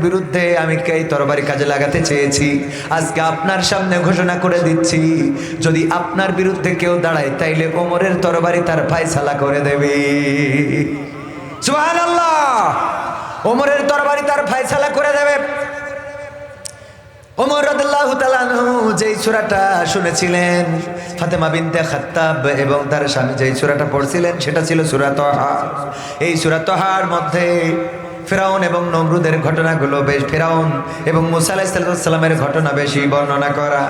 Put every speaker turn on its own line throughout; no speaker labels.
বিরুদ্ধে আমি এই তরবারি কাজে লাগাতে চেয়েছি। আজকে আপনার সামনে ঘোষণা করে দিচ্ছি, যদি আপনার বিরুদ্ধে কেউ দাঁড়ায় তাইলে ওমরের তরবারি তার ফায়সালা করে দেবে। সুবহানাল্লাহ। ওমরের তরবারি তার ফায়সালা করে দেবে। ওমর রাদিয়াল্লাহু তাআলা আনহু যেই সূরাটা শুনেছিলেন, ফাতেমা বিনতে খাত্তাব এবং তার স্বামী যেই সূরাটা পড়ছিলেন সেটা ছিল সূরা তাহা। এই সূরা তাহার মধ্যে ফিরাউন এবং নমরুদের ঘটনাগুলো বেশ, ফিরাউন এবং মুসা আলাইহিস সালামের ঘটনা বেশি বর্ণনা করা।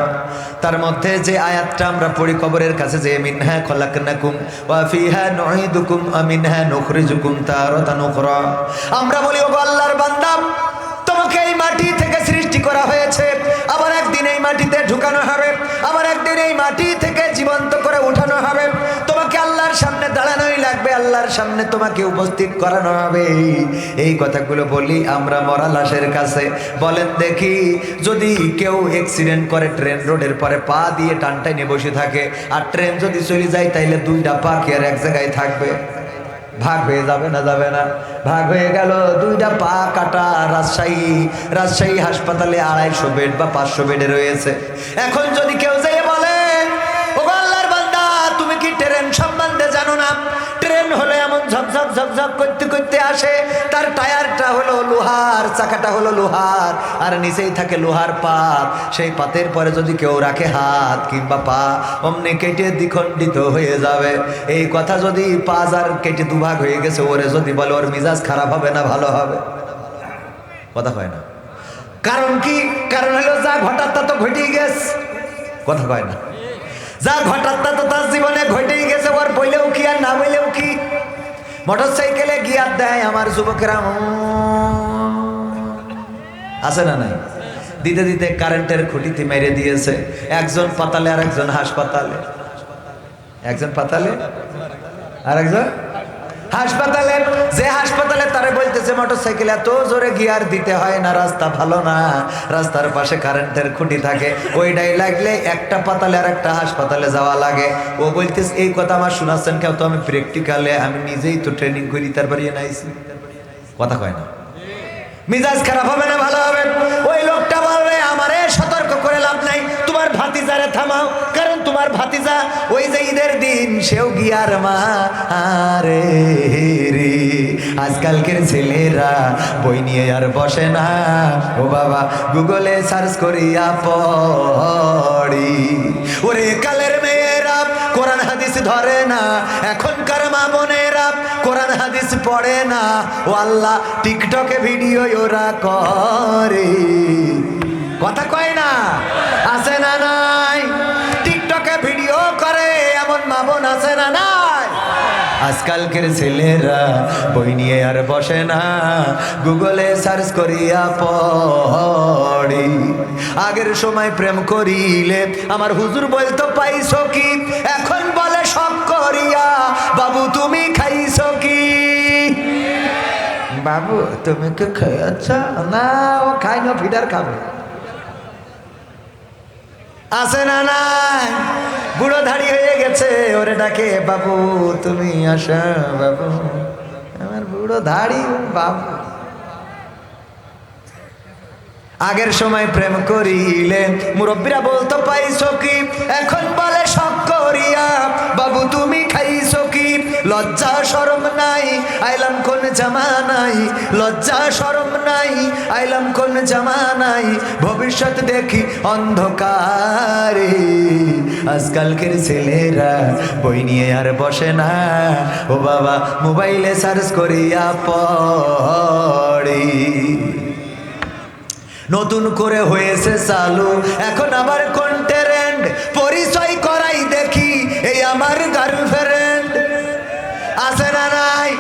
তার মধ্যে যে আয়াতটা আমরা পড়ি কবরের কাছে, যে মিনহা খলাকনাকুম ওয়া ফিহা নুঈদুকুম ওয়া মিনহা নুখরিজুকুম তারাতান উখরা। আমরা বলি, ওগো আল্লাহর বান্দা, তোমাকে এই মাটি থেকে সৃষ্টি করা হয়েছে, আবার একদিন এই মাটিতে ঢুকানো হবে, আবার একদিন এই মাটি থেকে জীবন্ত করে উঠানো হবে। তোমাকে আল্লাহর সামনে দাঁড়ানোই লাগবে, আল্লাহর সামনে তোমাকে উপস্থিত করানো হবে। এই কথাগুলো বলি আমরা মরা লাশের কাছে। বলেন দেখি, যদি কেউ অ্যাক্সিডেন্ট করে ট্রেন রোডের পরে পা দিয়ে টানটাই নিয়ে বসে থাকে, আর ট্রেন যদি চলে যায় তাইলে দুইটা পা কি আর এক জায়গায় থাকবে? ভাগ হয়ে যাবে না? যাবে না? ভাগ হয়ে গেল, দুইটা পা কাটা। রাজশাহী হাসপাতালে 250 বেড বা 500 বেডে রয়েছে। এখন যদি কেউ যেয়ে বলে, ওগো আল্লাহর বান্দা, তুমি কি ট্রেন সম্বন্ধে জানো না? ট্রেন হলো এমন ঝকঝক ঝকঝক করতে করতে আসে, তার টায়ারটা হলো লোহার, চাকাটা হলো লোহার, আর নিচেই থাকে লোহার পাত। সেই পাতের পরে যদি কেউ রাখে হাত কিংবা পা, অমনি কেটে দ্বিখণ্ডিত হয়ে যাবে। এই কথা যদি পাঁচ আর কেটে দুভাগ হয়ে গেছে, ওরে যদি বলে, ওর মিজাজ খারাপ হবে না ভালো হবে? কথা কয় না। কারণ কি? কারণ হলো যা ঘটার তা তো ঘটেই গেছে। কথা কয় না। যা ঘটার তা তো তার জীবনে ঘটেই গেছে, ওর বইলেও কি আর না বইলেও কি। মোটরসাইকেলে গিয়ার দেয় আমার যুবকেরা, আছে না নাই? দিতে দিতে কারেন্টের খুঁটিতে মেরে দিয়েছে। একজন পাতালে আর একজন হাসপাতালে, একজন পাতালে আর একজন হাসপাতালে। যে হাসপাতালে তারে বলতেছে মোটরসাইকেল এত জোরে গিয়ার দিতে হয় না, রাস্তা ভালো না, রাস্তার পাশে কারেন্টের খুঁটি থাকে, ওইটাই লাগলে একটা পাতালে আর একটা হাসপাতালে যাওয়া লাগে। ও বলতেছে, এই কথা আমার শোনাচ্ছেন কেউ? তো আমি প্র্যাকটিক্যালে আমি নিজেই তো ট্রেনিং করি, তারপরে নাইছি। কথা কয় না। মিজাজ খারাপ হবে না ভালো হবে? ওই লোকটা বলবে, আমারে সতর্ক করে লাভ নাই, তোমার ভাতিজারে থামাও, কারণ তোমার ভাতিজা ওই যে ঈদের দিন সেও গিয়ার মারে রে। আজকালকের ছেলেরা বই নিয়ে আর বসে না, ও বাবা গুগলে সার্চ করিয়া পড়ি। ওরে কালের মেয়েরা কোরআন হাদিস ধরে না, এখনকার মা বোনেরা কোরআন হাদিস পড়ে না, ও আল্লাহ টিকটকে ভিডিও ওরা করে। কথা কয় না? আছে না নাই? টিকটকে ভিডিও করে এমন মা বোন আছে না নাই? আজকালকের ছেলেরা বই নিয়ে আর বসে না, গুগলে সার্চ করিয়া পড়ি। আগের সময় প্রেম করিলে আমার হুজুর বলতো পাইছো কি, এখন বলে শখ করিয়া বাবু তুমি খাইছো কি? বাবু তুমি কি খেয়েছ? না, ও খাই না, ফিডার খাবে। আছে না নাই? বুড়ো ধাড়ি হয়ে গেছে, ওরে ডাকে, বাবু তুমি আসো, বাবু আমার বুড়ো ধাড়ি বাবু। আগের সময় প্রেম করিলে মুরব্বীরা বলতো পাইছো কি, এখন বলে শখ করিয়া বাবু তুমি খাইছো কি? লজ্জা শরম নাই, আইলাম কোন জামানাই, লজ্জা শরম নাই, আইলাম কোন জামানাই, ভবিষ্যৎ দেখি অন্ধকারে। আজকালকের ছেলেরা বই নিয়ে আর বসে না, ও বাবা মোবাইলে সার্চ করিয়া পড়ি। নতুন করে হয়েছে চালু এখন আবার কোন ট্রেন্ড, পরিচয় করাই দেখি এই আমার গার্লফ্রেন্ড। আছে না নাই?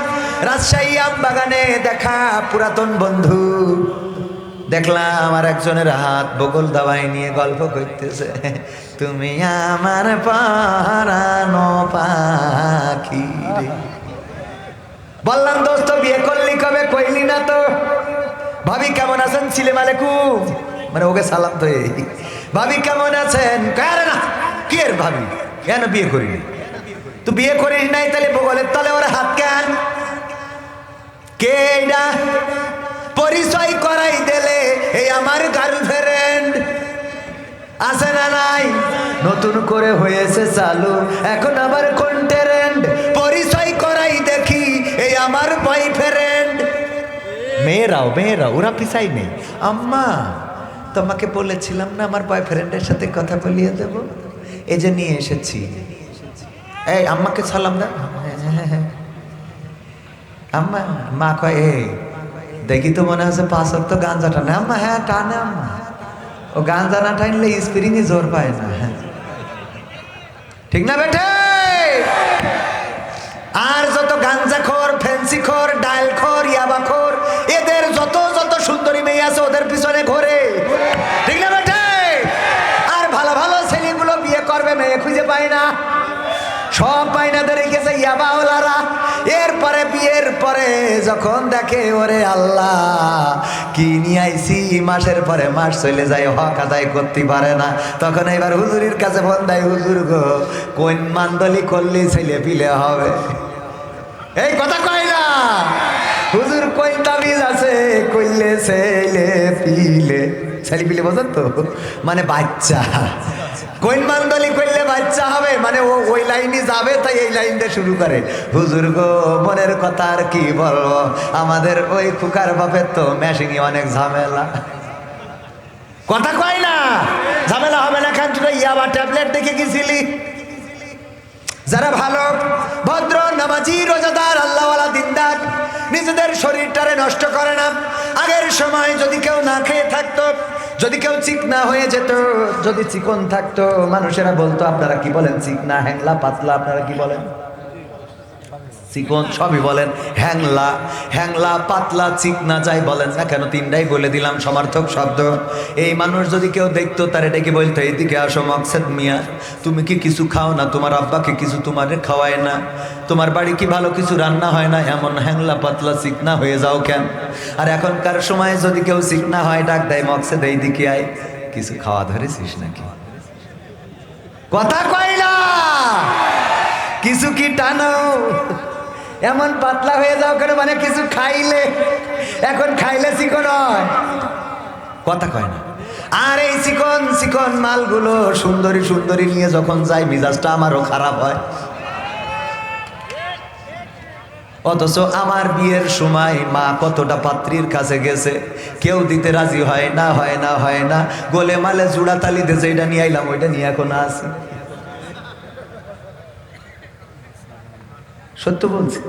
রাজশাহী আমবাগানে দেখা পুরাতন বন্ধু দেখলাম, আমার একজনের হাত বগল দাবাই নিয়ে গল্প করতেছে, তুমি আমার পরানো পাখি রে। বললাম, দোস্ত বিয়ে করলি কবে? কইলি না তো। ভাবি কেমন আছেন? সালাম আলাইকুম, মানে ওকে সালাম তো। এই ভাবি কেমন আছেন? কারে না কি এর ভাবি, কেন বিয়ে করিনি? তো বিয়ে করিস নাই তাহলে বগলের তলে ওর হাত কেন? কে এটা? পরিচয় করাই দিলে আছে না নাই? নতুন করে হয়েছে চালু, এখন আবার কোন ট্রেন্ড, পরিচয় করাই দেখি এই আমার বয়ফ্রেন্ড। মেয়েরাও ওরা পিছাই নেই। আম্মা তোমাকে বলেছিলাম না আমার বয়ফ্রেন্ডের সাথে কথা বলিয়ে দেব, এই যে নিয়ে এসেছি। এই আম্মাকে সালাম দাও। আম্মা, মা কয় এই দেখি তো মনে হচ্ছে 5 ওয়াক্ত গাঞ্জা টানে। আম্মা হ্যাঁ টানে আম্মা, ও গাঞ্জা না টানলে স্প্রিং এ জোর পায় না। ঠিক না বেটে? আর যত গাঞ্জাখোর, ফ্যান্সিখোর, ডায়ালখোর, ইয়াবাখোর, এদের যত সুন্দরী মেয়ে আছে ওদের পিছনে ঘোরে। ঠিক না বেটে? আর ভালো ভালো ছেলেগুলো বিয়ে করবে, মেয়ে খুঁজে পায় না, সব পায়নাদের রেখেছে ইয়াবাওয়ালারা। এরপরে বিয়ের পরে যখন দেখে ওরে আল্লাহ কি নিয়ে আইছি, মাসের পরে মাস চলে যায়, হক আদায় করতে পারে না, তখন এবার হুজুরের কাছে ফোন দেয়, হুজুর গো কোন মান্দলি করলে ছেলে পিলে হবে? এই কথা কয় না হুজুর, কোন তাবিজ আছে করলে ছেলে পিলে, ছেলে পিলে বোঝেন তো, মানে বাচ্চা, কোন মান্দলি করলে বাচ্চা হবে, মানে ও ওই লাইনে যাবে, তাই এই লাইন দিয়ে শুরু করে। হুজুর গো মনের কথা আর কি বলবো, আমাদের ওই খুকার বাপের তো মেশিনে অনেক ঝামেলা। কথা কয় না, ঝামেলা হবে না কেন? তুই ইয়াবা ট্যাবলেট দেখে গেছিলি? যারা ভালো ভদ্র নামাজি রোজাদার আল্লাহওয়ালা দিনদার, নিজেদের শরীরটারে নষ্ট করে না। আগের সময় যদি কেউ না খেয়ে থাকতো, যদি কেউ চিকনা হয়ে যেত, যদি চিকন থাকতো, মানুষেরা বলতো আপনারা কি বলেন চিকনা, হ্যাংলা, পাতলা, আপনারা কি বলেন? চিকন সবই বলেন, হ্যাংলা, পাতলা, চিকনা যাই বলেন না কেন, তিনটাই বলে দিলাম সমার্থক শব্দ। এই মানুষ যদি কেউ দেখতো, তার এটাকে বলতো এইদিকে আসো মকসেদ মিয়া, তুমি কি কিছু খাও না? তোমার আব্বাকে কিছু তোমারে খাওয়ায় না? তোমার বাড়ি কি ভালো কিছু রান্না হয় না? এমন হ্যাংলা, পাতলা, চিকনা হয়ে যাও কেন? আর এখনকার সময় যদি কেউ চিকনা হয়, ডাক দেয় মকসেদ এইদিকে আয়, কিছু খাওয়া ধরেছিস নাকি? কথা কয় না, কিছু কি টানো? এমন পাতলা হয়ে যাও কেন, মানে কিছু খাইলে, এখন খাইলে চিকন হয়। কথা কয় না। আর এই চিকন মালগুলো সুন্দরী নিয়ে যখন যায়, মিজাজটা আমারও খারাপ হয়। অথচ আমার বিয়ের সময় মা কতটা পাত্রীর কাছে গেছে, কেউ দিতে রাজি হয় না, গোলে মালে জুড়া তালি দিয়েছে, এটা নিয়ে আইলাম, ওইটা নিয়ে এখন আসি। সত্য বলছি।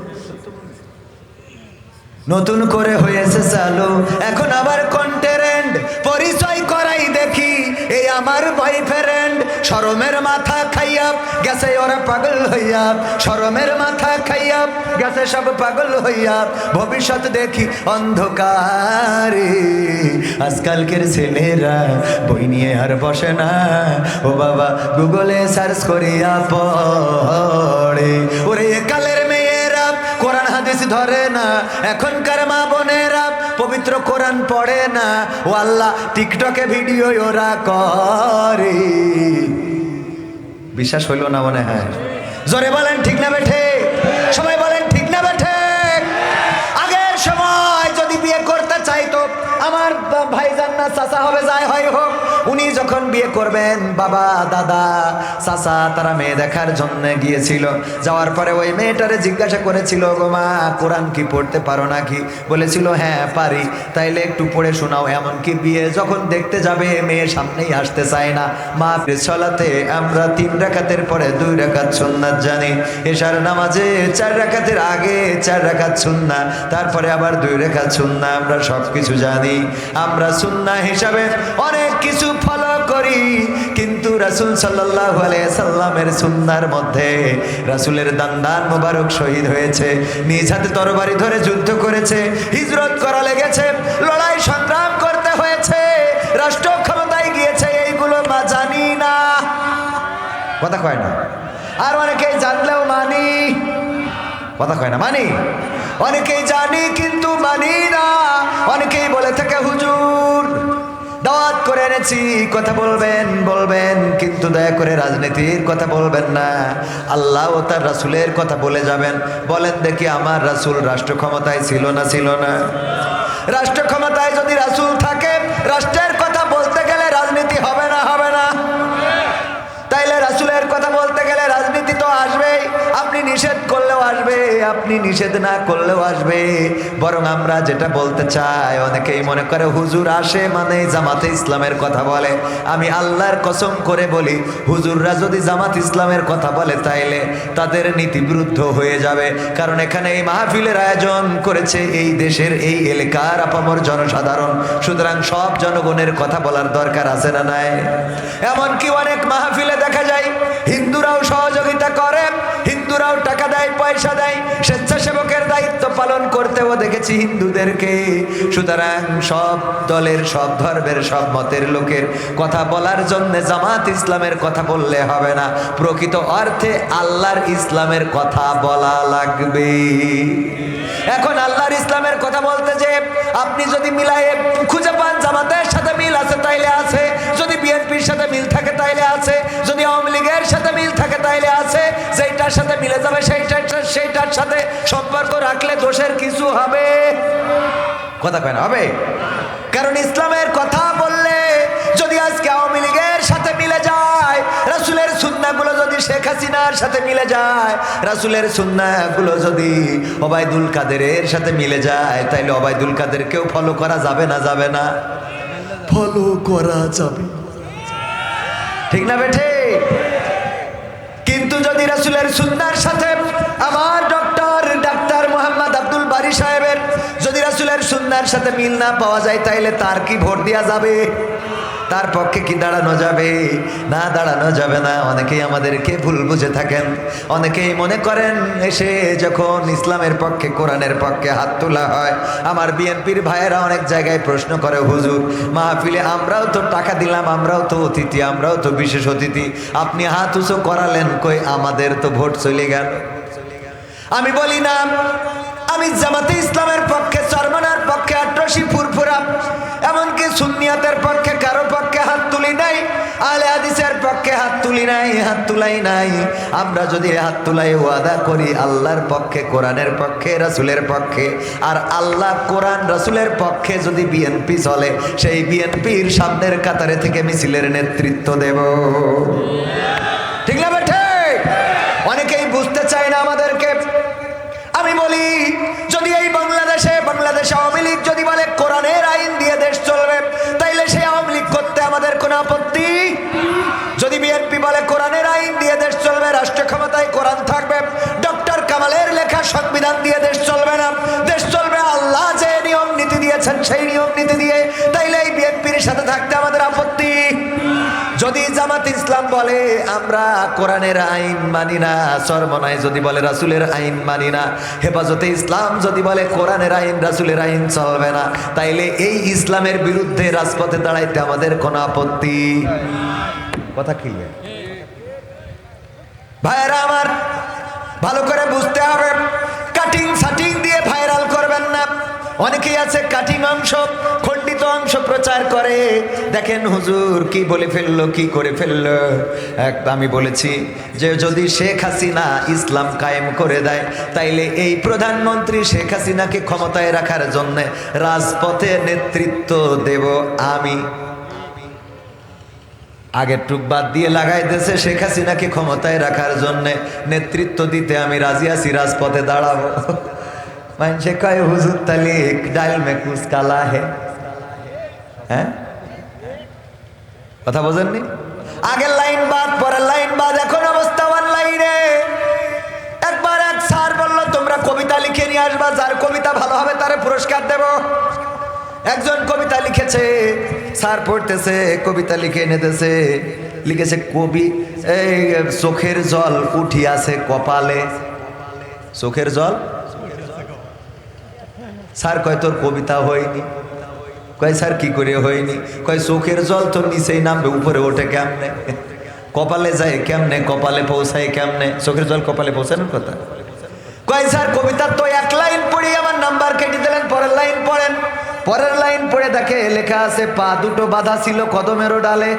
নতুন করে হয়েছে চালু, এখন আবার কোন ট্রেন্ড, পরিচয় করাই দেখি এই আমার বয়ফ্রেন্ড। শরমের মাথা খাইয়া গেছে ওরা পাগল হইয়া, শরমের মাথা খাইয়া গেছে সব পাগল হইয়া, ভবিষ্যৎ দেখি অন্ধকারে। আজকালকের ছেলেরা বই নিয়ে আর বসে না, ও বাবা গুগলে সার্চ করিয়া পড়ে। ওরে কালের মেয়েরা কোরআন হাদিস ধরে না, এখনকার মা বোনেরা পবিত্র কোরআন পড়ে না, ও আল্লাহ টিকটকে ভিডিও ওরা করে। বিশ্বাস হইল না মনে হয়? জোরে বলেন ঠিক না বেঠে? সবাই বলেন ঠিক না বেঠে? আগের সময় যদি বিয়ে করতে চাইতো, আমার ভাইজান না চাচা হবে, যাই হয় হোক, উনি যখন বিয়ে করবেন, বাবা দাদা চাচা তারা মেয়ে দেখার জন্য গিয়েছিল। যাওয়ার পরে ওই মেয়েটারে জিজ্ঞাসা করেছিল, গো মা কোরআন কি পড়তে পারো নাকি? বলেছিল হ্যাঁ পারি। তাইলে একটু পড়ে শোনাও। এমনকি বিয়ে যখন দেখতে যাবে, মেয়ে সামনেই আসতে চায় না। মা সালাতে আমরা 3 রাকাতের পরে 2 রাকাত সুন্নাত জানি, এশার নামাজে 4 রাকাতের আগে 4 রাকাত সুন্নাত, তারপরে আবার 2 রাকাত সুন্নাত, আমরা সব কিছু জানি। আমরা সুন্নাহ হিসাবে অনেক কিছু ফলো করি, কিন্তু রাসূল সাল্লাল্লাহু আলাইহি সাল্লামের সুন্নাহর মধ্যে রাসূলের দান্দান মোবারক শহীদ হয়েছে, নিজ হাতে তরবারি ধরে যুদ্ধ করেছে, হিজরত করা লেগেছে, লড়াই সংগ্রাম করতে হয়েছে, রাষ্ট্র ক্ষমতায় গিয়েছে, এইগুলো মা জানি না। কথা কয় না। আর অনেকেই জানলেও মানি, কথা কয় না, মানি। অনেকেই জানি কিন্তু মানি না। অনেকেই বলে থাকে হুজুর দাওয়াত করে এনেছি, কথা বলবেন কিন্তু দয়া করে রাজনীতির কথা বলবেন না, আল্লাহ ও তার রাসূলের কথা বলে যাবেন। বলেন দেখি আমার রাসূল রাষ্ট্র ক্ষমতায় ছিল না? রাষ্ট্র ক্ষমতায় যদি রাসূল থাকে, রাষ্ট্রের কথা বলতে গেলে রাজনীতি হবে না? আপনি নিষেধ না করলেও আসবে। বরং আমরা যেটা বলতে চাই, অনেকেই মনে করে হুজুর আসে মানে জামাতে ইসলামের কথা বলে। আমি আল্লাহর কসম করে বলি, হুজুররা যদি জামাত ইসলামের কথা বলে তাইলে তাদের নীতিবিরুদ্ধ হয়ে যাবে। কারণ এখানে এই মাহফিলের আয়োজন করেছে এই দেশের এই এলাকার আপামর জনসাধারণ। সুতরাং সব জনগণের কথা বলার দরকার আছে না নাই? এমনকি অনেক মাহফিলে দেখা যায় হিন্দুরাও সহযোগিতা করে, হিন্দুরাও টাকা দেয়, পয়সা দেয়, স্বেচ্ছাসেবকের দায়িত্ব পালন করতেও দেখেছি হিন্দুদেরকে। সুতরাং সব দলের, সব ধর্মের, সব মতের লোকের কথা বলার জন্য জামাত ইসলামের কথা বললে হবে না, প্রকৃত অর্থে আল্লাহর ইসলামের কথা বলা লাগবে। এখন আল্লাহর ইসলামের কথা বলতে যে আপনি যদি মিলায়ে খুঁজে পান জামাতের সাথে মিল আছে তাইলে আছে, যদি বিএনপির সাথে মিল থাকে তাইলে আছে, যদি আওয়ামী লীগের সাথে মিল থাকে তাইলে আছে। যেটার সাথে মিলে যাবে সেইটার সাথে সম্পর্ক রাখলে দোষের কিছু হবে? কথা কয় না হবে? কারণ ইসলামের কথা বললে যদি আজকে আওয়ামী লীগের সাথে মিলে যায়, রাসূলের সুন্নাহগুলো যদি শেখ হাসিনার সাথে মিলে যায়, রাসূলের সুন্নাহগুলো যদি ওবায়দুল কাদেরের সাথে মিলে যায়, তাইলে ওবায়দুল কাদেরকেও ফলো করা যাবে না? যাবে না? ফলো করা যাবে, ঠিক না বেঠে? কিন্তু যদি রাসূলের সুন্নাহর সাথে আমার ডাক্তার মোহাম্মদ আব্দুল বারী সাহেবের যদি রাসূলের সুন্নাহর সাথে মিল না পাওয়া যায়, তাইলে তার কি ভোট দেওয়া যাবে? তার পক্ষে কি দাঁড়ানো যাবে? না, দাঁড়ানো যাবে না। অনেকেই আমাদেরকে ভুল বুঝে থাকেন। অনেকেই মনে করেন এসে যখন ইসলামের পক্ষে, কোরআনের পক্ষে হাত তোলা হয়, আমার বিএনপির ভাইয়েরা অনেক জায়গায় প্রশ্ন করে, হুজুর মাহফিলে আমরাও তো টাকা দিলাম, আমরাও তো অতিথি, আমরাও তো বিশেষ অতিথি, আপনি হাত উঁচু করালেন কই? আমাদের তো ভোট চলে গেল। আমি বলি না, আমি জামাতে ইসলামের পক্ষে, চরমনার পক্ষে, আট্রসি, ফুরফুরা, এমনকি সুন্নিয়াতের পক্ষে কারো পক্ষে হাত তুলি নাই, আহলে হাদিসের পক্ষে হাত তুলি নাই, হাত তুলাই নাই। আমরা যদি হাত তুলাই ওয়াদা করি আল্লাহর পক্ষে, কোরআনের পক্ষে, রাসূলের পক্ষে, আর আল্লাহ, কোরআন, রাসূলের পক্ষে যদি বিএনপি চলে, সেই বিএনপির সামনের কাতারে থেকে মিছিলের নেতৃত্ব দেব, ঠিক না বেঠে? অনেকেই বুঝতে চায় না আমাদেরকে। আমি বলি, যদি এই বাংলাদেশে আওয়ামী লীগ যদি বলে কোরআনের আইন দিয়ে দেশ চলবে, তাইলে সেই আওয়ামী লীগ করতে আমাদের কোনো আপত্তি? যদি বিএনপি বলে কোরআনের আইন দিয়ে দেশ চলবে, রাষ্ট্র ক্ষমতায় কোরআন থাকবে, ডক্টর কামালের লেখা সংবিধান দিয়ে দেশ চলবে না, দেশ চলবে আল্লাহ যে নিয়ম নীতি দিয়েছেন সেই নিয়ম নীতি দিয়ে, তাইলে এই বিএনপির সাথে থাকতে আমাদের আপত্তি? যদি জামাত ইসলাম বলে আমরা কোরআনের আইন মানি না, চরমনায় যদি বলে রাসূলের আইন মানি না, হেফাজতে ইসলাম যদি বলে কোরআনের আইন, রাসূলের আইন চলবে না, তাইলে এই ইসলামের বিরুদ্ধে রাজপথে দাঁড়াইতে আমাদের কোনো আপত্তি? কথা ক্লিয়ার? ভাইয়েরা আমার, ভালো করে বুঝতে হবে, কাটিং সাটিং দিয়ে ভাইরাল করবেন না। অনেকেই আছে কাটিং অংশ, খণ্ডিত অংশ প্রচার করে। দেখেন হুজুর কি বলে ফেললো, কি করে ফেললো। আমি বলেছি যে যদি শেখ হাসিনা ইসলাম কায়েম করে দেয়, তাইলে এই প্রধানমন্ত্রী শেখ হাসিনাকে ক্ষমতায় রাখার জন্য রাজপথে নেতৃত্ব দেব আমি। আগের টুক বাদ দিয়ে লাগাই দিয়েছে শেখ হাসিনাকে ক্ষমতায় রাখার জন্য নেতৃত্ব দিতে আমি রাজি আছি, রাজপথে দাঁড়াবো। মানুষে কয় হুজুর তালি ডাল মে কুছ কালা হে, হ্যাঁ কথা বোঝেননি? আগের লাইন বাদ, পরের লাইন বাদ, এখন অবস্থা অনলাইনে। একবার এক স্যার বলল তোমরা কবিতা লিখে নিয়ে আসবা, যার কবিতা ভালো হবে তারে পুরস্কার দেব। একজন কবিতা লিখেছে, স্যার পড়তেছে, কবিতা লিখে এনেতেছে, লিখেছে কবি এই চোখের জল উঠিয়াছে কপালে। চোখের জল? স্যার কয় তোর কবিতা হয়নি। কয় স্যার কি করে হয়নি? কয় চোখের জল তো নিচেই নামবে, উপরে ওঠে কেমনে, কপালে যায় কেমনে, কপালে পৌঁছায় কেমনে? চোখের জল কপালে পৌঁছানোর কথা। কয় স্যার কবিতার তো এক লাইন পড়ি আমার নাম্বার কেটে দিলেন, পরের লাইন পড়েন। পরের লাইন পড়ে দেখে লেখা আছে পা দুটো বাঁধা ছিল কদমেরও ডালে।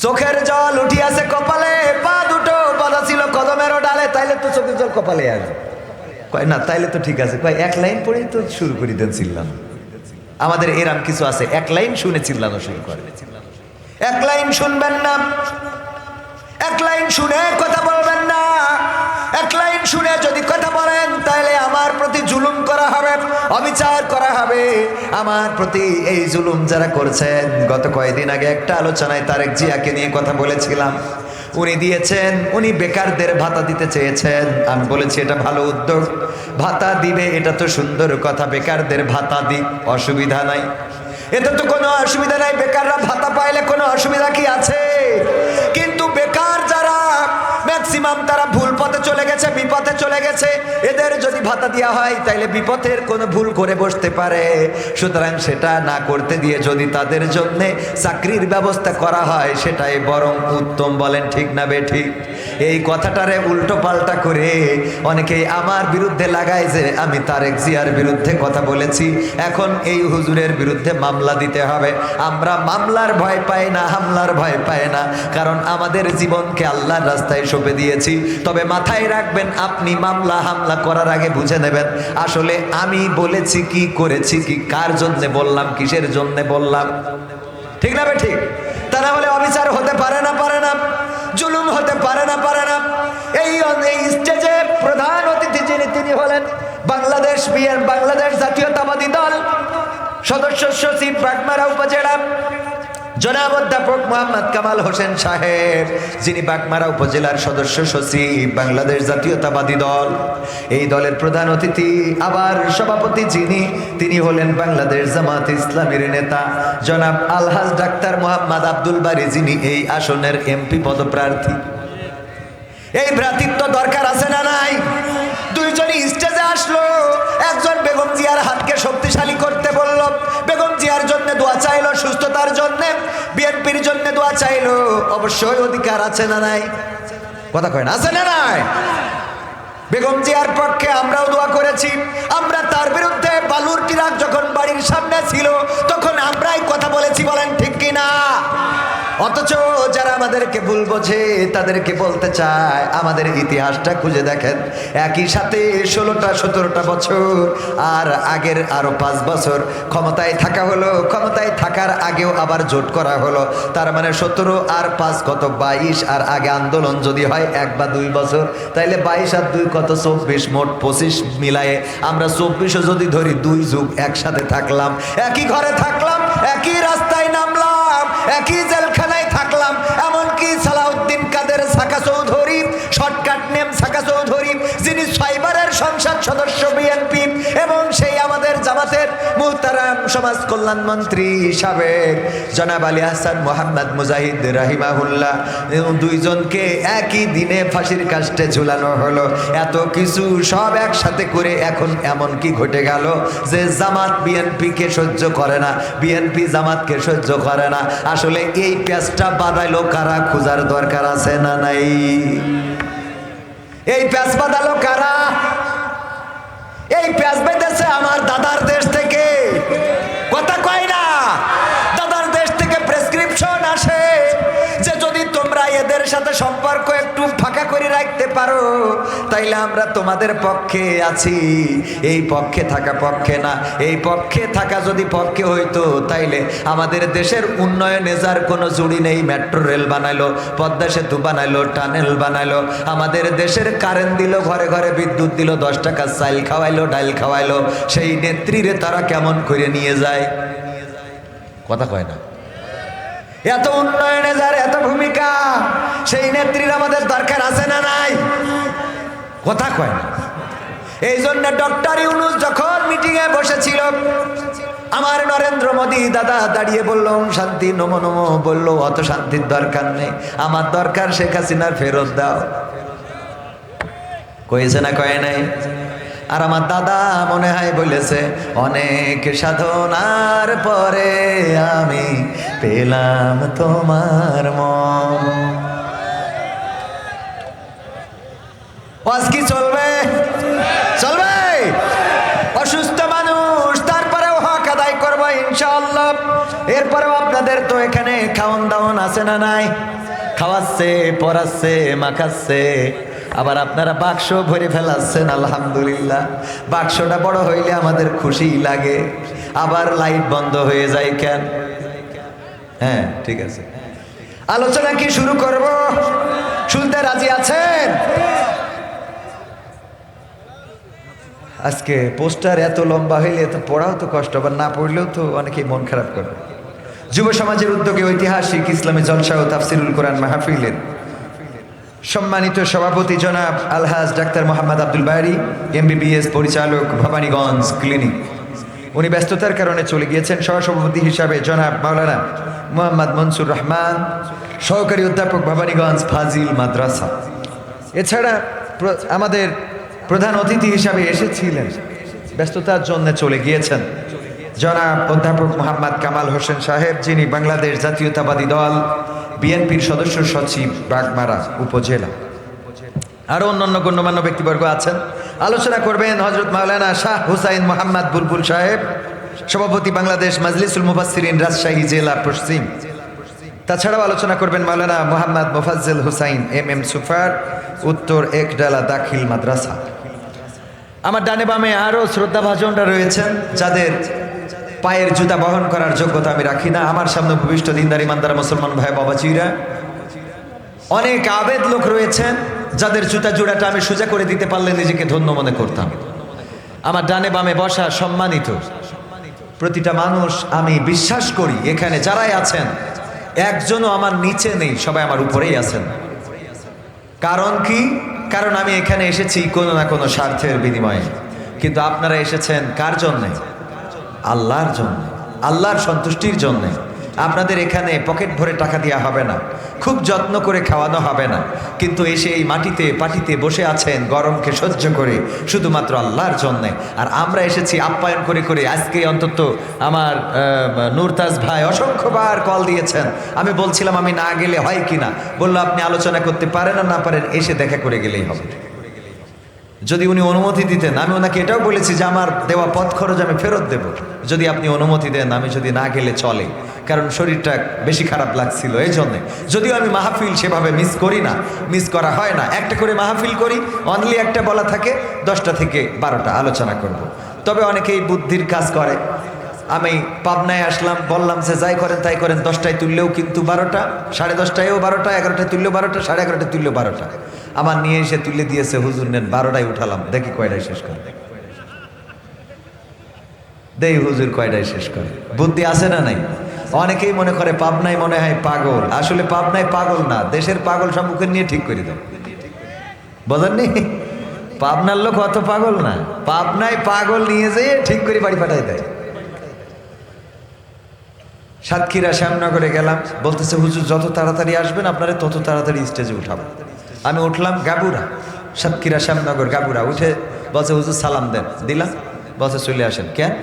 চোখের জল উঠিয়াছে কপালে, পা দুটো বাঁধা ছিল কদমেরও ডালে, তাইলে তো চোখের জল কপালে আসবে। কয় না, তাইলে তো ঠিক আছে। কয় এক লাইন পড়েই তো শুরু করে দেন চিল্লানো। আমাদের এরাম কিছু আছে, এক লাইন শুনে চিল্লানো শুরু করে। এক লাইন শুনবেন না, এক লাইন শুনে কথা বলবেন না। এক লাইন শুনে যদি কথা বলেন তাহলে আমার প্রতি জুলুম করা হবে, অবিচার করা হবে। আমার প্রতি এই জুলুম যারা করছেন, গত কয়েকদিন আগে একটা আলোচনায় তারেক জিয়াকে নিয়ে কথা বলেছিলাম। উনি দিয়েছেন, উনি বেকারদের ভাতা দিতে চেয়েছেন। আমি বলেছি এটা ভালো উদ্যোগ, ভাতা দিবে, এটা তো সুন্দর কথা। বেকারদের ভাতা দিক, অসুবিধা নাই, এতে তো কোনো অসুবিধা নাই। বেকাররা ভাতা পাইলে কোনো অসুবিধা কি আছে? কিন্তু বেকার যারা ম্যাক্সিমাম তারা ভুল পথে চলে গেছে, বিপথে চলে গেছে। এদের যদি ভাতা দেওয়া হয় তাইলে বিপথের কোনো ভুল করে বসতে পারে। সুতরাং সেটা না করতে দিয়ে যদি তাদের জন্যে চাকরির ব্যবস্থা করা হয় সেটাই বরং উত্তম। বলেন ঠিক না বেঠিক? এই কথাটারে উল্টো পাল্টা করে অনেকেই আমার বিরুদ্ধে লাগায় যে আমি তারেক জিয়ার বিরুদ্ধে কথা বলেছি, এখন এই হুজুরের বিরুদ্ধে মামলা দিতে হবে। আমরা মামলার ভয় পাই না, হামলার ভয় পাই না, কারণ আমাদের জীবনকে আল্লাহর রাস্তায় সঁপে দিয়েছি। তবে মাথায় রাখবেন, আপনি মামলা হামলা করার আগে বুঝে নেবেন আসলে আমি বলেছি কি, করেছি কি, কার জন্য বললাম, কিসের জন্য বললাম। ঠিক না ঠিক? তা না হলে অবিচার হতে পারে না, পারে না, জুলুম হতে পারে না, পারে না। এই স্টেজে প্রধান অতিথি যিনি, তিনি হলেন বাংলাদেশ জাতীয়তাবাদী দল সদস্য সচিব বাগমারা উপজেলা জনাব অধ্যাপক মোহাম্মদ কামাল হোসেন সাহেব, যিনি বাগমারা উপজেলার সদস্য সচিব বাংলাদেশ জাতীয়তাবাদী দল। এই দলের প্রধান অতিথি আবার সভাপতি যিনি, তিনি হলেন বাংলাদেশ জামাত ইসলামীর নেতা জনাব আলহাজ ডাক্তার মোহাম্মদ আব্দুল বারী, যিনি এই আসনের এমপি পদপ্রার্থী। এই ভ্রাতৃত্ব দরকার আছে না নাই? দুইজনই স্টেজে আসলো, একজন বেগম জিয়ার হাতকে শক্তিশালী করতে বলল, বেগম জিয়ার জন্য দোয়া চাইলো, সুস্থতার জন্য, বিএনপির জন্য দোয়া চাইলো। অবশ্যই অধিকার আছে না নাই? কথা কয় না, আছে না নাই? বেগম জিয়ার পক্ষে আমরাও দোয়া করেছি। আমরা তার বিরুদ্ধে বালুর ট্রাক যখন বাড়ির সামনে ছিল তখন আমরাই কথা বলেছি, বলেন ঠিক কিনা? অথচ যারা আমাদেরকে ভুল বোঝে তাদেরকে বলতে চায় আমাদের ইতিহাসটা খুঁজে দেখেন। একই সাথে 16টা 17টা বছর আর আগের আরো 5 বছর ক্ষমতায় থাকা হলো, ক্ষমতায় থাকার আগেও আবার জোট করা হলো। তার মানে 17 আর 5 কত, 22, আর আগে আন্দোলন যদি হয় 1 বা 2 বছর, তাইলে 22 আর 2 কত, 24, মোট 25 মিলায়ে আমরা 24ও যদি ধরি, 2 যুগ একসাথে থাকলাম, একই ঘরে থাকলাম, একই রাস্তায় নামলাম, একই জেলখানায় থাকলাম। এমনকি সালাউদ্দিন কাদের সাকা চৌধুরী, শর্টকাট নেম সাকা চৌধুরী, যিনি 6 বারের সংসদ সদস্য বিএনপি এবং সেই আমাদের জামাতের মুহতারাম সমাজ কল্যাণ মন্ত্রী সাবেক জনাব আলী হাসান মোহাম্মদ মুজাহিদ রাহিমাহুল্লাহ, দুইজনকে একই দিনে ফাঁসির কাস্টে ঝুলানো হলো। এত কিছু সব একসাথে করে এখন এমন কি ঘটে গেল যে জামাত বিএনপিকে সহ্য করে না, বিএনপি জামাতকে সহ্য করে না। আসলে এই প্যাচটা বাঁধাইলো কারা, খোঁজার দরকার আছে না নাই? এই প্যাচ বাঁধালো কারা? এই প্যাচ বেঁধেছে আমার দাদার দেশ থেকে। কথা কয় না? দাদার দেশ থেকে প্রেসক্রিপশন আসে যে যদি তোমরা এদের সাথে সম্পর্ক একটু ফাঁকা করে রাখতে পারো তাইলে আমরা তোমাদের পক্ষে আছি। এই পক্ষে থাকা পক্ষে না, এই পক্ষে থাকা যদি পক্ষে হইতো তাইলে আমাদের দেশের উন্নয়নে যার কোনো জুড়ি নেই, মেট্রো রেল বানাইলো, পদ্মা সেতু বানাইলো, টানেল বানাইলো, আমাদের দেশের কারেন্ট দিল, ঘরে ঘরে বিদ্যুৎ দিল, 10 টাকা চাইল খাওয়াইলো, ডাইল খাওয়াইলো। সেই নেত্রীরে তারা কেমন করে নিয়ে যায়? কথা কয় না? এত উন্নয়নে যার এত ভূমিকা, সেই নেত্রীর আমাদের দরকার আছে না নাই? কথা কয় না? এই জন্য ডক্টর ইউনূস যখন মিটিংয়ে বসেছিল, আমার নরেন্দ্র মোদী দাদা দাঁড়িয়ে বলল শান্তি, নমো নমো, বলল অত শান্তির দরকার নেই, আমার দরকার শেখ হাসিনার ফেরত দাও। কয়েছে না কয় নাই? আর আমার দাদা মনে হয় বলেছে, অনেক সাধনার পরে আমি পেলাম তোমার মন। আজ কি চলবে? চলবে? অসুস্থ মানুষ, তারপরেও হক আদায় করবো ইনশাআল্লাহ। এরপরেও আপনাদের তো এখানে খাওয়ান দাওয়ান আছে না নাই? খাওয়াচ্ছে, পড়াচ্ছে, মাখাচ্ছে, আবার আপনারা বাক্স ভরে ফেলাচ্ছেন, আলহামদুলিল্লাহ। বাক্সটা বড় হইলে আমাদের খুশি লাগে। আবার লাইট বন্ধ হয়ে যায় কেন? হ্যাঁ ঠিক আছে, আলোচনা কি শুরু করব? শুনতে রাজি আছেন? আজকে পোস্টার এত লম্বা হইলে তো পড়াও তো কষ্ট, আবার না পড়লেও তো অনেকেই মন খারাপ করবে। যুব সমাজের উদ্যোগে ঐতিহাসিক ইসলামী জলসা ও তাফসিরুল কোরআন মাহফিলের সম্মানিত সভাপতি জনাব আলহাজ ডাক্তার মোহাম্মদ আব্দুল বারী MBBS, পরিচালক, ভবানীগঞ্জ ক্লিনিক, উনি ব্যস্ততার কারণে চলে গিয়েছেন। সহসভাপতি হিসাবে জনাব মাওলানা মোহাম্মদ মনসুর রহমান, সহকারী অধ্যাপক, ভবানীগঞ্জ ফাজিল মাদ্রাসা। এছাড়া আমাদের প্রধান অতিথি হিসাবে এসেছিলেন, ব্যস্ততার জন্য চলে গিয়েছেন জনাব অধ্যাপক মোহাম্মদ কামাল হোসেন সাহেব, যিনি বাংলাদেশ জাতীয়তাবাদী দল বিএনপির সদস্য সচিব, বাগমারা উপজেলা। আরও অন্যান্য গণ্যমান্য ব্যক্তিবর্গ আছেন। আলোচনা করবেন হযরত মাওলানা শাহ হুসাইন মোহাম্মদ বুলবুল সাহেব, সভাপতি বাংলাদেশ মাজলিসুল মুফাসসিরিন, রাজশাহী জেলা পশ্চিম। তাছাড়াও আলোচনা করবেন মাওলানা মোহাম্মদ মোফাজ্জল হুসাইন MM সুফার, উত্তর একডালা দাখিল মাদ্রাসা। আমার ডানে বামে আরও শ্রদ্ধাভাজনরা রয়েছেন যাদের পায়ের জুতা বহন করার যোগ্যতা আমি রাখি না। আমার সামনে ভূমিষ্ঠ দিনদার ইমানদার মুসলমান ভাই বাবাজিরা, অনেক আবেদ লোক রয়েছেন যাদের জুতা জোড়াটা আমি সোজা করে দিতে পারলে নিজেকে ধন্য মনে করতাম। আমার ডানে বামে বসা সম্মানিত প্রতিটা মানুষ, আমি বিশ্বাস করি এখানে যারাই আছেন একজনও আমার নিচে নেই, সবাই আমার উপরেই আছেন। কারণ কি? কারণ আমি এখানে এসেছি কোনো না কোনো স্বার্থের বিনিময়ে, কিন্তু আপনারা এসেছেন কার জন্যে? আল্লাহর জন্য, আল্লাহর সন্তুষ্টির জন্যে। আপনাদের এখানে পকেট ভরে টাকা দেওয়া হবে না, খুব যত্ন করে খাওয়ানো হবে না, কিন্তু এসে এই মাটিতে পাটিতে বসে আছেন গরমকে সহ্য করে শুধুমাত্র আল্লাহর জন্যে। আর আমরা এসেছি আপ্যায়ন করে করে। আজকে অন্তত আমার নুরতাজ ভাই অসংখ্যবার কল দিয়েছেন, আমি বলছিলাম আমি না গেলে হয় কি না, বললো আপনি আলোচনা করতে পারেন আর না পারেন, এসে দেখা করে গেলেই হবে। যদি উনি অনুমতি দিতেন, আমি ওনাকে এটাও বলেছি যে আমার দেওয়া পথ খরচ আমি ফেরত দেব যদি আপনি অনুমতি দেন, আমি যদি না গেলে চলে, কারণ শরীরটা বেশি খারাপ লাগছিল এই জন্যে। যদিও আমি মাহফিল সেভাবে মিস করি না, মিস করা হয় না, একটা করে মাহফিল করি, অনলি একটা বলা থাকে 10টা থেকে 12টা আলোচনা করব। তবে অনেকেই বুদ্ধির কাজ করে। আমি পাবনায় আসলাম, বললাম যে যাই করেন তাই করেন, 10টায় তুললেও কিন্তু 12টা, 10:30টায়ও 12টা, 11টায় তুললেও 12টা, 11:30টায় তুললেও 12টা। আমার নিয়ে এসে তুলে দিয়েছে, হুজুর নেন, 12টায় উঠালাম, দেখি কয়টায় শেষ করে, দেই হুজুর কয়টায় শেষ করে। বুদ্ধি আছে না নাই? অনেকেই মনে করে পাবনায় মনে হয় পাগল, আসলে পাবনায় পাগল না, দেশের পাগল সব মুখে নিয়ে ঠিক করে দেয়, বোঝেননি? পাবনার লোক অত পাগল না, পাবনায় পাগল নিয়ে যেয়ে ঠিক করে বাড়ি পাঠাই দেয়। সাতক্ষীরা শ্যামনগরে গেলাম, বলতেছে হুজুর যত তাড়াতাড়ি আসবেন আপনারা তত তাড়াতাড়ি স্টেজে উঠাবো। আমি উঠলাম গাবুরা, সাতক্ষীরা শ্যামনগর গাবুরা, উঠে বলছে হুজুর সালাম দেন, দিলাম, বলছে চলে আসেন। কেন?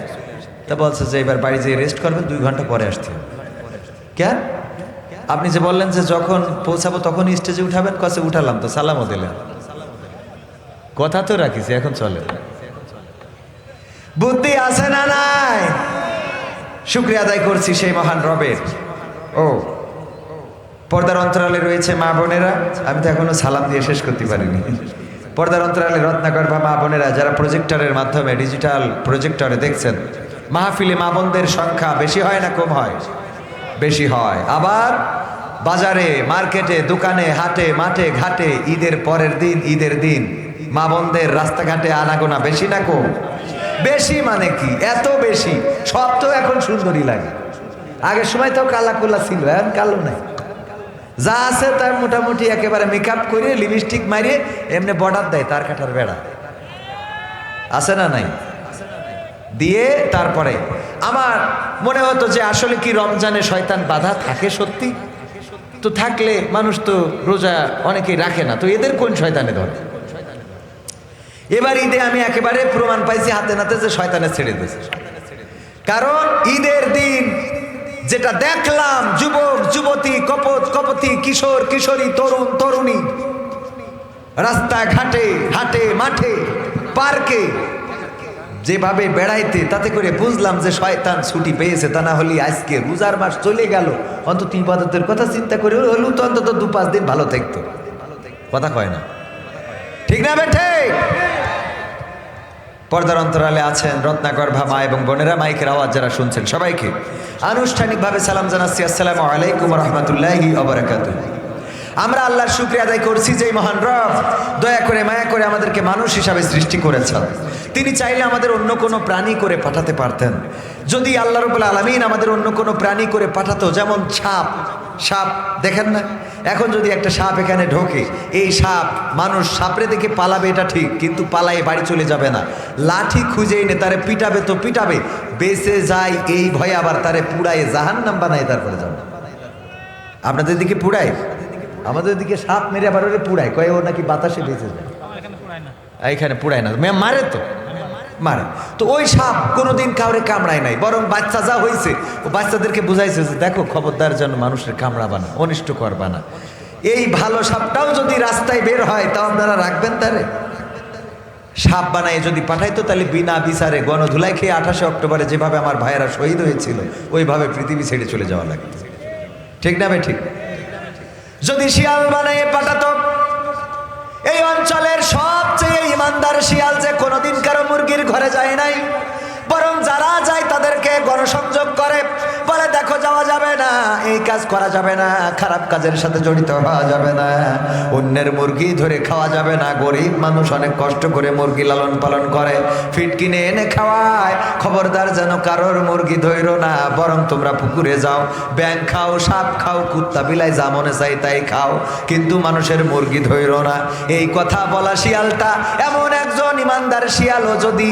তা বলছে যে এবার বাড়ি যেয়ে রেস্ট করবেন, 2 ঘন্টা পরে আসতে হবে। কেন? আপনি যে বললেন যে যখন পৌঁছাবো তখনই স্টেজে উঠাবেন, কাছে উঠালাম তো সালামও দিলেন, কথা তো রাখিছি, এখন চলে। বুদ্ধি আছে না নাই? শুকরিয়া আদায় করছি সেই মহান রবের। ও পর্দার অন্তরালে রয়েছে মা বোনেরা, আমি তো এখনো সালাম দিয়ে শেষ করতে পারিনি। পর্দার অন্তরালে রত্নাগর্ভা মা বোনেরা যারা প্রজেক্টরের মাধ্যমে, ডিজিটাল প্রজেক্টরে দেখছেন, মাহফিলে মা বোনদের সংখ্যা বেশি হয় না কম হয়? বেশি হয়। আবার বাজারে, মার্কেটে, দোকানে, হাটে, মাঠে, ঘাটে ঈদের পরের দিন, ঈদের দিন মা বোনদের রাস্তাঘাটে আনাগোনা বেশি না কম? বেশি। মানে কি এত বেশি? সব তো এখন সুন্দরী লাগে, আগের সময় তো কালা কোলা ছিল, এখন কালো নাই, যা আছে তার মোটামুটি একেবারে মেকআপ করে লিপস্টিক মারিয়ে এমনি বর্ডার দেয়, তার কাটার বেড়া আছে না নাই, দিয়ে তারপরে আমার মনে হতো যে আসলে কি রমজানে শয়তান বাধা থাকে? সত্যি তো থাকলে মানুষ তো রোজা অনেকেই রাখে না, তো এদের কোন শয়তানে ধরে? এবার ঈদে আমি একেবারে প্রমাণ পাইছি হাতে নাতে যে শয়তানে ছেড়ে দিয়েছে। কারণ ঈদের দিন যেটা দেখলাম, যুবক যুবতী, কপত কপতি, কিশোর কিশোরী, তরুণ তরুণী রাস্তা ঘাটে, হাটে, মাঠে, পার্কে যেভাবে বেড়াইতে, তাতে করে বুঝলাম যে শয়তান ছুটি পেয়েছে। তা না হলে আজকে রোজার মাস চলে গেল, অন্তত ইবাদতের কথা চিন্তা করে হলেও তো অন্তত 2-5 দিন ভালো থাকতো। কথা কয় না, ঠিক না বেঠে? পর্দার অন্তরালে আছেন রত্নাগর্ভা মা এবং বোনেরা, মাইকের আওয়াজ যারা শুনছেন সবাইকে আনুষ্ঠানিকভাবে সালাম জানাচ্ছি, আসসালামু আলাইকুম ওয়া রাহমাতুল্লাহি ওয়া বারাকাতুহু। আমরা আল্লাহর শুকরিয়া আদায় করছি যে মহান রব দয়া করে মায়া করে আমাদেরকে মানুষ হিসাবে সৃষ্টি করেছেন। তিনি চাইলে আমাদের অন্য কোনো প্রাণী করে পাঠাতে পারতেন। যদি আল্লাহ রাব্বুল আলামিন আমাদের অন্য কোনো প্রাণী করে পাঠাতো, যেমন সাপ দেখেন না, এখন যদি একটা সাপ এখানে ঢোকে, এই সাপ মানুষ সাপরে দেখে পালাবে, এটা ঠিক, কিন্তু পালায়ে বাড়ি চলে যাবে না, লাঠি খুঁজে এনে তারে পিটাবে তো পিটাবে, বেঁচে যায় এই ভয়ে আবার তারে পুড়ায় জাহান্নাম বানায় তারপরে যাবে। আপনাদের দিকে পুড়ায়, আমাদের দিকে সাপ মেরে আবার ওরে পুড়ায়, কয়ে ও নাকি বাতাসে বেঁচে যায়। এখানে পুড়ায় না, মারে তো মারে। তো ওই সাপ কোনোদিন কাউরে কামড়ায় নাই, বরং বাচ্চা যা হয়েছে ও বাচ্চাদেরকে বুঝাইছে যে দেখো খবরদার যেন মানুষের কামড়াবা না, অনিষ্ট করবা না। এই ভালো সাপটাও যদি রাস্তায় বের হয় তাও আপনারা রাখবেন তারে? সাপ বানায় যদি পাঠাইতো তাহলে বিনা বিচারে গণধুলাই খেয়ে 28 অক্টোবরে যেভাবে আমার ভাইয়েরা শহীদ হয়েছিল ওইভাবে পৃথিবী ছেড়ে চলে যাওয়া লাগতো। ঠিক না ভাই? ঠিক। যদি শিয়াল বানায় পাঠাতো, এই অঞ্চলের সবচেয়ে ইমানদার শিয়াল যে কোনোদিন কারো মুরগির ঘরে যায় নাই, বরং যারা যায় তাদেরকে গণসংযোগ করে, বলে দেখো যাওয়া যাবে না, এই কাজ করা যাবে না, খারাপ কাজের সাথে জড়িত হওয়া যাবে না, অন্যের মুরগি ধরে খাওয়া যাবে না, গরিব মানুষ অনেক কষ্ট করে মুরগি লালন পালন করে, ফিট কিনে এনে খাওয়ায়, খবরদার যেন কারোর মুরগি ধইরো না, বরং তোমরা পুকুরে যাও, ব্যাঙ খাও, সাপ খাও, কুত্তা বিলাই যা মনে চাই তাই খাও, কিন্তু মানুষের মুরগি ধইরো না। এই কথা বলা শিয়ালটা এমন একজন ইমানদার শিয়ালও যদি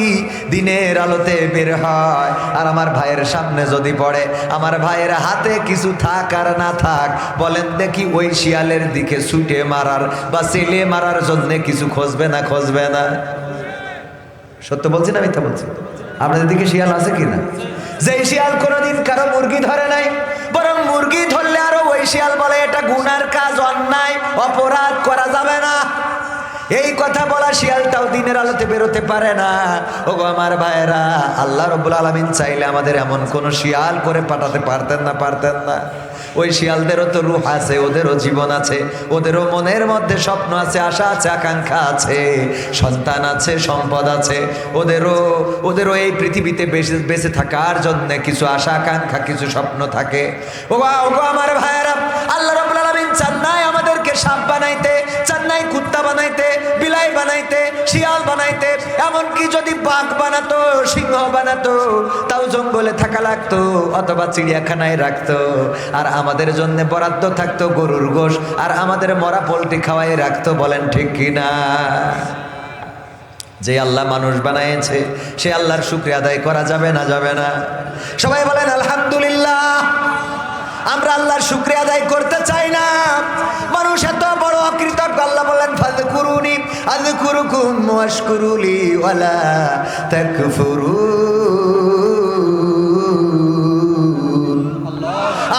দিনের আলোতে বের হয় আর আমার ভাইয়ের সামনে যদি পড়ে, আমার ভাইয়ের হাতে কিছু থাক আর না থাক, বলেন দেখি ওই শিয়ালের দিকে ছুটে মারার বা ছেলে মারার জন্য কিছু খুঁজবে না? খুঁজবে না? সত্য বলছি না মিথ্যা বলছি? আপনাদের দিকে শিয়াল আছে কিনা? যেই শিয়াল কোনোদিন কারো মুরগি ধরে নাই, বরং মুরগি ধরলে আরো ওই শিয়াল বলে এটা গুনার কাজ, অন্যায়, অপরাধ করা যাবে না। এই কথা বলা শিয়ালটাও দিনের আলোতে বেরোতে পারে না। ওগো আমার ভাইয়েরা, আল্লাহ রাব্বুল আলামিন চাইলে আমাদের এমন কোন শিয়াল করে পাঠাতে পারতেন না? পারতেন না? ওই শিয়ালদেরও তো রূহ আছে, ওদেরও জীবন আছে, ওদেরও মনের মধ্যে স্বপ্ন আছে, আশা আছে, আকাঙ্ক্ষা আছে, সন্তান আছে, সম্পদ আছে, ওদেরও এই পৃথিবীতে বেঁচে থাকার জন্য কিছু আশা আকাঙ্ক্ষা, কিছু স্বপ্ন থাকে। ওগো আমার ভাইয়েরা, আল্লাহ রাব্বুল আলামিন চান নাই আমাদেরকে সাপ বানাইতে, চান নাই কুত্তা বানাইতে, বিলাই বানাইতে, শিয়াল বানাইতে, এমনকি যদি বাঘ বানাতো, সিংহ বানাতো, তাও জঙ্গলে থাকা লাগতো অথবা চিড়িয়াখানায় রাখতো, আর আমাদের জন্য বরাদ্দ থাকতো গরুর গোশ, আর আমাদের মরা পোল্ট্রি খাওয়াই রাখতো। বলেন ঠিক কিনা? যে আল্লাহ মানুষ বানাইছে সে আল্লাহর শুকরিয়া আদায় করা যাবে না? যাবে না? সবাই বলেন আলহামদুলিল্লাহ। আমরা আল্লাহর শুকরিয়া আদায় করতে চাই না। মানুষ এত বড় অকৃতজ্ঞ। আল্লাহ বলেন ফাযকুরুনি আযকুরুকুম ওয়াশকুরুলি ওয়ালা তাকফুরুন।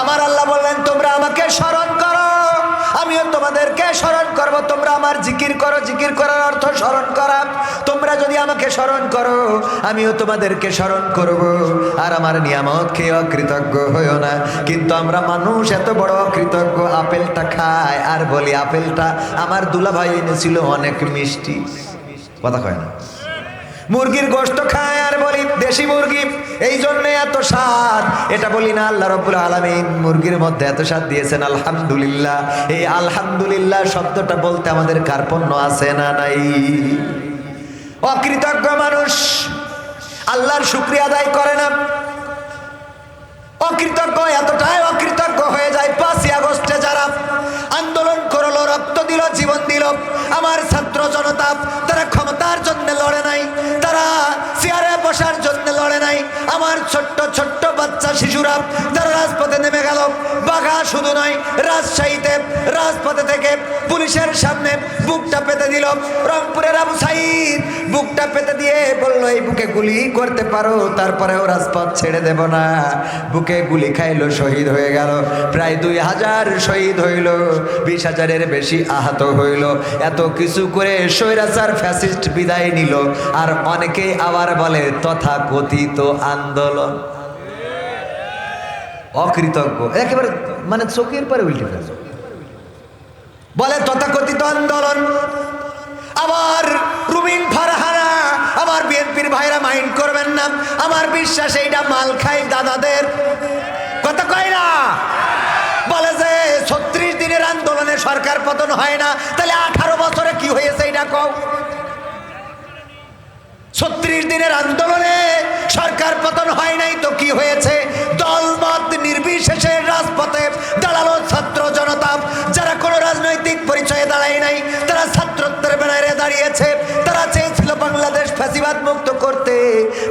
আমার আল্লাহ বললেন তোমরা আমাকে স্মরণ করো, আমিও তোমাদেরকে স্মরণ করব। তোমরা আমার জিকির করো, জিকির করার অর্থ স্মরণ করা। তোমরা যদি আমাকে স্মরণ করো আমিও তোমাদেরকে স্মরণ করব, আর আমার নিয়ামত খেয়ে অকৃতজ্ঞ হইও না। কিন্তু আমরা মানুষ এত বড় অকৃতজ্ঞ, আপেলটা খায় আর বলি আপেলটা আমার দুলাভাই এনেছিল অনেক মিষ্টি। কথা কয় না? মুরগির গোশত খায় আর বলি দেশি মুরগি, এই জন্য এত স্বাদ। এটা বলি না আল্লাহ রাব্বুল আলামিন মুরগির মধ্যে এত স্বাদ দিয়েছেন আলহামদুলিল্লাহ। এই আলহামদুলিল্লাহ শব্দটা বলতে আমাদের কার্পণ্য আছে না নাই? অকৃতজ্ঞ মানুষ আল্লাহর শুকরিয়া আদায় করে না। অকৃতজ্ঞ, এতটাই অকৃতজ্ঞ হয়ে যায় 5ই আগস্টে যারা আন্দোলন করলো, রক্ত দিল, জীবন দিল, আমার ছাত্র জনতা, তারা ক্ষমতার জন্য লড়ে নাই, তারা চেয়ারে বসার জন্য লড়ে নাই। আমার ছোট্ট ছোট্ট বাচ্চা শিশুরা তারা রাজপথে নেমে গেল। বাঘা শুধু নয়, রাজশাহীতে রাজপথে থেকে পুলিশের সামনে বুকটা পেতে দিল। রংপুরের আবু সাইদ বুকটা পেতে দিয়ে বলল এই বুকে গুলি করতে পারো, তারপরেও রাজপথ ছেড়ে দেব না। বুকে গুলি খাইলো, শহীদ হয়ে গেল। প্রায় 2000 শহীদ হইল, 20,000-এর বেশি আহত হইল। এত কিছু করে স্বৈরাচার ফ্যাসিস্ট বিদায় নিল। আর অনেকেই আবার বলে তথাকথিত আন্দোলন। অকৃতজ্ঞ একেবারে, মানে চোখের পরে উল্টে ফেলে বলে তথাকথিত আন্দোলন। আবার রুমিন ফারহানা, আমার বিএনপির ভাইরা মাইন্ড করবেন না, আমার বিশ্বাস এইটা মাল খাই দাদাদের কথা কয় না। বলে যে 36 দিনের আন্দোলনে সরকার পতন হয় না, তাহলে 18 বছরে কি হয়েছে এটা কও। 36 দিনের আন্দোলনে সরকার পতন হয় নাই তো কি হয়েছে? দলমত নির্বিশেষে রাজপথে দাঁড়ালো ছাত্র জনতা, যারা কোনো রাজনৈতিক পরিচয়ে দাঁড়ায় নাই, তারা ছাত্রত্বের ব্যানারে দাঁড়িয়েছে। তারা চেয়েছিল বাংলাদেশ ফ্যাসিবাদ মুক্ত করতে।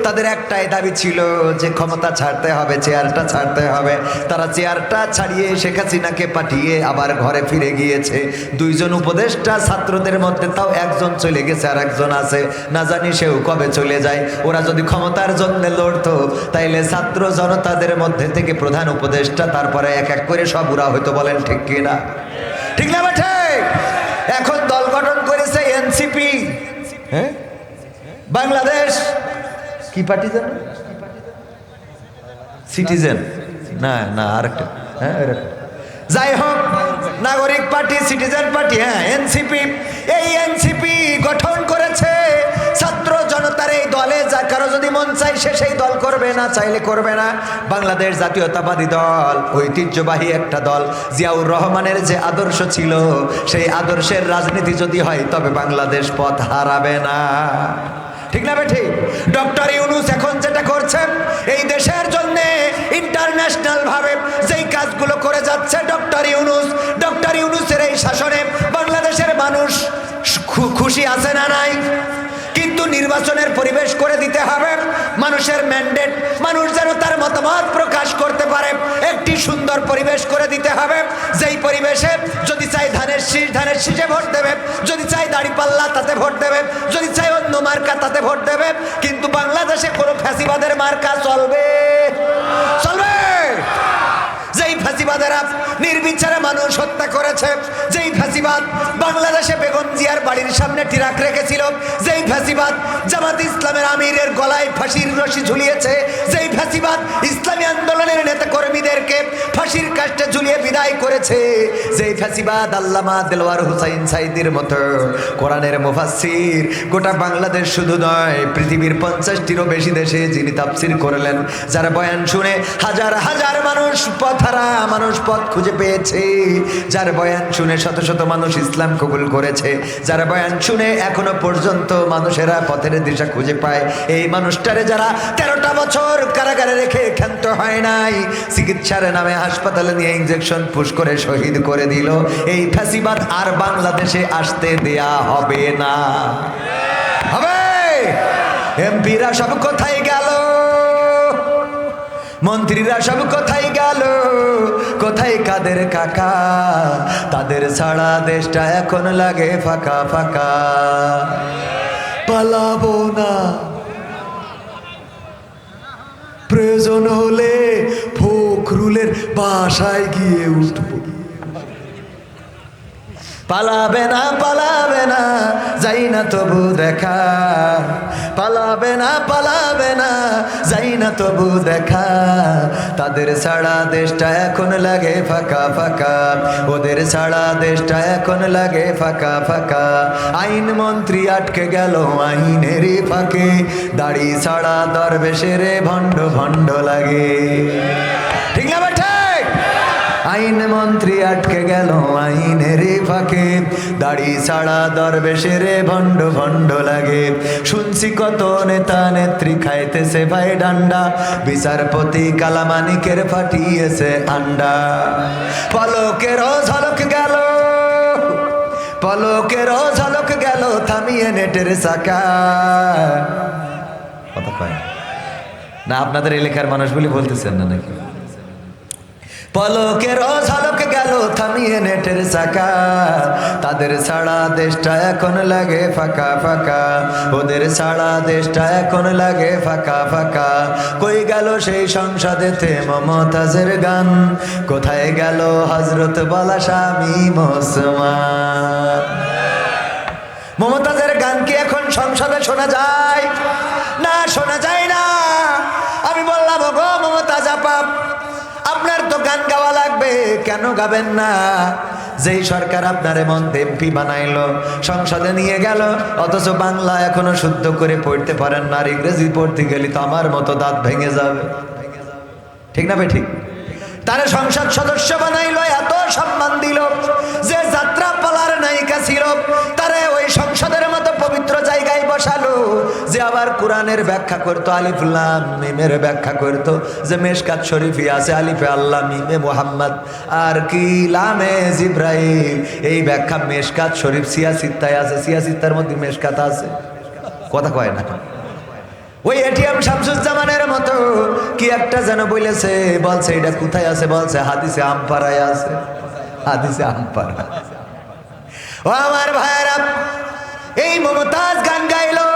তাদের একটাই দাবি ছিল যে ক্ষমতা ছাড়তে হবে, চেয়ারটা ছাড়তে হবে। তারা চেয়ারটা ছাড়িয়ে শেখ হাসিনাকে পাঠিয়ে আবার ঘরে ফিরে গিয়েছে। 2 জন উপদেষ্টা ছাত্রদের মধ্যে, তাও একজন চলে গেছে আর একজন আছে, না জানি সেও কবে চলে যায়। ওরা যদি ক্ষমতার জন্য লড়তো তাইলে ছাত্র জনতাদের মধ্যে থেকে প্রধান উপদেষ্টা তারপরে এক এক করে সব উড়া হইতো। বলেন ঠিক কিনা? ঠিক না বেঠে? এখন দল গঠন করেছে এনসিপি, হ্যাঁ, বাংলাদেশ কি পার্টি জানো? সিটিজেন না, না আরেকটা, হ্যাঁ যাই হোক, নাগরিক পার্টি, সিটিজেন পার্টি, হ্যাঁ এনসিপি। এই এনসিপি গঠন করেছে ছাত্র জনতার এই দলে, যা কারো যদি মন চাই সে সেই দল করবে, না চাইলে করবে না। বাংলাদেশ জাতীয়তাবাদী দল ঐতিহ্যবাহী একটা দল। জিয়াউর রহমানের যে আদর্শ ছিল, সেই আদর্শের রাজনীতি যদি হয় তবে বাংলাদেশ পথ হারাবে না। ঠিক না ঠিক? ডক্টর ইউনূস এখন যেটা করছে এই দেশের জন্য ইন্টারন্যাশনাল ভাবে যেই কাজগুলো করে যাচ্ছে ডক্টর ইউনূসের এই শাসনে বাংলাদেশের মানুষ খুশি আছে না নাই? কিন্তু নির্বাচনের পরিবেশ করে দিতে হবে, মানুষের ম্যান্ডেট, মানুষ যেন তার মতামত প্রকাশ করতে পারে, একটি সুন্দর পরিবেশ করে দিতে হবে। যেই পরিবেশে যদি চাই ধানের শীষে ভোট দেবে, যদি চাই দাড়িপাল্লা তাতে ভোট দেবে, যদি চাই অন্য মার্কা তাতে ভোট দেবে। কিন্তু বাংলাদেশে কোনো ফ্যাসিবাদের মার্কা চলবে? যেই ফ্যাসিবাদেরা নির্বিচারে মানুষ হত্যা করেছে, যেই ফ্যাসিবাদ বাংলাদেশে বেগম জিয়ার বাড়ির সামনে ট্রাক রেখেছিল, যেই ফ্যাসিবাদ জামাত ইসলামের আমিরের গলায় ফাঁসির রশি ঝুলিয়েছে, যেই ফ্যাসিবাদ ইসলামী আন্দোলনের নেতা কর্মীদেরকে ফাঁসির কাস্টে ঝুলিয়ে বিদায় করেছে, যেই ফ্যাসিবাদ আল্লামা দেলোয়ার হুসাইন সাইদির মতো কোরআনের মুফাসসির গোটা বাংলাদেশ শুধু নয় পৃথিবীর 50টিরও বেশি দেশে যিনি তাফসীর করলেন, যার বয়ান শুনে হাজার হাজার মানুষ পথ খুঁজে পেয়েছে, যার বয়ান শুনে শত শত মানুষ ইসলাম কবুল করেছে, যার বয়ান শুনে এখনো পর্যন্ত মানুষেরা পথের দিশা খুঁজে পায়, এই মানুষটারে যারা 13টা বছর কারাগারে রেখে ক্ষান্ত হয় নাই, চিকিৎসার নামে হাসপাতালে নিয়ে ইনজেকশন পুশ করে শহীদ করে দিল, এই ফ্যাসিবাদ আর বাংলাদেশে আসতে দেয়া হবে না। হবে? এমপিরা সব কোথায় গেল? মন্ত্রীরা সব কোথায় গেল? কোথায় কাদের কাকা? তাদের ছাড়া দেশটা এখন লাগে ফাঁকা ফাঁকা। পালাবো না, প্রয়োজন হলে ফখরুলের বাসায় গিয়ে উঠবো। পালাবে না যাই না তবু দেখা, পালাবে না যাই না তবু দেখা। তাদের ছাড়া দেশটা এখন লাগে ফাঁকা ফাঁকা, ওদের ছাড়া দেশটা এখন লাগে ফাঁকা ফাঁকা। আইন মন্ত্রী আটকে গেল আইনেরই ফাঁকে, দাড়ি ছাড়া দরবেশের ভণ্ড ভণ্ড লাগে। ঠিক না বেটা? আইন মন্ত্রী আটকে গেল আইনের ফাঁকে, দাড়ি ছাড়া দরবেশের ভণ্ড ভণ্ড লাগে। শুনছি কত নেতা নেত্রী খাইতেছে ভাই ডান্ডা, বিচারপতি কালামানিকের ফাটিয়েছে আন্ডা। পলকেরও ঝলক গেল থামিয়ে নেটের চাকা। কথা পায় না? আপনাদের এলাকার মানুষগুলি বলতেছেন না নাকি? পলকের ঝলক গেল থামিয়ে নেটের চাকা, তাদের ছাড়া দেশটা এখন লাগে ফাঁকা ফাঁকা, ওদের ছাড়া দেশটা এখন লাগে ফাঁকা ফাঁকা। কই গেল সেই সংসদেতে মমতাজের গান, কোথায় গেল হযরত বালা শামীম ওসমান? মমতাজের গান কি এখন সংসদে শোনা যায়? না, শোনা যায় না। আমি বললাম, গো মমতাজ আপা, আপনার তো গান গাওয়া লাগবে, কেন গাবেন না? যেই সরকার আপনার এমন এমপি বানাইলো, সংসদে নিয়ে গেল, অথচ বাংলা এখনো শুদ্ধ করে পড়তে পারেন না, আর ইংরেজি পড়তে গেলে তো আমার মতো দাঁত ভেঙে যাবে। ঠিক না বে ঠিক? তারে সংসদ সদস্য বানাইলো, এত সম্মান দিল, যে যাত্রা পালার নায়িকা ছিল, তারে ওই সংসদের মতো পবিত্র জায়গায় বসালো, যে আবার কোরআনের ব্যাখ্যা করতো, আলিফ লাম মিমের ব্যাখ্যা করতো, যে মেশকাত শরীফে আছে আলিফে আল্লাহ মিমে মুহাম্মদ আর কি লামে জিব্রাইল, এই ব্যাখ্যা মেশকাত শরীফ সিয়াসিত্তায় আছে, সিয়াসিত্তার মধ্যে মেশকাত আছে, কথা কয় না। ওই এটিএম শামসুজ্জামানের মতো কি একটা যেন বলেছে, বলছে এটা কোথায় আছে, বলছে হাদিসে আমপাড়ায় আছে, হাদিসে আমপাড়া। ও আমার ভাইরা, এই মুমতাজ গান গাইলো,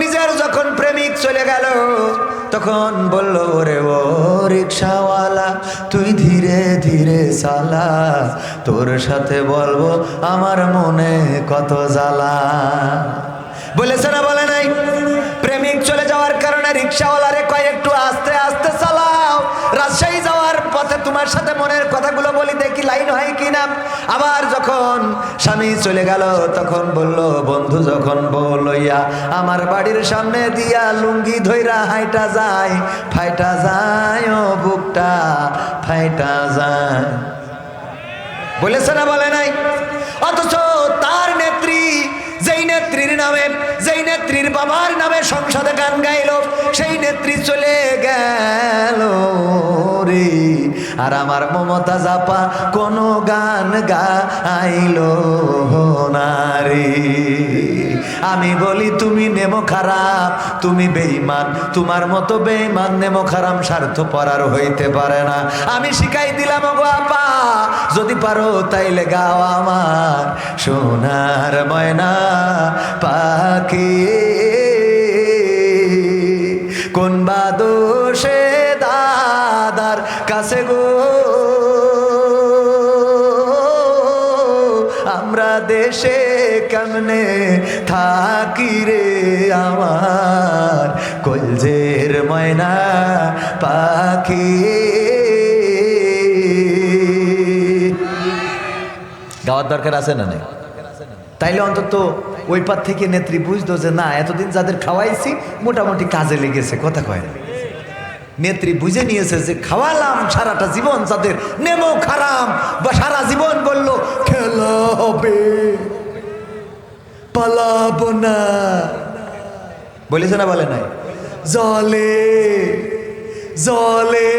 নিজের যখন প্রেমিক চলে গেল তখন বলল, ওরে ও রিকশাওয়ালা তুই ধীরে ধীরে চালা, তোর সাথে বলবো আমার মনে কত জ্বালা। বলেছে না বলে নাই? প্রেমিক চলে যাওয়ার কারণে রিকশাওয়ালারে কয় একটু আস্তে আস্তে চালাও, রাজশাহী যাওয়ার পথে তোমার সাথে মনের কথাগুলো বলি, দেখি লাইন হয় কিনা। আবার যখন স্বামী চলে গেল তখন বলল, বন্ধু যখন বউ লইয়া আমার বাড়ির সামনে দিয়া লুঙ্গি ধইরা হাইটা যায়, ফাইটা যায় ও বুকটা ফাইটা যায়। বলেছে না বলে নাই? অথচ তার নেত্রী, যেই নেত্রীর নামে, যেই নেত্রীর বাবার নামে সংসদে গান গাইল, সেই নেত্রী চলে গেল রে, আর আমার মমতা জাপা কোনো গান গাইল না রে। আমি বলি তুমি নেমো খারাপ, তুমি বেঈমান, তোমার মতো বেঈমান নেমো খারাপ স্বার্থপর আর হইতে পারে না। আমি শিখাই দিলাম গো আপা, যদি পারো তাইলে গাও আমার সোনার ময়না পাখি, কোন বা দোষে দাদার কাছে গো আমরা দেশে কেমনে থাকি রে আমার কলজের ময়না পাখি। গাওয়ার দরকার আছে না? নাই? তাইলে অন্তত ওই পার থেকে নেত্রী বুঝতো যে না, এতদিন যাদের খাওয়াইছি মোটামুটি কাজে লেগেছে, কথা কয় না। নেত্রী বুঝে নিয়েছে যে খাওয়ালাম সারাটা জীবন যাদের নেমো খারাম, বা সারা জীবন বলল খেলা হবে পালাবো না, বলেছে না বলে নাই? জলে জলে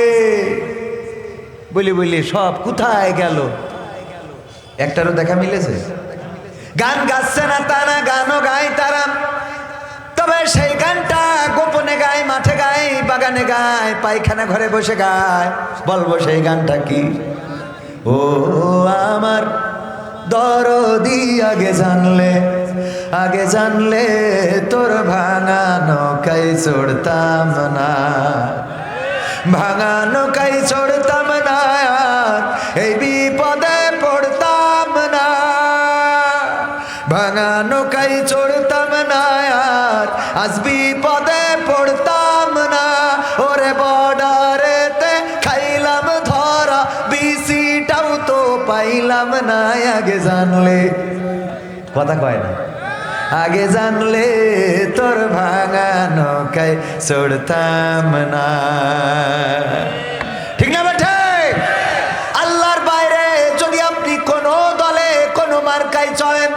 বলি বলি সব কোথায় গেল, একটারও দেখা মিলেছে? গান গাচ্ছে না তা না, গানও গায় তারা, তবে সেই গানটা গোপনে গায়, মাঠে গায়, বাগানে গায়, পায়খানা ঘরে বসে গায়। বলবো সেই গানটা কি? ও আমার দরদি আগে জানলে, আগে জানলে তোর ভাঙা নৌকায় চড়তাম না, ভাঙা নৌকায় চড়তাম না, এই বিপদে পড়তাম না, ভাঙা নৌকায় চড়তাম না, আজ বিপদে পড়তাম না। ওরে বর্ডারেতে খাইলাম ধরা, বিসিটাও তো পাইলাম না, আগে জানলে, কথা কয় না, আগে জানলে তোর ভাঙা নৌকায় চড়তাম না। ঠিক না বেঠে? আল্লাহর বাইরে যদি আপনি কোনো দলে কোনো মার্কায় চলেন,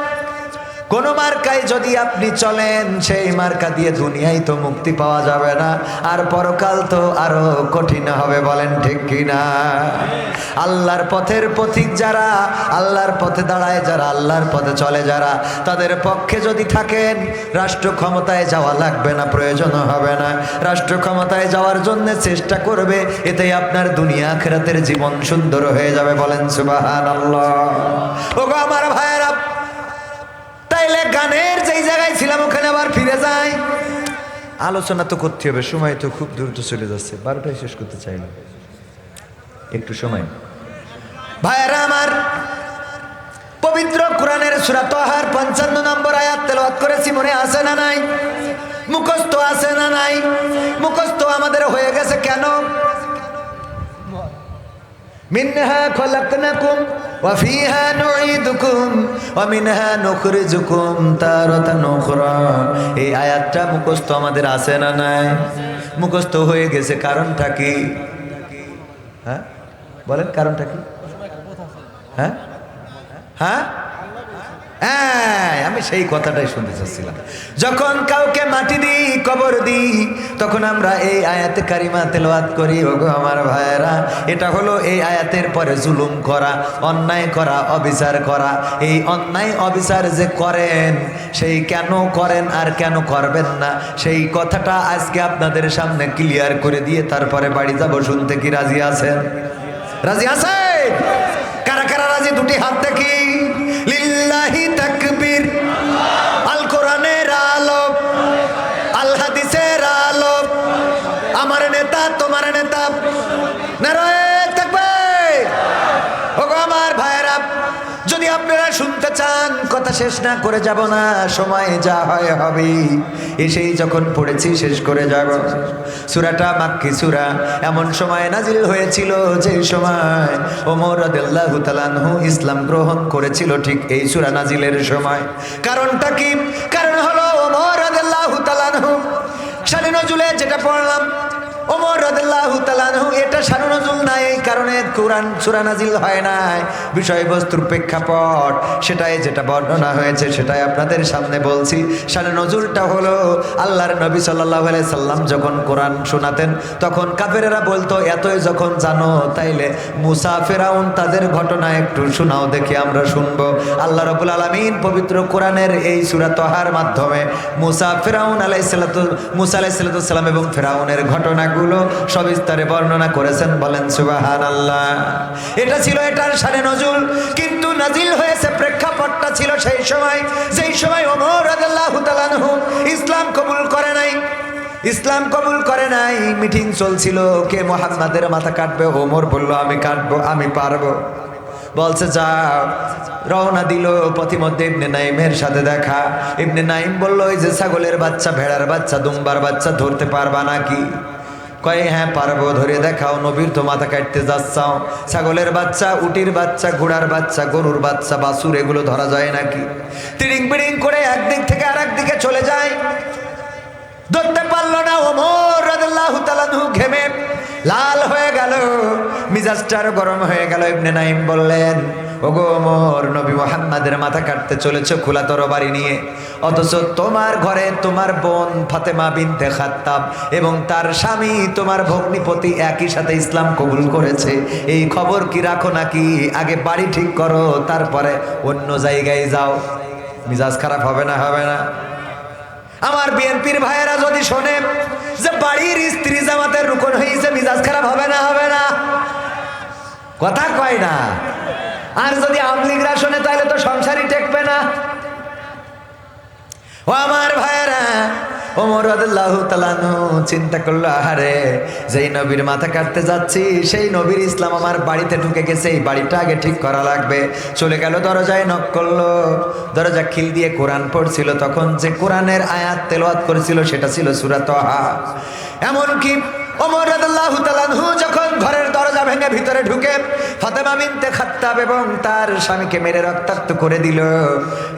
কোনো মার্কায় যদি আপনি চলেন, সেই মার্কা দিয়ে দুনিয়ায় তো মুক্তি পাওয়া যাবে না, আর পরকাল তো আরো কঠিন হবে, বলেন ঠিক কিনা? আল্লাহর পথের পথিক যারা, আল্লাহর পথে দাঁড়ায় যারা, আল্লাহর পথে চলে যারা, তাদের পক্ষে যদি থাকেন রাষ্ট্র ক্ষমতায় যাওয়া লাগবে না, প্রয়োজন হবে না। রাষ্ট্র ক্ষমতায় যাওয়ার জন্য চেষ্টা করবে, এতেই আপনার দুনিয়া আখিরাতের জীবন সুন্দর হয়ে যাবে, বলেন সুবহানাল্লাহ। ওগো আমার ভাইয়েরা, তাইলে গানের যেই জায়গায় ছিলাম ওখানে আবার ফিরে যাই। আলোচনা তো করতে হবে, সময় তো খুব দ্রুত চলে যাচ্ছে, 12টায় শেষ করতে চাইলাম, একটু সময়। ভাইয়েরা আমার, পবিত্র কোরআনের সূরা তাহার 55 নম্বর আয়াত তেলাওয়াত করেছি, মনে আছে না নাই? মুখস্থ আছে না নাই? মুখস্থ আমাদের হয়ে গেছে কেন? মিনহা খলাকনাকুম ওয়া ফিহা নুঈদুকুম ওয়া মিনহা নুখরিজুকুম তারাতান উখরা। এই আয়াতটা মুখস্থ আমাদের আছে না নাই? মুখস্থ হয়ে গেছে, কারণটা কি? হ্যাঁ বলেন, কারণটা কি? হ্যাঁ হ্যাঁ হ্যাঁ, আমি সেই কথাটাই শুনতে চাচ্ছিলাম। যখন কাউকে মাটি দিই, কবর দিই, তখন আমরা এই আয়াতে কারিমা তেলাওয়াত করি। ওগো আমার ভাইয়েরা, এটা হলো এই আয়াতের পরে জুলুম করা, অন্যায় করা, অবিচার করা। এই অন্যায় অবিচার যে করেন, সেই কেন করেন আর কেন করবেন না, সেই কথাটা আজকে আপনাদের সামনে ক্লিয়ার করে দিয়ে তারপরে বাড়ি যাব। শুনতে কি রাজি আছেন? রাজি আছে? কারা কারা রাজি? দুটি হাত দেখি। লিল্লাহি তাকবীর। আল কোরআনের আলো, আল হাদিসের আলো, আমার নেতা তোমার নেতা, নারায়ে তাকবীর। ওগো আমার ভাইরা, যদি আপনারা শুনতে চান, কথা শেষ না করে যাব না, সময় যা হয় হবে। এসেই যখন পড়েছি শেষ করে যাব। সূরাটা মাক্কি সূরা, এমন সময় নাজিল হয়েছিল যে সময় ওমর রাদিয়াল্লাহু তাআলা আনহু ইসলাম গ্রহণ করেছিল, ঠিক এই সূরা নাজিলের সময়। কারণটা কি? কারণ হলো ওমর রাদিয়াল্লাহু তাআলা আনহু শানে নজুলে যেটা পড়লাম, ওমর রাদিয়াল্লাহু তাআলা আনহু, এটা শানে নজুল নাই, এই কারণে কোরআন সূরা নাজিল হয় নাই। বিষয়বস্তুর প্রেক্ষাপট সেটাই যেটা বর্ণনা হয়েছে সেটাই আপনাদের সামনে বলছি। শানে নজুলটা হলো আল্লাহর নবী সাল্লাল্লাহু আলাইহি সাল্লাম যখন কোরআন শোনাতেন, তখন কাফেরেরা বলতো, এতই যখন জানো তাইলে মুসা ফেরাউন তাদের ঘটনা একটু শোনাও দেখি, আমরা শুনবো। আল্লাহ রাব্বুল আলামিন পবিত্র কোরআনের এই সূরা তাহার মাধ্যমে মুসা আলাইহিস সালাম এবং ফেরাউনের ঘটনা গুলো সবিস্তারে বর্ণনা করেছেন। বলেন সুবহানাল্লাহ। এটা ছিল এটার শানে নজুল, কিন্তু নাজিল হয়েছে প্রেক্ষাপটটা ছিল সেই সময়, যেই সময় ওমর রাদিয়াল্লাহু তাআলা আনহু ইসলাম কবুল করে নাই। ইসলাম কবুল করে নাই, মিটিং চলছিল, কে মুহাম্মাদের মাথা কাটবে। ওমর বলল, আমি কাটবো, আমি পারবো। বলছে যাও, রওনা দিল। পথিমধ্যে ইবনে নাইমের সাথে দেখা। ইবনে নাইম বলল, ওই যে ছাগলের বাচ্চা, ভেড়ার বাচ্চা, দুম্বার বাচ্চা ধরতে পারবা নাকি? কয় হ্যাঁ পারবো, ধরে দেখাও। নবীর তো মাথা কাটতে যাচ্ছাও, ছাগলের বাচ্চা, উটির বাচ্চা, ঘোড়ার বাচ্চা, গরুর বাচ্চা, বাছুর, এগুলো ধরা যায় নাকি? তিরিং বিড়িং করে একদিক থেকে আরেক দিকে চলে যায়, ধরতে পারলো না। ওমর রাদিয়াল্লাহু তাআলা আনহু ঘেমে লাল হয়ে গেল, মিজাজটার গরম হয়ে গেল। ইবনে নাইম বললেন, ওগো ওমর, নবী মুহাম্মাদের মাথা কাটতে চলেছ খোলা তরবারি নিয়ে, অথচ তোমার ঘরে তোমার বোন ফাতেমা বিনতে খাত্তাব এবং তার স্বামী তোমার ভগ্নিপতি একই সাথে ইসলাম কবুল করেছে। এই খবর কি রাখো নাকি? আগে বাড়ি ঠিক করো, তারপরে অন্য জায়গায় যাও। মিজাজ খারাপ হবে না? হবে না? আমার বিএনপির ভাইয়েরা যদি শোনে যে বাড়ির স্ত্রী জামাতের রুকন হয়েছে, মিজাজ খারাপ হবে না? হবে না? কথা কয় না। আর যদি আমলিগরা শোনে তাহলে তো সংসারই টেকবে না। ও আমার ভাইয়েরা, ওমর রাদিয়াল্লাহু তাআলা আনহু চিন্তা করলো, আহারে, যেই নবীর মাথা কাটতে যাচ্ছি সেই নবীর ইসলাম আমার বাড়িতে ঢুকে গেছে, এই বাড়িটা আগে ঠিক করা লাগবে। চলে গেল, দরজায় নক করলো। দরজা খিল দিয়ে কোরআন পড়ছিল, তখন যে কোরআনের আয়াত তেলাওয়াত করেছিল সেটা ছিল সূরা তাহা। এমনকি ওমর রাদিয়াল্লাহু তাআলা আনহু যখন ঘরের দরজা ভেঙে ভিতরে ঢুকে ফাতেমা বিনতে খাত্তাব এবং তার স্বামীকে মেরে রক্তাক্ত করে দিল।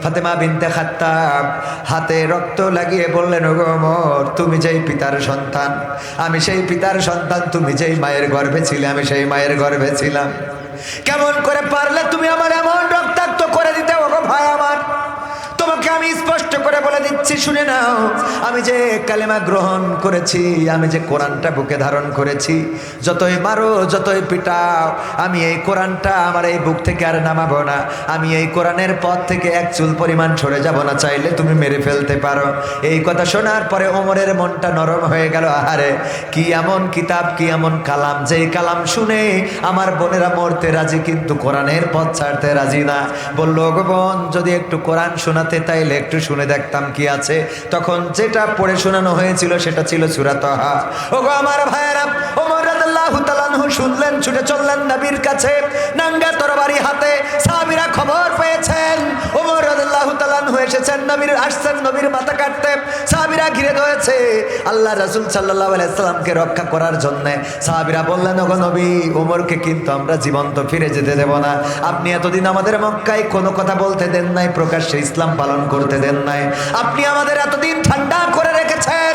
ফাতেমা বিনতে খাত্তাব হাতে রক্ত লাগিয়ে বললেন, ওগো ওমর, তুমি যেই পিতার সন্তান, আমি সেই পিতার সন্তান। তুমি যেই মায়ের গর্ভে ছিলে, আমি সেই মায়ের গর্ভে ছিলাম। কেমন করে পারলে তুমি আমার এমন রক্তাক্ত করে দিতে? ওগো ভাই আমার, তোমাকে আমি স্পষ্ট করে বলে দিচ্ছি, শুনে নাও। আমি যে কালেমা গ্রহণ করেছি, আমি যে কোরআনটা বুকে ধারণ করেছি, যতই মারো, যতই পিটাও, আমি এই কোরআনটা আমার এই বুক থেকে আর নামাবো না। আমি এই কোরআনের পথ থেকে এক চুল পরিমাণ সরে যাব না, চাইলে তুমি মেরে ফেলতে পারো। এই কথা শোনার পরে ওমরের মনটা নরম হয়ে গেল। আহারে, কি এমন কিতাব, কি এমন কালাম, যেই কালাম শুনে আমার বোনেরা মরতে রাজি কিন্তু কোরআনের পথ ছাড়তে রাজি না। বললো, ওগো বোন, যদি একটু কোরআন শোনাতে তাইলে একটু শুনে দেখতাম কি আছে। তখন যেটা পড়ে শোনানো হয়েছিল সেটা ছিল সূরা তাহা। ওগো আমার ভাইয়েরা, ওমর রাদিয়াল্লাহু তাআলা আনহু শুনলেন, ছুটে চললেন নবীর কাছে, নাঙ্গা তরবারি হাতে। সাহাবীরা খবর পেয়েছেন ওমর রাদিয়াল্লাহু তাআলা আনহু এসেছেন, নবীর আসছেন নবীর মাথা কাটতে। সাহাবীরা ঘিরে ধরেছে আল্লাহ রাসূল সাল্লাল্লাহু আলাইহি সাল্লামকে রক্ষা করার জন্য। সাহাবীরা বললেন, ওগো নবী, ওমরকে কিন্তু আমরা জীবন্ত ফিরে যেতে দেব না। আপনি এতদিন আমাদের মক্কায় কোনো কথা বলতে দেন নাই, প্রকাশ্যে ইসলাম পালন করতে দেন নাই। আপনি আমাদের এতদিন ঠান্ডা করে রেখেছেন,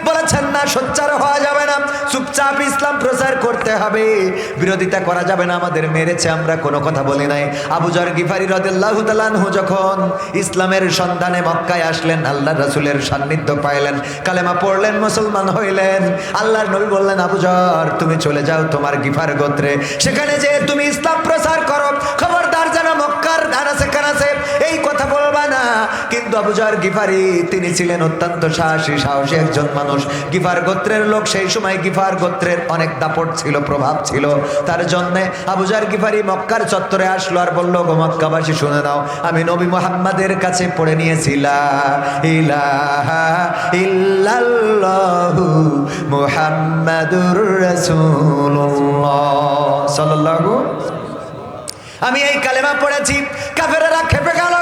বলেছেন না সোচ্চার হওয়া যাবে না, চুপচাপ ইসলাম প্রচার করতে হবে, বিরোধিতা করা যাবে না। আমাদের মেরেছে, আমরা কোনো কথা বলি নাই। আবু যর গিফারি রাদিয়াল্লাহু তাআলা আনহু যখন ইসলামের সন্ধানে মক্কায় আসলেন, আল্লাহর রাসূলের সান্নিধ্য পাইলেন, কালেমা পড়লেন, মুসলমান হইলেন। আল্লাহর নবী বললেন, আবু যর তুমি চলে যাও তোমার গিফার গোত্রে, সেখানে যে তুমি ইসলাম প্রচার করো, খবরদার যেন মক্কার আনাচে কানাচে এই কথা বলবা না। কিন্তু আবু যর গিফারি তিনি ছিলেন অত্যন্ত সাহসী একজন মানুষ, গিফার গোত্রের লোক। সেই সময় গিফার গোত্রের অনেক দাপট ছিল, প্রভাব ছিল। তার জন্য আবু যর গিফারি মক্কার চত্বরে আসলো আর বলল, গো মক্কাবাসী শুনে নাও, আমি নবী মুহাম্মাদের কাছে পড়ে নিয়েছি লা ইলাহা ইল্লাল্লাহু মুহাম্মাদুর রাসূলুল্লাহ সাল্লাল্লাহু। আমি এই কালেমা পড়েছি, কাফেররা খেপে গেল,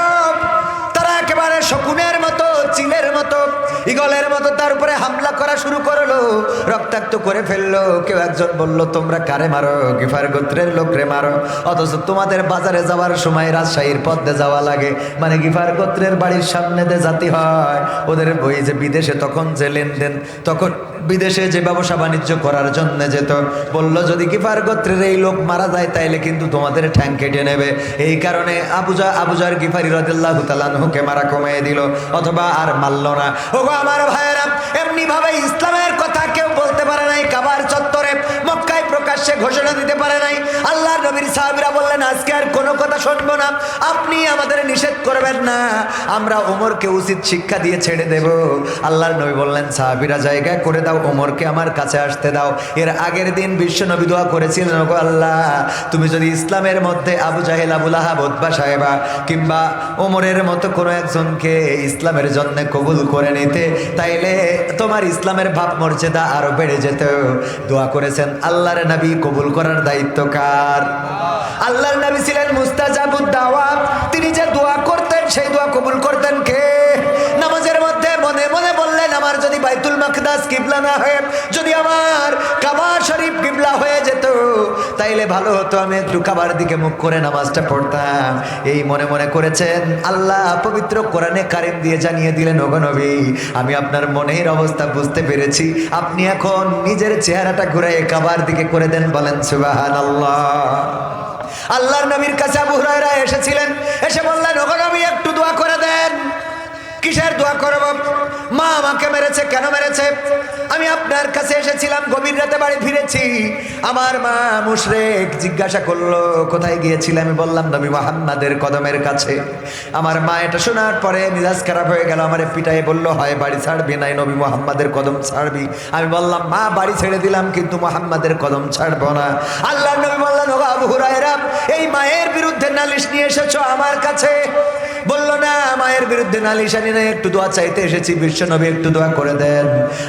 তারা একেবারে শকুনের মতো, চিলের মতো, ঈগলের মতো তার উপরে হামলা করা শুরু করলো, রক্তাক্ত করে ফেললো। কেউ একজন বলল, তোমরা কারে মারো? গিফার গোত্রের লোকরে মারো। অথচ তোমাদের বাজারে যাওয়ার সময় রাজশাহীর পথে যাওয়া লাগে, মানে গিফার গোত্রের বাড়ির সামনে দিয়ে জাতি হয়। ওদের বই যে বিদেশে তখন যে লেনদেন, তখন বিদেশে যে ব্যবসা বাণিজ্য করার জন্য যেত, বলল যদি গিফার গোত্রের এই লোক মারা যায় তাইলে কিন্তু তোমাদের ঠ্যাং কেটে নেবে। এই কারণে আবু যর গিফারি রাদিয়াল্লাহু তাআলা আনহুকে মারা কমিয়ে দিল, অথবা আর মারল না। ওগো আমার ভাইয়েরা, এমনি ভাবে ইসলামের কথা কেউ বলতে পারে নাই, কাবার চত্বরে মক্কায় প্রকাশ্যে ঘোষণা দিতে পারে নাই। আল্লাহর নবীর সাহাবীরা বললেন, আজকে আর কোনো কথা শুনবো না, আপনি আমাদের নিষেধ করবেন না, আমরা ওমরকে উচিত শিক্ষা দিয়ে ছেড়ে দেব। আল্লাহর নবী বললেন, সাহাবীরা জায়গা করে দাও, ওমরকে আমার কাছে আসতে দাও। এর আগের দিন বিশ্ব নবী দোয়া করেছিলেন, ওগো আল্লাহ, তুমি যদি ইসলামের মধ্যে আবু জাহেল, আবু লাহাব, উতবা সাহেবা কিংবা ওমরের মতো কোনো একজনকে ইসলামের জন্য কবুল করে নিতে, তাইলে তোমার ইসলামের ভাব মর্যাদা আরো বেড়ে যেত। দোয়া করেছেন। আল্লাহর নবী কবুল করার দায়িত্ব কার? আল্লাহর নবী ছিলেন মুস্তাজাবুদ দাওয়াত, তিনি যে দোয়া করতেন সেই দোয়া কবুল করতেন কে? নামাজের মধ্যে মনে মনে বললেন, আমার যদি বাইতুল মাকদাস কিবলা না হয়ে যদি আমার কাবা শরীফ কিবলা হয়ে যেত তাইলে ভালো হতো, আমি একটু কাবার দিকে মুখ করে নামাজটা পড়তাম। এই মনে মনে করেছেন। আল্লাহ পবিত্র কোরআনে কারিম দিয়ে জানিয়ে দিলেন, ওগো নবী, আমি আপনার মনের অবস্থা বুঝতে পেরেছি, আপনি এখন নিজের চেহারাটা ঘুরে কাবার দিকে করে দেন। বলেন সুবহানাল্লাহ। আল্লাহর নবীর কাছে আবু হুরায়রা এসেছিলেন, এসে বললেন, ওগো নবী একটু দোয়া করে দেন। কিসের দোয়া করব? মা আমাকে মেরেছে। কেন মেরেছে? আমি আপনার কাছে এসেছিলাম, গভীর রাতে বাড়ি ফিরেছি, আমার মা মুশরিক জিজ্ঞাসা করলো কোথায় গিয়েছিলে? আমি বললাম নবী মুহাম্মাদের কদমের কাছে। আমার মা এটা শোনার পরে মিজাজ খারাপ হয়ে গেল, আমারে পিটায়ে বলল, হয় বাড়ি ছাড়বি নাই নবী মুহাম্মাদের কদম ছাড়বি। আমি বললাম, মা বাড়ি ছেড়ে দিলাম কিন্তু মুহাম্মাদের কদম ছাড়বো না। আল্লাহর নবী বললেন, ওগো আবু হুরায়রা, এই মায়ের বিরুদ্ধে নালিশ নিয়ে এসেছো আমার কাছে? বলল, না, মায়ের বিরুদ্ধে নালিশ আনি না, একটু দোয়া চাইতে এসেছি, বিশ্ব নবী একটু দোয়া করে দেন,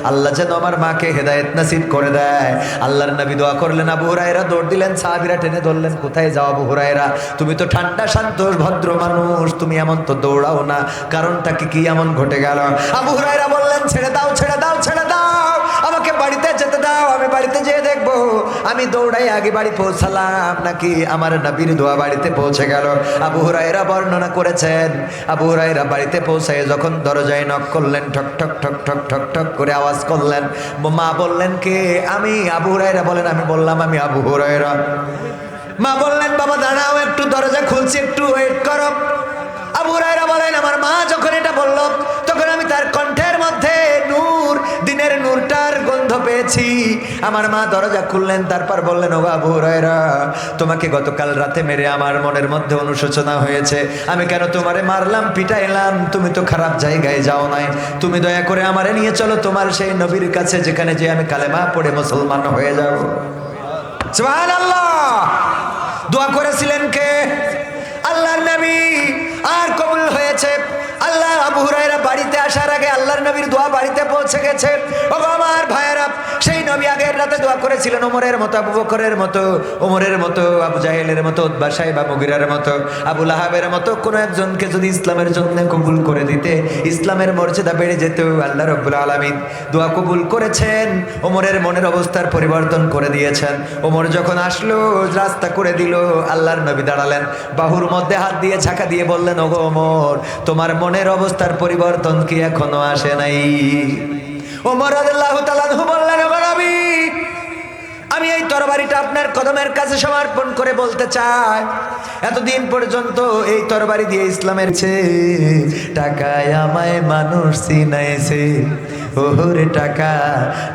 আল্লাহ যেন আমার মাকে হেদায়েত নসিব করে দেয়। আল্লাহর নবী দোয়া করলেন, আবু হুরায়রা দৌড় দিলেন, সাহাবীরা টেনে ধরলেন, কোথায় যাও আবু হুরায়রা? তুমি তো ঠান্ডা শান্ত ভদ্র মানুষ, তুমি এমন তো দৌড়াও না, কারণটা কি এমন ঘটে গেল? আবু হুরায়রা বললেন, ছেড়ে দাও, ছেড়ে দাও, ছেড়ে দাও, আমাকে বাড়িতে যেতে দাও, আমি বাড়িতে যেয়ে দেখবো আমি দৌড়াই আগে বাড়ি পৌঁছালাম নাকি আমার নবীর দোয়া বাড়িতে পৌঁছে গেল। আবু হুরায়রা বর্ণনা করেছেন, আবু হুরায়রা বাড়িতে পৌঁছায় যখন দরজায় নক করলেন, ঠক ঠক ঠক ঠক ঠক ঠক করে আওয়াজ করলেন। মা বললেন, কে? আমি। আবু হুরায়রা বলেন, আমি বললাম, আমি আবু হুরায়রা। মা বললেন, বাবা দাঁড়াও, একটু দরজা খুলছি, একটু ওয়েট করো। আবু হুরায়রা বলেন, আমার মা যখন এটা বলল তখন আমি তার কণ্ঠের মধ্যে নূর, দিনের নূরটার গন্ধ পেয়েছি। আমার মা দরজা খুললেন, তারপর বললেন, ও আবু হুরায়রা, তোমাকে গতকাল রাতে মেরে আমার মনের মধ্যে অনুশোচনা হয়েছে। আমি কেন তোমারে মারলাম, পিটাইলাম? তুমি তো খারাপ জায়গায় যাও নাই, তুমি দয়া করে আমারে নিয়ে চলো তোমার সেই নবীর কাছে, যেখানে যে আমি কালেমা পড়ে মুসলমান হয়ে যাব। সুবহানাল্লাহ। দোয়া করেছিলেন কে? আল্লাহর নবী। আর কবুল হয়েছে। আল্লাহ আবু হুরায়রা বাড়িতে আসার আগে আল্লাহর নবীর দোয়া বাড়িতে পৌঁছে গেছে। ও আমার ভাইয়েরা, সেই নবী আগের রাতে দোয়া করেছিলেন ওমরের মতো, আবু বকরের মতো, ওমরের মতো, আবু জাহেলের মতো, উতবা সাহেবা মুগিরার মতো, আবু লাহাবের মতো কোন একজনকে যদি ইসলামের জন্য কবুল করে দিতে ইসলামের মর্যাদা বেড়ে যেত। আল্লাহ রাব্বুল আলামিন দোয়া কবুল করেছেন, ওমরের মনের অবস্থার পরিবর্তন করে দিয়েছেন। ওমর যখন আসলো, রাস্তা করে দিল, আল্লাহর নবী দাঁড়ালেন, বাহুর মধ্যে হাত দিয়ে ঝাঁকা দিয়ে বললেন, ওগো ওমর, তোমার মনের অবস্থার পরিবর্তন কি এখনো আসে নাই? ওমর রাদিয়াল্লাহু তাআলা আনহু বললেন, ওগো নবী, আমি এই তরবারিটা আপনার কদমের কাছে সমর্পণ করে বলতে চাই, এতদিন পর্যন্ত এই তরবারি দিয়ে ইসলামের টাকায় আমায় মানুষ চিনাইছে, ওরে টাকা,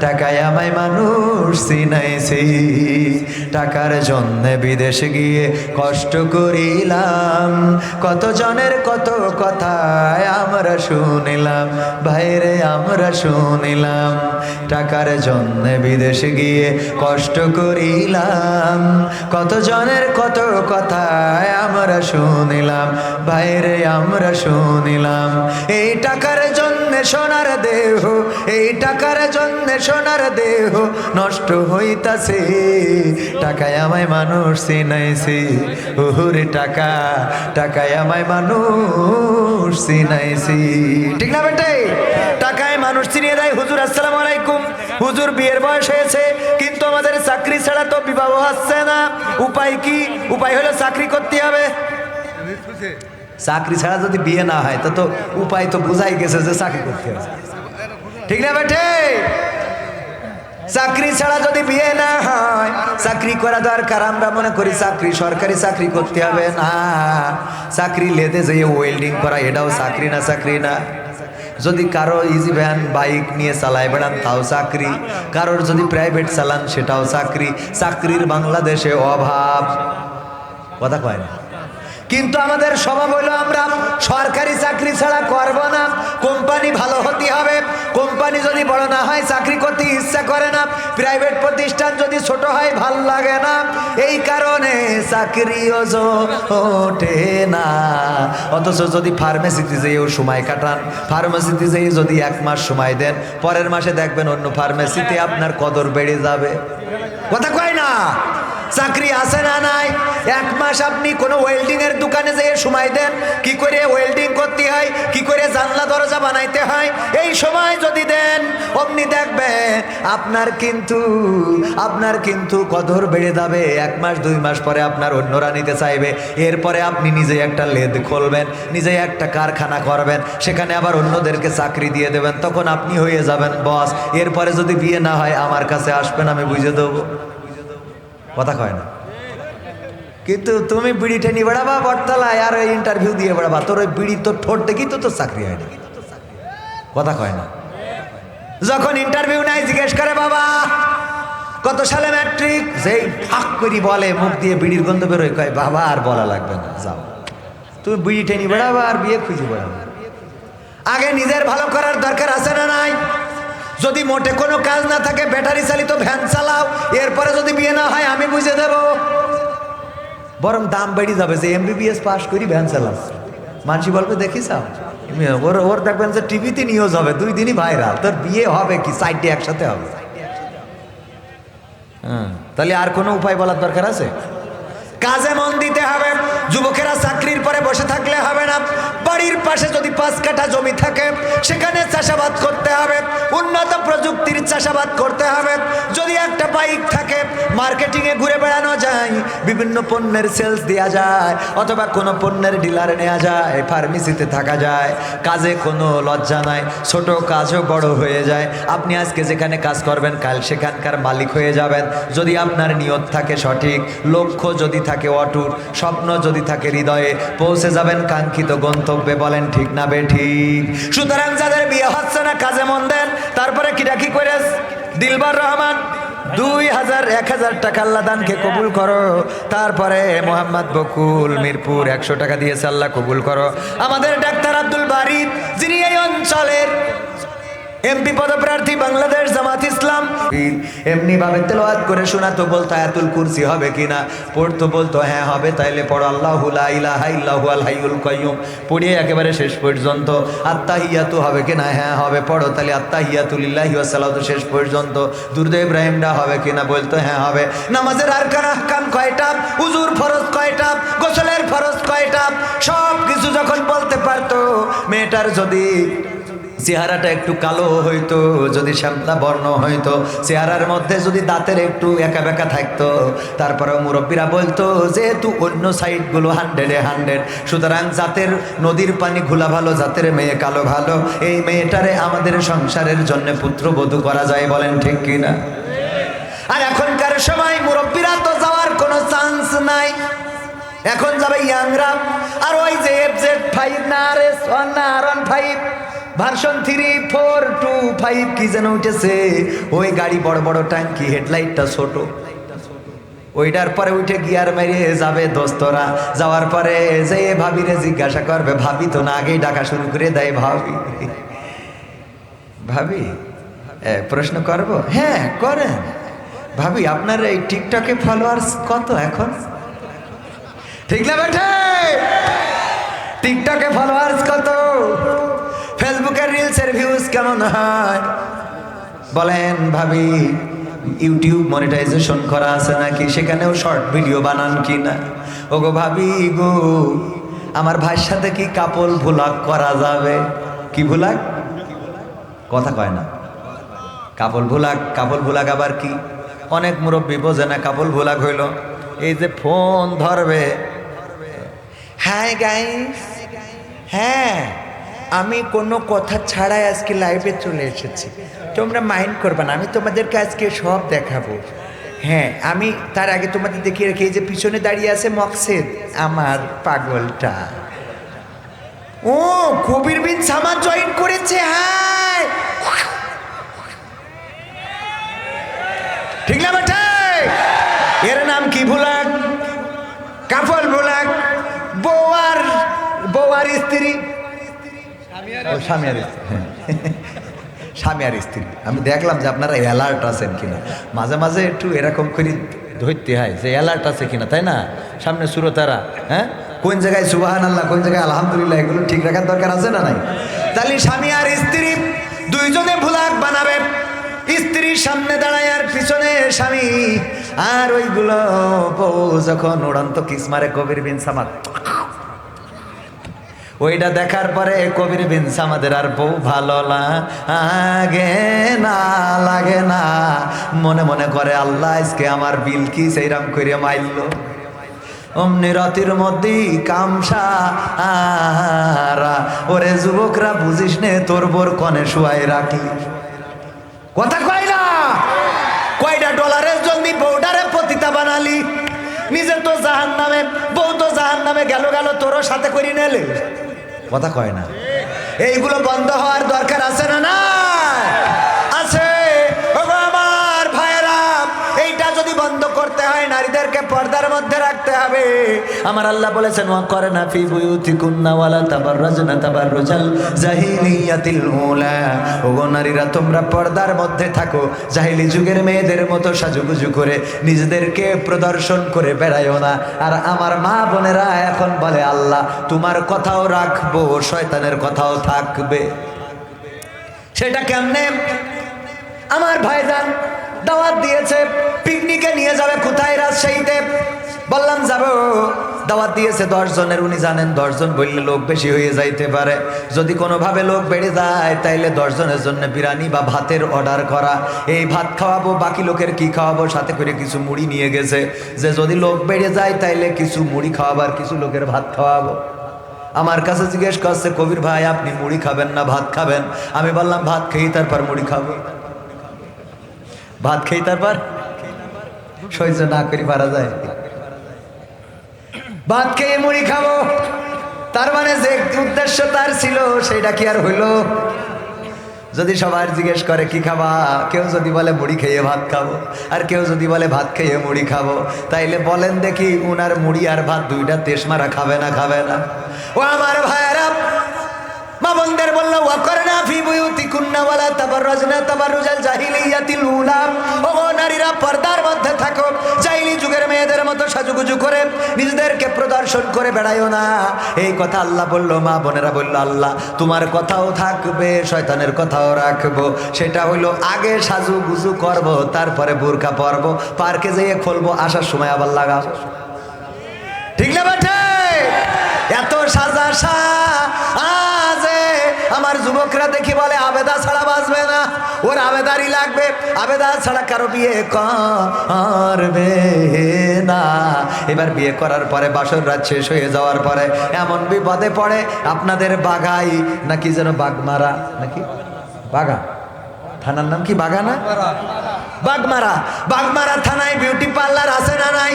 টাকায় আমায় মানুষ চিনাইছে, টাকার জন্য বিদেশে গিয়ে কষ্ট করিলাম, কত জনের কত কথা আমরা শুনিলাম, ভাইরে আমরা শুনিলাম, টাকার জন্য বিদেশে গিয়ে কষ্ট করিলাম, কত জনের কত কথা আমরা শুনিলাম, ভাইরে আমরা শুনিলাম, এই টাকার জন্য সোনার দেহ, এই টাকার জন্য সোনার দেহ নষ্ট হইতাছে, টাকায় আমায় মানুষ চিনাইছে, ওরে টাকা, টাকায় আমায় মানুষ চিনাইছে। ঠিক না বেটে? টাকায় মানুষ চিনিয়ে দেয়। হুজুর আসসালামু আলাইকুম, হুজুর বিয়ের বয়স হয়েছে কিন্তু আমাদের চাকরি ছাড়া তো বিবাহ হচ্ছে না, উপায় কি? উপায় হলো চাকরি করতে হবে। চাকরি ছাড়া যদি বিয়ে না হয় তো উপায় তো বুঝাই গেছে যে চাকরি করতে হবে। ঠিক না বেটে? চাকরি ছাড়া যদি বিয়ে না হয়, চাকরি করা দরকার। আমরা মনে করি চাকরি, সরকারি চাকরি করতে হবে না, চাকরি লেদে যেয়ে ওয়েল্ডিং করা এটাও চাকরি না, চাকরি না। যদি কারো ইজি ভ্যান বাইক নিয়ে চালায় বেড়ান তাও চাকরি, কারোর যদি প্রাইভেট চালান সেটাও চাকরি। চাকরির বাংলাদেশে অভাব, কথা কয় না। কিন্তু আমাদের স্বভাব হলো আমরা সরকারি চাকরি ছাড়া করব না, কোম্পানি ভালো হতে হবে, কোম্পানি যদি বড় না হয় চাকরি করতে ইচ্ছা করে না, প্রাইভেট প্রতিষ্ঠান যদি ছোট হয় ভাল লাগে না, এই কারণে চাকরিও ওঠে না। অথচ যদি ফার্মেসিতে যেয়েও সময় কাটান, ফার্মেসিতে যেয়ে যদি 1 মাস সময় দেন, পরের মাসে দেখবেন অন্য ফার্মেসিতে আপনার কদর বেড়ে যাবে, কথা কয় না? চাকরি আছে না নাই? 1 মাস আপনি কোনো ওয়েল্ডিং এর দোকানে যেয়ে সময় দেন, কি করে ওয়েল্ডিং করতে হয়, কি করে জানলা দরজা বানাইতে হয়, এই সময় যদি দেন অমনি দেখবেন আপনার কিন্তু কদর বেড়ে যাবে। 1 মাস 2 মাস পরে আপনার অন্যরা নিতে চাইবে, এরপরে আপনি নিজে একটা লেদ খুলবেন, নিজে একটা কারখানা করবেন, সেখানে আবার অন্যদেরকে চাকরি দিয়ে দেবেন, তখন আপনি হয়ে যাবেন বস। এরপরে যদি বিয়ে না হয় আমার কাছে আসবেন, আমি বুঝে দেবো, কথা কয় না। কিন্তু তুমি বিড়ি টেনি বেড়াবা বটতলায় আর ওই ইন্টারভিউ দিয়ে বেড়াবা, তোর ওই বিড়ি তোর ঠোঁট দেখি তো তোর চাকরি হয় না, কথা কয় না। যখন ইন্টারভিউ নাই জিজ্ঞেস করে বাবা কত সালে ম্যাট্রিক, যেই ফাঁক করি বলে মুখ দিয়ে বিড়ির গন্ধ বেরোয়, কয় বাবা আর বলা লাগবে না, যাও তুমি বিড়ি টেনি বেড়াবা আর বিয়ে খুঁজে বেড়াবা। আগে নিজের ভালো করার দরকার আছে না নাই? যদি মোটে কোনো কাজ না থাকে ব্যাটারি চালিত ভ্যান চালাও, এরপরে যদি বিয়ে না হয় আমি বুঝে দেব, বরং দাম বেড়ে যাবে। যে MBBS পাস করি ভ্যান চালাও, মানুষ বলবে দেখিস ওর দেখবেন যে টিভিতে নিউজ হবে, 2 দিনই ভাইরাল, তোর বিয়ে হবে কি 4টে একসাথে হবে। তাহলে আর কোনো উপায় বলার দরকার আছে? কাজে মন দিতে হবে। যুবকেরা চাকরির পরে বসে থাকলে হবে না, বাড়ির পাশে যদি 5 কাঠা জমি থাকে সেখানে চাষাবাদ করতে হবে, উন্নত প্রযুক্তির চাষাবাদ করতে হবে। যদি একটা বাইক থাকে মার্কেটিংয়ে ঘুরে বেড়ানো যায়, বিভিন্ন পণ্যের সেলস দেওয়া যায়, অথবা কোনো পণ্যের ডিলার নেওয়া যায়, ফার্মেসিতে থাকা যায়, কাজে কোনো লজ্জা নাই, ছোট কাজও বড় হয়ে যায়। আপনি আজকে যেখানে কাজ করবেন কাল সেখানকার মালিক হয়ে যাবেন, যদি আপনার নিয়ত থাকে সঠিক, লক্ষ্য যদি থাকে অটুট, স্বপ্ন যদি থাকে হৃদয়ে, পৌঁছে যাবেন কাঙ্ক্ষিত গন্তব্যে। বলেন ঠিক না বেঠিক? সুতরাং যাদের বিয়ে হচ্ছে না কাজে মন দেন। তারপরে কিরাকি করে দিলবার রহমান 2000-1000 টাকা আল্লাহ দানকে কবুল করো। তারপরে মোহাম্মদ বকুল মিরপুর 100 টাকা দিয়েছে, আল্লাহ কবুল করো। আমাদের ডাক্তার আব্দুল বারী যিনি এই অঞ্চলের এমপি পদপ্রার্থী, বাংলাদেশ জামাত ইসলাম, এমনি ভাবে তেলাওয়াত করে শোনাতো, বলতো আয়াতুল কুরসি হবে কিনা, পড়তো, বলতো হ্যাঁ হবে, তাইলে পড়ো আল্লাহু লা ইলাহা ইল্লাহু আল হাইয়ুল কাইয়ুম, পড়িয়ে একেবারে শেষ পর্যন্ত। আত্তাহিয়াতু হবে কিনা, হ্যাঁ হবে, পড়ো, তাহলে আত্তাহিয়াতু লিল্লাহি ওয়া সালাতু শেষ পর্যন্ত। দুরূদ ইব্রাহিমটা হবে কিনা, বলতো হ্যাঁ হবে। নামাজের আরকান আহকাম কয়টা, উযুর ফরজ কয়টা, গোসলের ফরজ কয়টা, সব কিছু যখন বলতে পারতো, মেয়েটার যদি চেহারাটা একটু কালো হইতো, যদি শ্যামলা বর্ণ হইতো, চেহারার মধ্যে যদি দাঁতের একটু একা বেঁকা থাকতো, তারপরেও মুরব্বীরা বলতো যেহেতু অন্য সাইডগুলো 100-100, সুতরাং জাতের নদীর পানি ঘোলা ভালো, জাতের মেয়ে কালো ভালো, এই মেয়েটারে আমাদের সংসারের জন্য পুত্রবধূ করা যায়। বলেন ঠিক কিনা? আর এখনকার সময় মুরব্বীরা তো যাওয়ার কোনো চান্স নাই, এখন যাবে ইয়াংরা। আর ওই যে FZ5 না RS1 না R15 ভার্সন 3, 4, 2, 5 কি যেন উঠেছে, ওই গাড়ি বড় বড় ট্যাঙ্কি, হেডলাইটটা ছোট, ওইটার পরে উঠে গিয়ার মেরে যাবে দোস্তরা। যাওয়ার পরে যে ভাবিরে জিজ্ঞাসা করবে, ভাবি তো না আগেই ডাকা শুরু করে দেয়, ভাবি ভাবি প্রশ্ন করব, হ্যাঁ করেন। ভাবি আপনার এই টিকটকে ফলোয়ার্স কত এখন? ঠিক না বেঠে? টিকটকে ফলোয়ার্স কত? ফেসবুকের রিলসের ভিউজ কেমন হয়? বলেন ভাবি ইউটিউব মনিটাইজেশন করা আছে নাকি, সেখানেও শর্ট ভিডিও বানান কি না? ওগো ভাবি গো, আমার ভাইয়ের সাথে কি কাপল ভ্লগ করা যাবে? কি ভ্লগ? কথা কয় না। কাপল ভ্লগ আবার কি? অনেক মুরব্বী বোঝে না। কাপল ভ্লগ হইল এই যে ফোন ধরবে, হাই গাইস, হ্যাঁ আমি কোনো কথা ছাড়াই আজকে লাইভে চলে এসেছি, তোমরা মাইন্ড করবে না, আমি তোমাদেরকে আজকে সব দেখাবো। হ্যাঁ আমি তার আগে তোমাদের দেখিয়ে রেখে, এই যে পিছনে দাঁড়িয়ে আছে মকসেদ, আমার পাগলটা, ও কবির বিন সামাদ জয়েন করেছে। হাই, ঠিক না বেটা? এর নাম কি ভ্লগ? কাপল ভ্লগ। বউয়ার স্ত্রী, স্বামী আর স্ত্রী। আমি দেখলাম যে আপনারা অ্যালার্ট আছেন কিনা, মাঝে মাঝে একটু এরকম করে ধরতে হয় যে অ্যালার্ট আছে কিনা, তাই না? সামনে সুরতারা, হ্যাঁ কোন জায়গায় সুবহানাল্লাহ, কোন জায়গায় আলহামদুলিল্লাহ, এগুলো ঠিক রাখার দরকার আছে না নাই? তাহলে স্বামী আর স্ত্রী দুইজনে ভ্লগ বানাবে, স্ত্রীর সামনে দাঁড়ায় আর পিছনে স্বামী, আর ওইগুলো বউ যখন উড়ন্ত কিস মারে কবির বিন সামাদ, ওইটা দেখার পরে কবির বিন সামাদের আর বউ ভালো লাগে না, মনে মনে করে আল্লাহ আজকে আমার বিলকিস এইরাম করে মাইল। অমনি রাতের মধ্যেই কামসা ওরে যুবকরা বুঝিস নে, তোর বোর কনে শুয়াই রাখলি। কথা কয় না? কয়টা ডলারের জন্য বউটারে পতিতা বানালি, নিজে তো জাহান্নামে, বউ তো জাহান্নামে গেল, তোরও সাথে করি নেলে। কথা কয় না? এইগুলো বন্ধ হওয়ার দরকার আছে না? না আছে। আমার ভাইয়েরা, এইটা যদি বন্ধ করতে হয়, নারীদেরকে পর্দার মধ্যে রাখতে হবে। আমার আল্লাহ বলেছেন, ওয়াকরনা ফি বুয়ুতিকুন্না ওয়ালা তাবাররাজনা তাবাররুজাল জাহিলিয়াতিল উলা। ওগো নারীরা, তোমরা পর্দার মধ্যে থাকো, জাহিলি যুগের মেয়েদের মতো সাজুগুজু করে নিজেদেরকে প্রদর্শন করে বেড়ায়ও না। আর আমার মা বোনেরা এখন বলে, আল্লাহ তোমার কথাও রাখবো, শয়তানের কথাও থাকবে। সেটা কেমনে? আমার ভাইজান দাওয়াত দিয়েছে, পিকনিকে নিয়ে যাবে কোথায়? রাজশাহীতে। বললাম যাব। দাওয়াত দিয়েছে 10 জনের, উনি জানেন 10 জন বললে লোক বেশি হয়ে যাইতে পারে, যদি কোনোভাবে লোক বেড়ে যায় তাইলে 10 জনের জন্য বিরিয়ানি বা ভাতের অর্ডার করা, এই ভাত খাওয়াবো, বাকি লোকের কি খাওয়াবো, সাথে করে কিছু মুড়ি নিয়ে গেছে, যে যদি লোক বেড়ে যায় তাইলে কিছু মুড়ি খাওয়াবার, কিছু লোকের ভাত খাওয়াবো। আমার কাছে জিজ্ঞেস করছে, কবির ভাই আপনি মুড়ি খাবেন না ভাত খাবেন? আমি বললাম ভাত খেয়ে তারপর মুড়ি খাবো, ভাত খেয়ে তারপর সহ্য না করি পারা যায়, ভাত খেয়ে মুড়ি খাবো। তার মানে যে উদ্দেশ্য তার ছিল সেটা কি আর হইল? যদি সবার জিজ্ঞেস করে কি খাবা, কেউ যদি বলে মুড়ি খেয়ে ভাত খাবো, আর কেউ যদি বলে ভাত খেয়ে মুড়ি খাবো, তাইলে বলেন দেখি উনার মুড়ি আর ভাত দুইটা তেশমারা খাবে না? ও আমার ভাইয়েরা, মা বোনদের বলল, ওয়াকরনা ফি বুয়ুতিকুন্না ওয়ালা তাবাররাজনা তাবাররুজাল জাহিলিয়াতিল উলা। ও নারীরা পর্দার মধ্যে থাকো, জাহিলি যুগের মেয়েদের মতো সাজুগুজু করে নিজেদেরকে প্রদর্শন করে বেড়াইও না। এই কথা আল্লাহ বলল। মা বোনেরা বলল, আল্লাহ তোমার কথাও থাকবে, শয়তানের কথাও রাখবো। সেটা হইলো আগে সাজুগুজু করব, তারপরে বোরকা পরব, পার্কে যেয়ে খুলবো, আসার সময় আবার লাগাবো। ঠিক না বেটে? এত সাজা আমার যুবকরা দেখি বলে আবেদা ছাড়া বাঁচবে না, ওর আবেদারই লাগবে, আবেদা ছাড়া কারো বিয়ে করবে না। এবার বিয়ে করার পরে বাসর রাত শেষ হয়ে যাওয়ার পরে এমন বিপদে পড়ে, আপনাদের বাগাই নাকি যেন বাগমারা নাকি বাগা থানার নাম কি বাগা না বাগমারা, বাগমারা থানায় বিউটি পার্লার আছে না নাই?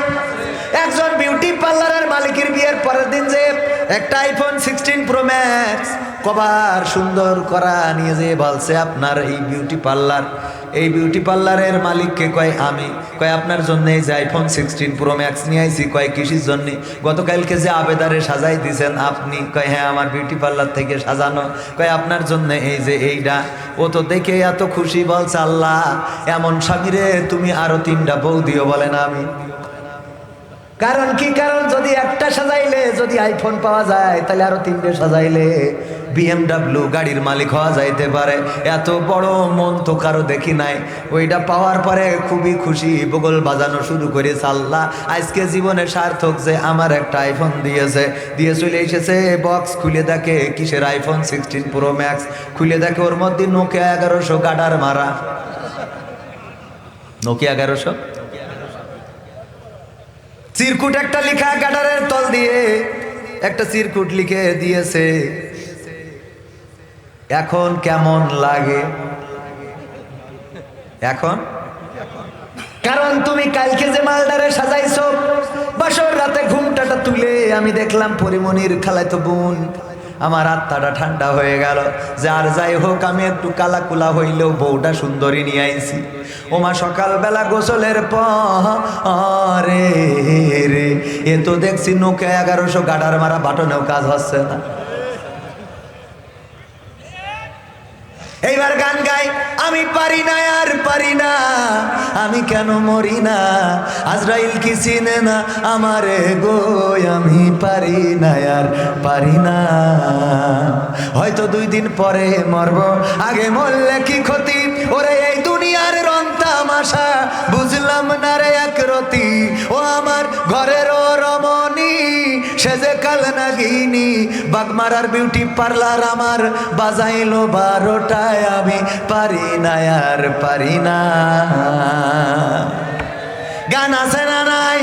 একজন বিউটি পার্লারের মালিকের বিয়ের পরের দিন যে একটা আইফোন 16 প্রো ম্যাক্স কভার সুন্দর করা নিয়ে যে বলছে আপনার এই বিউটি পার্লার, এই বিউটি পার্লারের মালিককে কয় আমি, কয় আপনার জন্য এই যে আইফোন 16 প্রো ম্যাক্স নিয়ে আইছি, কয় কিসের জন্য? গতকালকে যে আবেদারে সাজাই দিয়েছেন আপনি, কয় হ্যাঁ আমার বিউটি পার্লার থেকে সাজানো, কয় আপনার জন্য এই যে এইটা। ও তো দেখে এত খুশি, বলছে আল্লাহ এমন স্বামীরে তুমি আরো 3টা বউ দিও, বলেন আমি। কারণ কি? কারণ যদি একটা সাজাইলে যদি আইফোন পাওয়া যায় তাহলে আরো 3টে সাজাইলে BMW গাড়ির মালিক হওয়া যাইতে পারে। এত বড় মন তো কারো দেখি নাই। ওইটা পাওয়ার পরে খুবই খুশি, বগল বাজানো শুরু করেছে, আল্লাহ আজকে জীবনে সার্থক যে আমার একটা আইফোন দিয়েছে। দিয়ে চলে এসেছে, বক্স খুলে দেখে কিসের আইফোন 16 প্রো ম্যাক্স, খুলে দেখে ওর মধ্যে নোকিয়া 1100 গাডার মারা, নোকিয়া 1100 চিরকুট একটা লিখা, গাডারের তল দিয়ে একটা চিরকুট লিখে দিয়েছে। এখন কেমন লাগে? এখন কারণ তুমি কালকে যে মালদারে সাজাইছো, বাসর রাতে ঘুমটাটা তুলে আমি দেখলাম পরিমনির খালাতো বোন, আমার আত্মাটা ঠান্ডা হয়ে গেল। যে আর যাই হোক আমি একটু কালাকুলা হইলেও বউটা সুন্দরী নিয়ে আইছি। ওমা সকালবেলা গোসলের পরে রে এ তো দেখছি নোকে 1100 গাডার মারা বাটনেও কাজ হচ্ছে না। এইবার গান গাই, আমি পারি না আর পারি না, আমি কেন মরি না, আজরাইল কি চিনে না আমারে গো, আমি পারি না আর পারি না। হয়তো 2 দিন পরে মরব, আগে মরলে কি ক্ষতি, ওরে এই দুনিয়ার রং তামাশা বুঝলাম না রে এক রতি। ও আমার ঘরের রমণী সে যে কাল নাগিনী, বাগমারার বিউটি পার্লার আমার বাজাইলো 12টায়, আমি পারি না আর পারি না। গান আছে না নাই?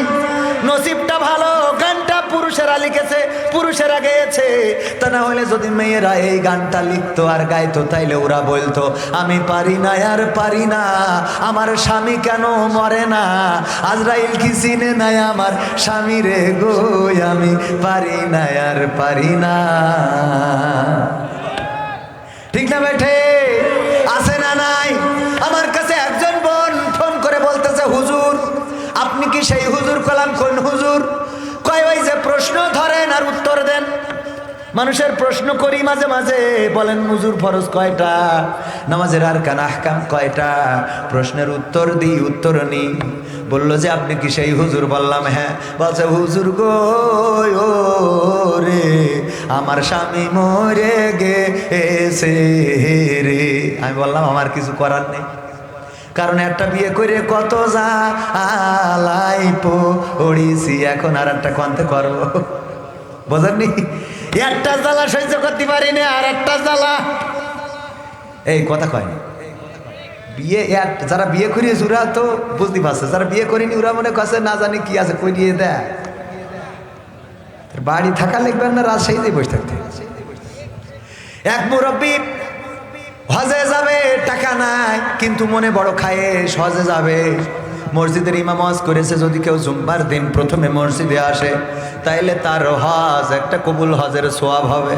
নসিবটা ভালো, গানটা পুরুষেরা লিখেছে, পুরুষেরা গেয়েছে। তা না হলে যদি মেয়েরা এই গানটা লিখতো আর গাইতো তাইলে ওরা বলতো আমি পারি না আর পারি না, আমার স্বামী কেন মরে না, আজরাইল কি চিনে নাই আমার স্বামী রে গো, আমি পারি না আর পারি না। ঠিক না বেঠে? আছে না নাই? আমার কাছে একজন বোন ফোন করে বলতেছে, হুজুর আপনি কি সেই হুজুর? কলাম কোন হুজুর? কয় ওই যে প্রশ্ন ধরেন আর উত্তর দেন। মানুষের প্রশ্ন করি মাঝে মাঝে, বলেন হুজুর ফরজ কয়টা, নামাজের আরকান আহকাম কয়টা, প্রশ্নের উত্তর দিই উত্তর নি। বললো যে আপনি কি সেই হুজুর? বললাম হ্যাঁ। বলছে হুজুর গো ও রে আমার স্বামী মরে গেছে রে। আমি বললাম আমার কিছু করার নেই, কারণ একটা বিয়ে করে কত জ্বালাই পড়িছি, এখন আর একটা কন্তে করবো, বোঝেননি? একটা জ্বালা সহ্য করতে পারিনি, আর একটা জ্বালা এই কথা কয়নি। বিয়ে যারা বিয়ে করিয়েছে ওরা তো বুঝতে পারছে, যারা বিয়ে করিনি ওরা মনে করছে না জানি কি আছে করিয়ে দেয়। বাড়ি থাকা লিখবেন না, রাজশাহীতে বসে থাকতে। এক মুরব্বী হজে যাবে, টাকা নাই কিন্তু মনে বড় খায়েশ, হজে যাবে। মসজিদের ইমাম ওয়াজ করেছে যদি কেউ জুম্মার দিন প্রথমে মসজিদে আসে তাইলে তার হজ একটা কবুল হজের সোয়াব হবে।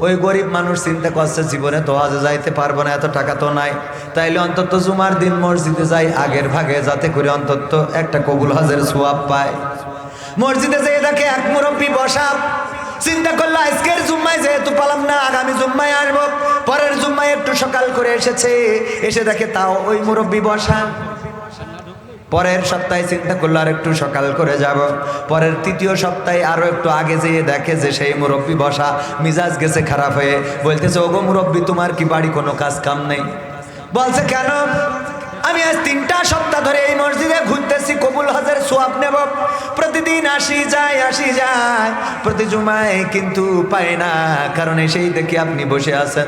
ওই গরিব মানুষ চিন্তা করছে জীবনে তো হজে যাইতে পারবো না, এত টাকা তো নাই, তাইলে অন্তত জুমার দিন মসজিদে যাই আগের ভাগে, যাতে করে অন্তত একটা কবুল হজের সোয়াব পায়। মসজিদে যেয়ে দেখে এক মুরব্বী বসা, চিন্তা করলো আজকের জুম্মায় যেহেতু পালাম না, আগামী জুম্মায় আসবো। পরের জুম্মায় একটু সকাল করে এসেছে, এসে দেখে তাও ওই মুরব্বী বসা। পরের সপ্তাহে চিন্তা করলো আর একটু সকাল করে যাব। পরের 3য় সপ্তাহে আরো একটু আগে যেয়ে দেখে যে সেই মুরব্বী বসা, মিজাজ গেছে খারাপ হয়ে, বলতেছে ওগো মুরব্বী তোমার কি বাড়ি কোনো কাজ কাম নেই? বলছে কেন? আমি আজ 3টা সপ্তাহ ধরে এই মসজিদে ঘুরতেছি, কবুল হজের সোয়াব নেব। প্রতিদিন আসি যায় প্রতি জুমায়, কিন্তু পাই না। কারণ এসেই দেখি আপনি বসে আছেন।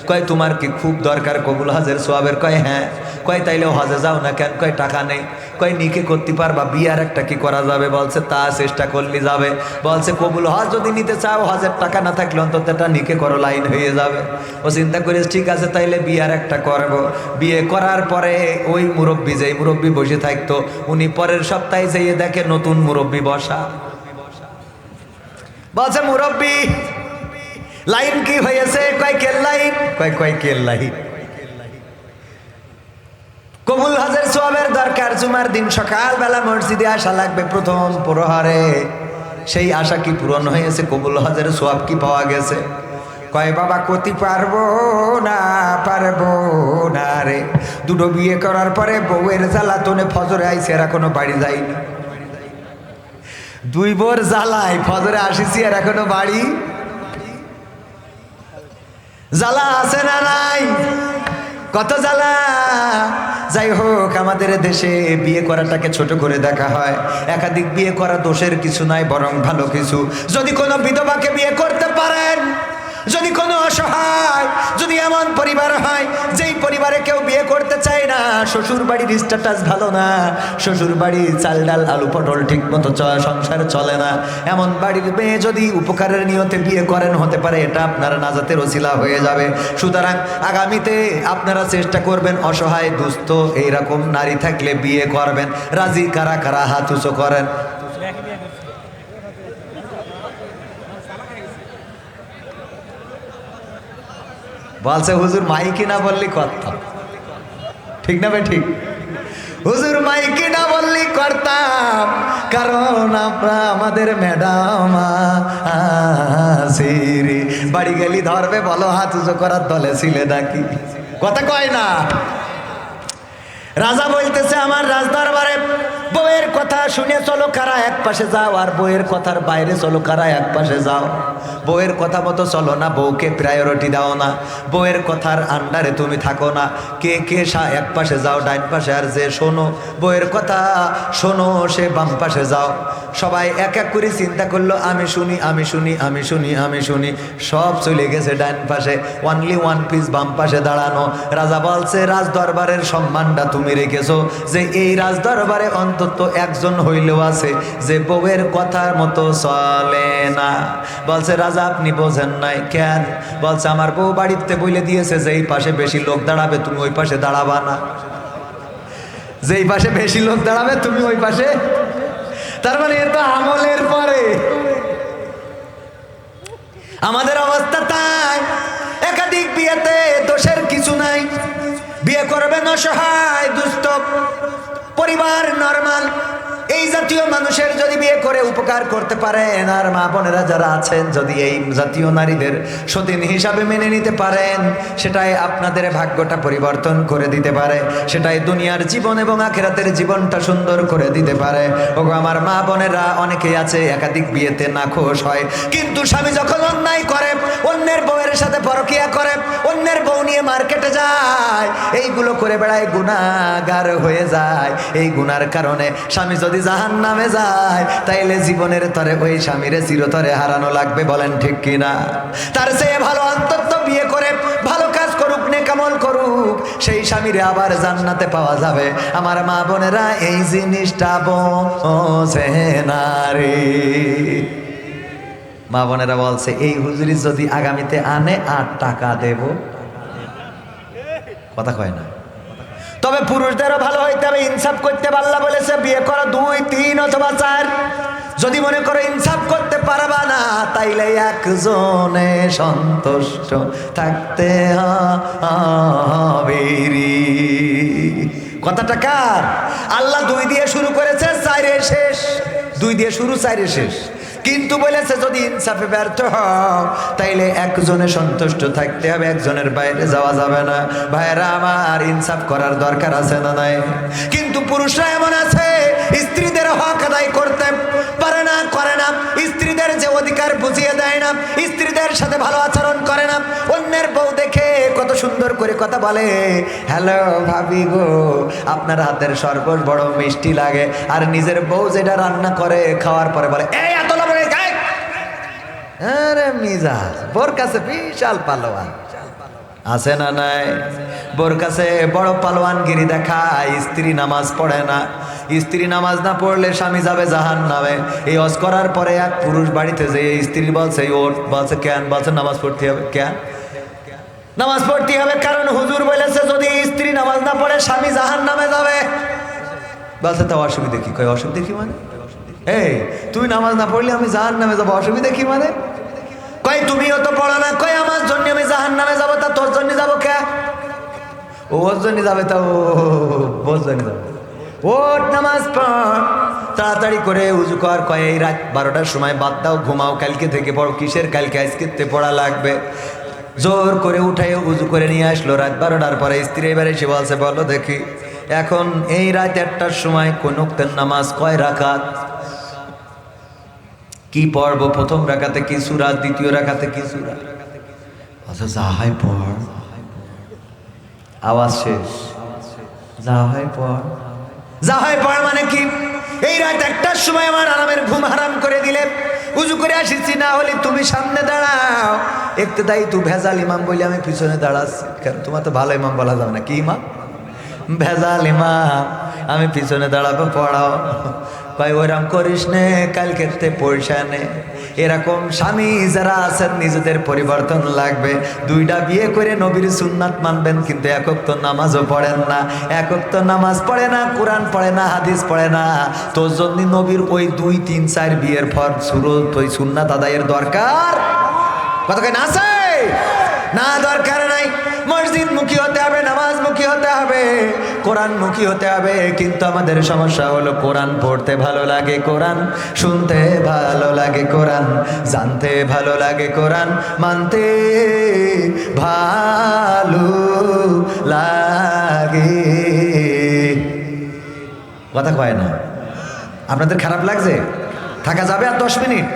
কয় তোমার কি খুব দরকার কবুল হজের সোয়াবের? কয় হ্যাঁ। কয় তাইলে হজে যাও না কেন? কয় টাকা নেই। কয় নিকে করতে পারবা? বিয়ার একটা কি করা যাবে? বলছে তা চেষ্টা করলে যাবে। বলছে কবুল হজ যদি নিতে চাও, হজের টাকা না থাকলে অন্তত একটা নিকে করো, লাইন হয়ে যাবে। ও চিন্তা করিস ঠিক আছে তাইলে বিয়ার একটা করব। বিয়ে করার পরে ওই মুরব্বী, যেই মুরব্বী বসে থাকতো, উনি পরের সপ্তাহে যেয়ে দেখে নতুন মুরব্বী বসা। বলছে মুরব্বী লাইন কি হয়েছে? কয় কেল লাইন। কয় কেল লাইন। কবুল হজের সোয়াবের দরকার, জুমার দিন সকালবেলা মসজিদে আসা লাগবে প্রথম প্রহরে। সেই আশা কি পূরণ হয়েছে? কবুল হজের সোয়াব কি পাওয়া গেছে? কয় বাবা কতি পারবো না রে। দুটো বিয়ে করার পরে বউয়ের জ্বালাতনে ফজরে আইছে, এরা কোনো বাড়ি যায়নি। 2 বোর জ্বালায় ফজরে আসিছি, আর এখনো বাড়ি। জ্বালা আছে না নাই? কত জ্বালা। যাই হোক, আমাদের দেশে বিয়ে করাটাকে ছোট করে দেখা হয়। একাধিক বিয়ে করা দোষের কিছু নাই, বরং ভালো কিছু। যদি কোনো বিধবাকে বিয়ে করতে পারেন, যদি কোনো অসহায়, যদি এমন পরিবার হয় যেই পরিবারে কেউ বিয়ে করতে চায় না, শ্বশুর বাড়ির স্ট্যাটাস ভালো না, শ্বশুর বাড়ির চাল ডাল আলু পটল ঠিক মতো সংসার চলে না, এমন বাড়ির মেয়ে যদি উপকারের নিয়তে বিয়ে করেন, হতে পারে এটা আপনার নাজাতের ওসিলা হয়ে যাবে। সুতরাং আগামীতে আপনারা চেষ্টা করবেন অসহায় দুস্থ এইরকম নারী থাকলে বিয়ে করবেন। রাজি কারা কারা হাত উঁচু করেন। বলছে হুজুর মাইকি না বললি করতাম। ঠিক না ভাই? ঠিক। হুজুর মাইকি না বললি করতাম, কারণ আমরা আমাদের ম্যাডাম আসিরি। বাড়ি গেলি ধরবে, বলো হাত উঁচু করার দলে ছিলে নাকি? কথা কয় না। রাজা বলতেছে আমার রাজদরবারে বউয়ের কথা শুনে চলো কারা এক পাশে যাও, আর বউয়ের কথার বাইরে চলো কারা এক পাশে যাও। বউয়ের কথা মতো চলো না, বউকে প্রায়োরিটি দাও না, বউয়ের কথার আন্ডারে তুমি থাকো না। কে কে এক পাশে যাও ডাইন পাশে, আর যে শোনো বউয়ের কথা শোনো সে বাম পাশে যাও। সবাই এক এক করে চিন্তা করলো আমি শুনি আমি শুনি আমি শুনি আমি শুনি, সব চলে গেছে ডাইন পাশে, অনলি ওয়ান পিস বাম পাশে দাঁড়ানো। রাজা বলছে রাজদরবারের সম্মানটা তুমি রেখেছো, যে এই রাজদরবারে অন্তত একজন হইলেও আছে যে বউয়ের কথার মতো চলে না। বলছে রাজা আপনি বোঝেন নাই। কেন? বলছে আমার বউ বাড়িতে বলে দিয়েছে যে এই পাশে বেশি লোক দাঁড়াবে তুমি ওই পাশে দাঁড়াবা না, যেই পাশে বেশি লোক দাঁড়াবে তুমি ওই পাশে। তার মানে এ তো আমলের পরে। আমাদের অবস্থা তাই, একাধিক বিয়েতে দোষের কিছু নাই। বিয়ে করবেন অসহায় দুস্থ পরিবার, নরমাল এই জাতীয় মানুষের যদি বিয়ে করে উপকার করতে পারেন, আর মা বোনেরা যারা আছেন যদি এই জাতীয় নারীদের সতীন হিসাবে মেনে নিতে পারেন, সেটাই আপনাদের ভাগ্যটা পরিবর্তন করে দিতে পারে, সেটাই দুনিয়ার জীবন এবং আখিরাতের জীবনটা সুন্দর করে দিতে পারে। ওগো আমার মা বোনেরা, অনেকেই আছে একাধিক বিয়েতে নাখোশ হয়, কিন্তু স্বামী যখন অন্যায় করে, অন্যের বউয়ের সাথে পরকিয়া করে, অন্যের বউ নিয়ে মার্কেটে যায়, এইগুলো করে বেড়ায়, গুনাহগার হয়ে যায়। এই গুনার কারণে স্বামী যদি জাহান্নামে যায়, তাইলে জীবনের তরে ওই স্বামীরে চিরতরে হারানো লাগবে। বলেন ঠিক কিনা? তার চেয়ে ভালো অন্তত বিয়ে করে ভালো কাজ করুক, নেকামল করুক, সেই স্বামীরে আবার জান্নাতে পাওয়া যাবে। আমার মা বোনেরা এই জিনিসটা বোঝে না রে। মা বোনেরা বলছে এই হুজুরি যদি আগামীতে আনে 8 টাকা দেব। কথা কয় না। তবে পুরুষদেরও ভালো হইতে হবে, ইনসাফ করতে পারলা বলেছে বিয়ে করো 2, 3 অথবা 4। যদি মনে করো ইনসাফ করতে পারবা না, তাইলে একজনে সন্তুষ্ট থাকতে হবে। কথাটা কার? আল্লাহ 2 দিয়ে শুরু করেছে, 4-এ শেষ। 2 দিয়ে শুরু, 4-এ শেষ। কিন্তু বলেছে যদি ইনসাফে ব্যর্থ হও, তাইলে একজনে সন্তুষ্ট থাকতে হবে, একজনের বাইরে যাওয়া যাবে না। ভাইরা আমার, ইনসাফ করার দরকার আছে না নাই? কিন্তু পুরুষরা এমন আছে স্ত্রীদের হক আদায় করতে পারে না, করে না। স্ত্রীদের যে অধিকার বুঝিয়ে দেয় না, স্ত্রীদের সাথে ভালো আচরণ করে না। অন্যের বউ দেখে কত সুন্দর করে কথা বলে, হ্যালো ভাবি গো, আপনার হাতের শরবত বড় মিষ্টি লাগে। আর নিজের বউ যেটা রান্না করে খাওয়ার পরে বলে, এই এত লবণ খাই। আরে মিজাজ, বোর কাছে বিশাল পালোয়ান আছে না নাই? বোর কাছে বড় পালোয়ানগিরি দেখায়। স্ত্রী নামাজ পড়ে না, স্ত্রী নামাজ না পড়লে স্বামী যাবে জাহান্নামে। এই হজ করার পরে এক পুরুষ বাড়িতে যে স্ত্রী বলছে, ওর বলছে কেন? বলছে নামাজ পড়তে হবে। কেন নামাজ পড়তে হবে? কারণ হুজুর বলেছে যদি স্ত্রী নামাজ না পড়ে স্বামী জাহান্নামে যাবে। বলছে তা অসুবিধা কি? কয় অসুবিধা কি মানে? এই তুই নামাজ না পড়লে আমি জাহান্নামে যাবো, অসুবিধা কি মানে? কয় তুমিও তো পড়ো না। কয় আমার জন্য আমি জাহান্নামে যাবো, তা তোর জন্য যাবো কে? ওর জন্য যাবে, তা ওর জন্য যাবে। ওর নামাজ পড়, তাড়াতাড়ি করে উজু কর। কয় এই রাত 12টার সময় বাদ দাও, ঘুমাও, কালকে থেকে পড়ো। কিসের কালকে? আজকে পড়া লাগবে। জোর করে উঠাই উজু করে নিয়ে আসলো। রাত 12টার পরে স্ত্রী এবারে এসে বলছে, বলো দেখি এখন এই রাত 1টার সময় কোন ওয়াক্তের নামাজ কয় রাকাত? কি পড়বো? প্রথম রাকাতে কি সূরা, দ্বিতীয় রাকাতে কি সূরা? আচ্ছা যা হয় পড়। আওয়াজ শেষ। যা হয় পড়। যা হয় পড় মানে কি? এই রাত 1টার সময় আমার আরামের ঘুম হারাম করে দিলে। উজু করে আসিছি, না হলে তুমি সামনে দাঁড়াও। ইক্তেদাই তু ভেজাল ইমাম বলে আমি পিছনে দাঁড়াচ্ছি। কারণ তোমার তো ভালো ইমাম বলা যাবে না। কি ইমাম? ভেজাল ইমাম। আমি পিছনে দাঁড়াবো, পড়াও। কয় ওইরকম করিস নে, কালকে পয়সা নে। এরকম স্বামী যারা আছেন নিজেদের পরিবর্তন লাগবে। 2টা বিয়ে করে নবীর সুন্নাত মানবেন, কিন্তু এক ওয়াক্ত নামাজও পড়েন না। এক ওয়াক্ত নামাজ পড়ে না, কোরআন পড়ে না, হাদিস পড়ে না। তোর জন্য নবীর ওই 2, 3, 4 বিয়ের পর সুরত ওই সুন্নাত আদায়ের দরকার কথা কয় না আছে? না, দরকার নাই। মসজিদ মুখী হতে হবে, নামাজ মুখী হতে হবে, কোরআন মুখী হতে হবে। কিন্তু আমাদের সমস্যা হলো কোরআন পড়তে ভালো লাগে, কোরআন শুনতে ভালো লাগে, কোরআন জানতে ভালো লাগে, কোরআন মানতে ভালো লাগে। কথা কয় না? আপনাদের খারাপ লাগছে? থাকা যাবে আর 10 মিনিট?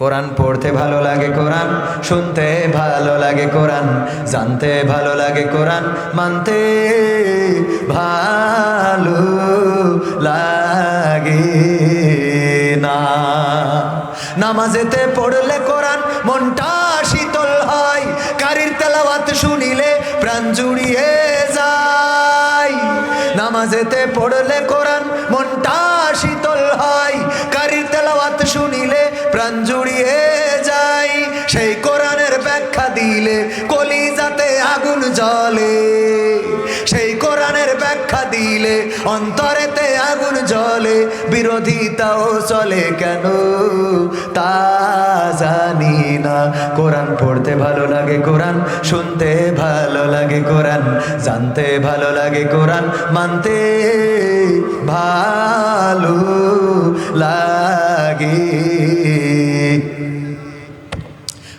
কোরআন পড়তে ভালো লাগে, কোরআন শুনতে ভালো লাগে, কোরআন জানতে ভালো লাগে, কোরআন মানতে ভালো লাগে না। নামাজেতে পড়লে কোরআন মনটা শীতল হয়, কারির তেলাওয়াত শুনিলে প্রাণ জুড়িয়ে যায়। নামাজেতে পড়লে কোরআন মনটা শীতল হয়, কারির তেলাওয়াত শুনিলে প্রাণ জুড়িয়ে যায়। সেই কোরআনের ব্যাখ্যা দিলে কলিজাতে আগুন জ্বলে, সেই কোরআনের ব্যাখ্যা দিলে অন্তরেতে আগুন জ্বলে। বিরোধিতাও চলে কেন তা জানি না। কোরআন পড়তে ভালো লাগে, কোরআন শুনতে ভালো লাগে, কোরআন জানতে ভালো লাগে, কোরআন মানতে ভালো লাগে।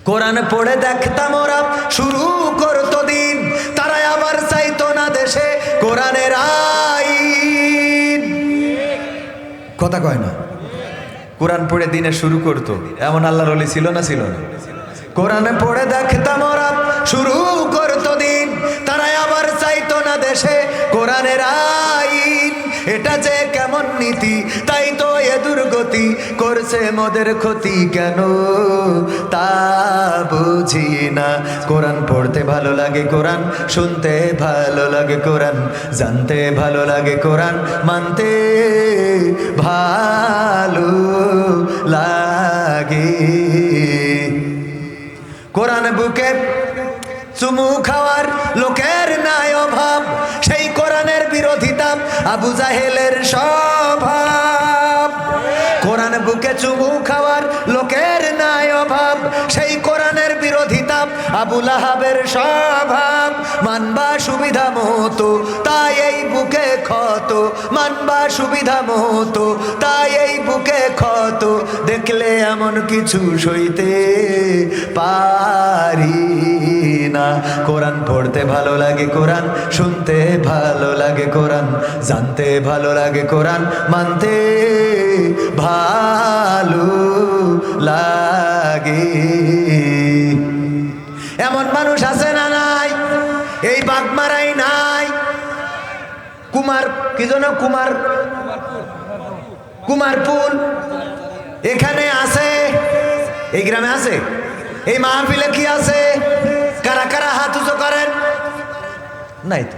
কোরআন পড়ে দেখতাম ওরা শুরু করতো দিন, তারা আবার চাইতো না দেশে কোরআনের আইন। কথা কয় না? কোরআন পড়ে দিনে শুরু করতো, এমন আল্লাহর ওলি ছিল না? ছিল না? কোরআনে পড়ে দেখতাম ওরা শুরু করতো দিন, তারা আবার চাইতো না দেশে কোরআনের আইন। এটা যে কেমন নীতি, তাই তো এ দুর্গতি করছে মোদের ক্ষতি কেন তা বুঝি না। কোরআন পড়তে ভালো লাগে, কোরআন শুনতে ভালো লাগে, কোরআন জানতে ভালো লাগে, কোরআন মানতে ভালো লাগে। কোরআন বুকে চুমু খাওয়ার লোকের নাই অভাব, সেই কোরআনের বিরোধিতা আবু জাহেলের স্বভাব। কোরআন বুকে চুমু খাওয়ার লোকের নাই অভাব, সেই কোরআনের বিরোধিতা আবু লাহাবের স্বভাব। মানবা সুবিধা মতো তাই এই বুকে ক্ষত, মানবা সুবিধা মতো তাই এই বুকে ক্ষত। দেখলে এমন কিছু সইতে পারি না। কোরআন পড়তে ভালো লাগে, কোরআন শুনতে ভালো লাগে, কোরআন জানতে ভালো লাগে, কোরআন মানতে ভালো লাগে। এমন মানুষ আছে না নাই? এই বাগমারাই নাই? কুমার কি যেন কুমারপুর এখানে আছে, এই গ্রামে আছে, এই মাহফিলে কি আছে? কারা কারা হাত উঁচু করেন? নাই তো,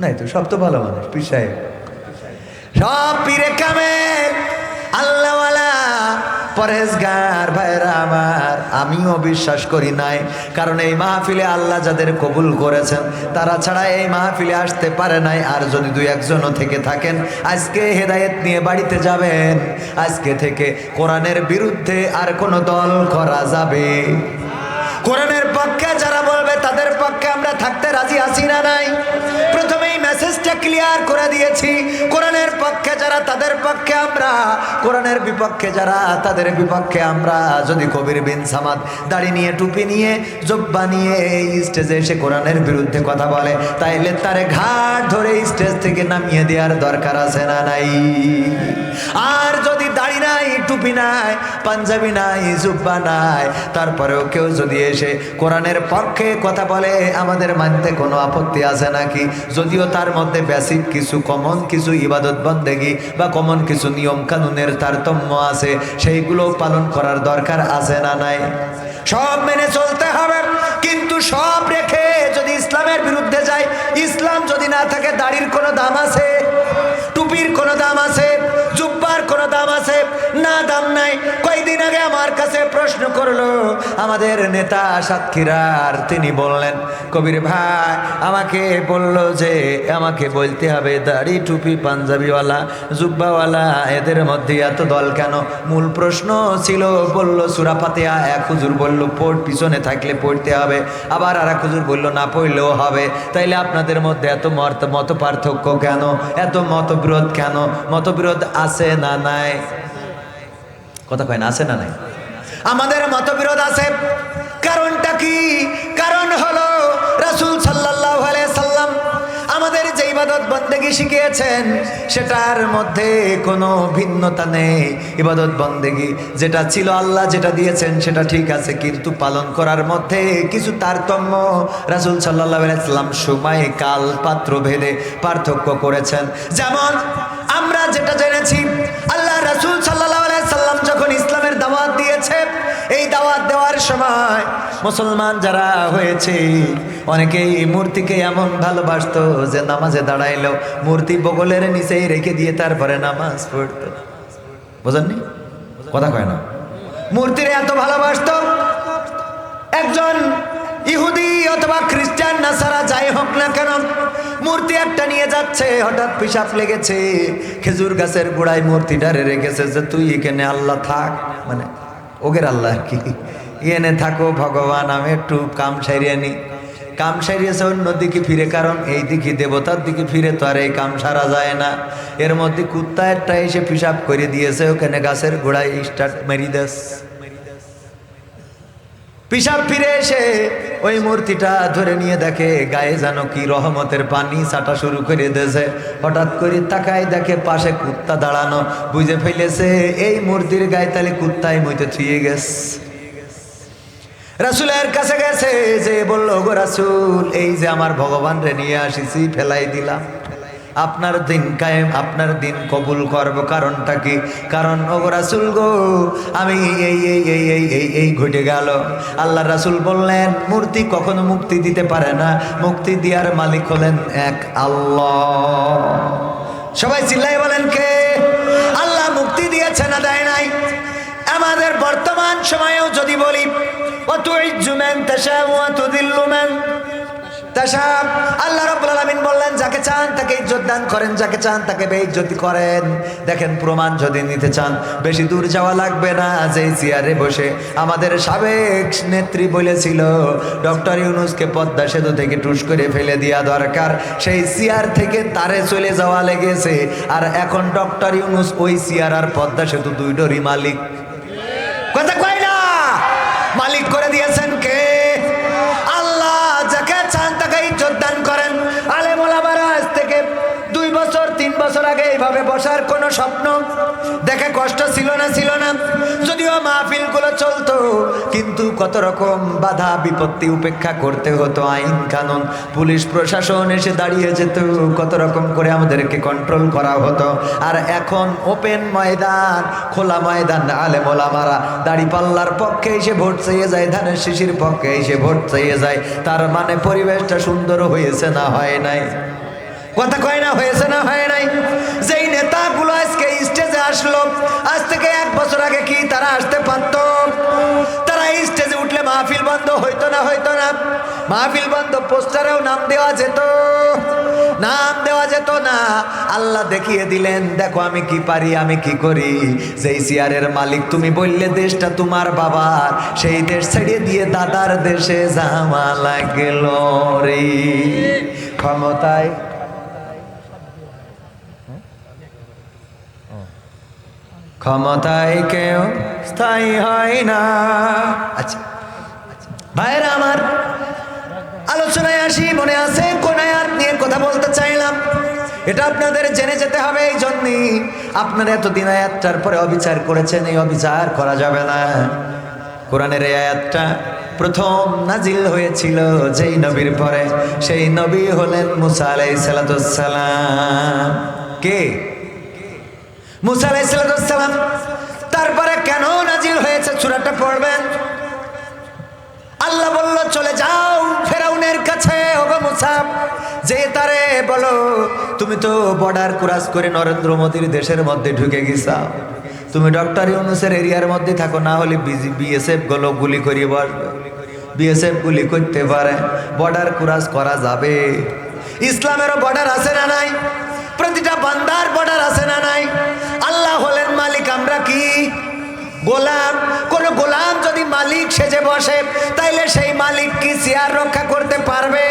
নাই তো, সব তো ভালো মানুষ, পীর সাহেব সব পীরে কামেল আল্লাহওয়ালা পরেজগার ভাইরা আমার। আমিও বিশ্বাস করি নাই, কারণ এই মাহফিলে আল্লাহ যাদের কবুল করেছেন তারা ছাড়া এই মাহফিলে আসতে পারে নাই। আর যদি দুই একজনও থেকে থাকেন, আজকে হেদায়েত নিয়ে বাড়িতে যাবেন। আজকে থেকে কোরআনের বিরুদ্ধে আর কোনো দল করা যাবে? কোরআনের পক্ষে যারা বলবে তাদের পক্ষে আমরা থাকতে রাজি আছি না নাই? প্রথমেই মেসেজটা ক্লিয়ার করে দিয়েছি, কোরআনের পক্ষে যারা তাদের পক্ষে আমরা, কোরআনের বিপক্ষে যারা তাদের বিপক্ষে আমরা। যদি কবির বিন সামাদ দাড়ি নিয়ে টুপি নিয়ে জব্বা নিয়ে এই স্টেজে এসে কোরআনের বিরুদ্ধে কথা বলে, তাইলে তারে ঘাট ধরে স্টেজ থেকে নামিয়ে দেওয়ার দরকার আছে না নাই? আর যদি দাড়ি নাই, টুপি নাই, পাঞ্জাবি নাই, জুব্বা নাই, তারপরেও কেউ যদি এসে কোরআনের পক্ষে কথা বলে, আমাদের মানতে কোনো আপত্তি আছে নাকি? যদিও তার মধ্যে বেসিক কিছু কমন কিছু ইবাদত বন্দেগি বা কমন কিছু নিয়ম কানুনের তারতম্য আছে, সেইগুলো পালন করার দরকার আছে না নাই? সব মেনে চলতে হবে, কিন্তু সব রেখে যদি ইসলামের বিরুদ্ধে যায়, ইসলাম যদি না থাকে, দাড়ির কোনো দাম আছে? টুপির কোনো দাম আছে? জুব্বার কোনো দাম আছে? না, দাম নাই। কয়েকদিন আগে আমার কাছে প্রশ্ন করলো আমাদের নেতা সাতক্ষীরার, তিনি বললেন, কবির ভাই আমাকে বলল যে আমাকে বলতে হবে দাড়ি টুপি পাঞ্জাবিওয়ালা জুব্বাওয়ালা এদের মধ্যে এত দল কেন? মূল প্রশ্ন ছিল, বলল সূরা ফাতিহা। এক হুজুর বলল পিছনে থাকলে পড়তে হবে, আবার আর এক হুজুর বলল না পড়লেও হবে। তাইলে আপনাদের মধ্যে এত মত পার্থক্য কেন? এত মতবিরোধ কেন? মতবিরোধ আছে না নাই? কথা কয় না, আছে না নাই? আমাদের মতবিরোধ আছে, কারণটা কি? কারণ হলো রাসূল সাল্লাল্লাহু আলাইহি সাল্লাম আমাদের যে ইবাদত বন্দেগী শিখিয়েছেন সেটার মধ্যে কোনো ভিন্নতা নেই। ইবাদত বন্দেগী যেটা ছিল, আল্লাহ যেটা দিয়েছেন সেটা ঠিক আছে, কিন্তু পালন করার মধ্যে কিছু তারতম্য রাসূল সাল্লাল্লাহু আলাইহি সাল্লাম সময় কাল পাত্র ভেদে পার্থক্য করেছেন। যেমন আমরা যেটা জেনেছি, আল্লাহ রাসূল সাল্লাল্লাহু আলাইহি সাল্লাম যখন ইসলামের দাওয়াত দিয়েছে, এই দাওয়াত দেওয়ার সময় মুসলমান যারা হয়েছে অনেকেই মূর্তিকে এমন ভালোবাসতো যে নামাজে দাঁড়াইলো মূর্তি বগলের নিচেই রেখে দিয়ে তারপরে নামাজ পড়তো। বুঝেননি? কথা কয় না। মূর্তির এত ভালোবাসতো, একজন ইহুদি অথবা খ্রিস্টান নাসারা যাই হোক না কেন, মূর্তি একটা নিয়ে যাচ্ছে, হঠাৎ পিশাব লেগেছে, খেজুর গাছের গোড়ায় মূর্তিটারে রেখেছে যে তুই এখানে আল্লাহ থাক, মানে ওগের আল্লাহ আর কি, এনে থাকো ভগবান, আমি একটু কাম সারিয়ে নি। কাম সারিয়েছে অন্যদিকে ফিরে, কারণ এই দিকে দেবতার দিকে ফিরে তো আর এই কাম সারা যায় না। এর মধ্যে কুত্তা একটা এসে পিশাব করে দিয়েছে ওখানে গাছের গোড়ায়, স্টার্ট মেরি দেশ। পিশাব ফিরে এসে ওই মূর্তিটা ধরে নিয়ে দেখে গায়ে যেন কি রহমতের পানি ছাটা শুরু করে দিয়েছে। হঠাৎ করে তাকায় দেখে পাশে কুত্তা দাঁড়ানো, বুঝে ফেলেছে এই মূর্তির গায়ে তাহলে কুত্তাই মইতে ছুঁয়ে গেছে। রাসূলের কাছে গেছে, যে বলল, গো রাসূল, এই যে আমার ভগবান রে নিয়ে আসিছি, ফেলাই দিলাম, আপনার দিন কায়েম, আপনার দিন কবুল করব। কারণটা কি? কারণ ও রাসূল গো, আমি এই ঘটে গেল। আল্লাহ রাসূল বললেন, মূর্তি কখনো মুক্তি দিতে পারে না, মুক্তি দেওয়ার মালিক হলেন এক আল্লাহ। সবাই চিল্লাই বলেন কে? আল্লাহ মুক্তি দিয়েছে না দেয় নাই? আমাদের বর্তমান সময়েও যদি বলি, ওয়াতুইজ্জু মান তাশাউ ওয়া তুযিল্লু মান তাশাউ, আল্লাহ রাব্বুল আলামিন বললেন, যাকে চান তাকে ইজ্জত দান করেন, যাকে চান তাকে বেইজ্জতি করেন। দেখেন, প্রমাণ যদি নিতে চান বেশি দূর যাওয়া লাগবে না। যে চেয়ারে বসে আমাদের সাবেক নেত্রী বলেছিল ডক্টর ইউনূসকে পদ্মা সেতু থেকে টুস করে ফেলে দেওয়া দরকার, সেই চেয়ার থেকে তারে চলে যাওয়া লেগেছে। আর এখন ডক্টর ইউনূস ওই চেয়ার আর পদ্মা সেতু দুইটারই মালিক। কথা কয় না? মালিক করে দিয়েছেন কে? কোনো স্বপ্ন দেখে কষ্ট ছিল না যদিও মাহফিলগুলো চলতো, কিন্তু কত রকম বাধা বিপত্তি উপেক্ষা করতে হতো। আইন কানুন, পুলিশ প্রশাসন এসে দাঁড়িয়ে যেত, কত রকম করে আমাদেরকে কন্ট্রোল করা হতো। আর এখন ওপেন ময়দান, খোলা ময়দান, আলেম ওলামারা দাড়িপাল্লার পক্ষে এসে ভোট চেয়ে যায়, ধানের শিশির পক্ষে এসে ভোট চেয়ে যায়। তার মানে পরিবেশটা সুন্দর হয়েছে না হয় নাই? কথা কয় না, হয়েছে না হয় নাই? যেই নেতাগুলো আজকে স্টেজে আসলো, আজ থেকে 1 বছর আগে কি তারা আসতে পারত? তারা এই স্টেজে উঠলে মাহফিল বন্ধ হইতো না? মাহফিল বন্ধ, পোস্টারেও নাম দেওয়া যেত না। আল্লাহ দেখিয়ে দিলেন, দেখো আমি কি পারি, আমি কি করি। যেই চেয়ারের মালিক তুমি বললে দেশটা তোমার বাবার, সেই দেশ ছেড়ে দিয়ে দাদার দেশে যাওয়া লাগল রে। ক্ষমতায় কেউ স্থায়ী হয় না। আচ্ছা ভাইরা আমার, আলোচনায় আসি। মনে আছে কোন আয়াত নিয়ে কথা বলতে চাইলাম? এটা আপনাদের জেনে যেতে হবে। এই জন্যই আপনারা এতদিন আয়াতটার পরে অবিচার করেছেন, এই অবিচার করা যাবে না। কোরআনের এই আয়াতটা প্রথম নাজিল হয়েছিল যেই নবীর পরে, সেই নবী হলেন মুসা আলাইহিস সালাম। কে? মুসা আলাইহিস সালাম। তারপরে কেন নাজিল হয়েছে সূরাটা পড়বেন। আল্লাহ বলল, চলে যাও ফেরাউনের কাছে, ওগো মুসা, যে তারে বলো তুমি তো বর্ডার ক্রস করে নরেন্দ্র মোদীর দেশের মধ্যে ঢুকে গেছাও, তুমি ডক্টর ইউনূসের এরিয়ার মধ্যে থাকো, না হলে বিএসএফ গুলো গুলি করিয়ে বসবে। বিএসএফ গুলি করতে পারে, বর্ডার ক্রস করা যাবে। ইসলামেরও বর্ডার আছে না নাই? প্রতিটা বান্দার বর্ডার আছে না নাই? আল্লাহ হলেন মালিক, আমরা কি গোলাম? কোন গোলাম যদি মালিক সেজে বসে, তাইলে সেই মালিক কি চেয়ার রক্ষা করতে পারবে?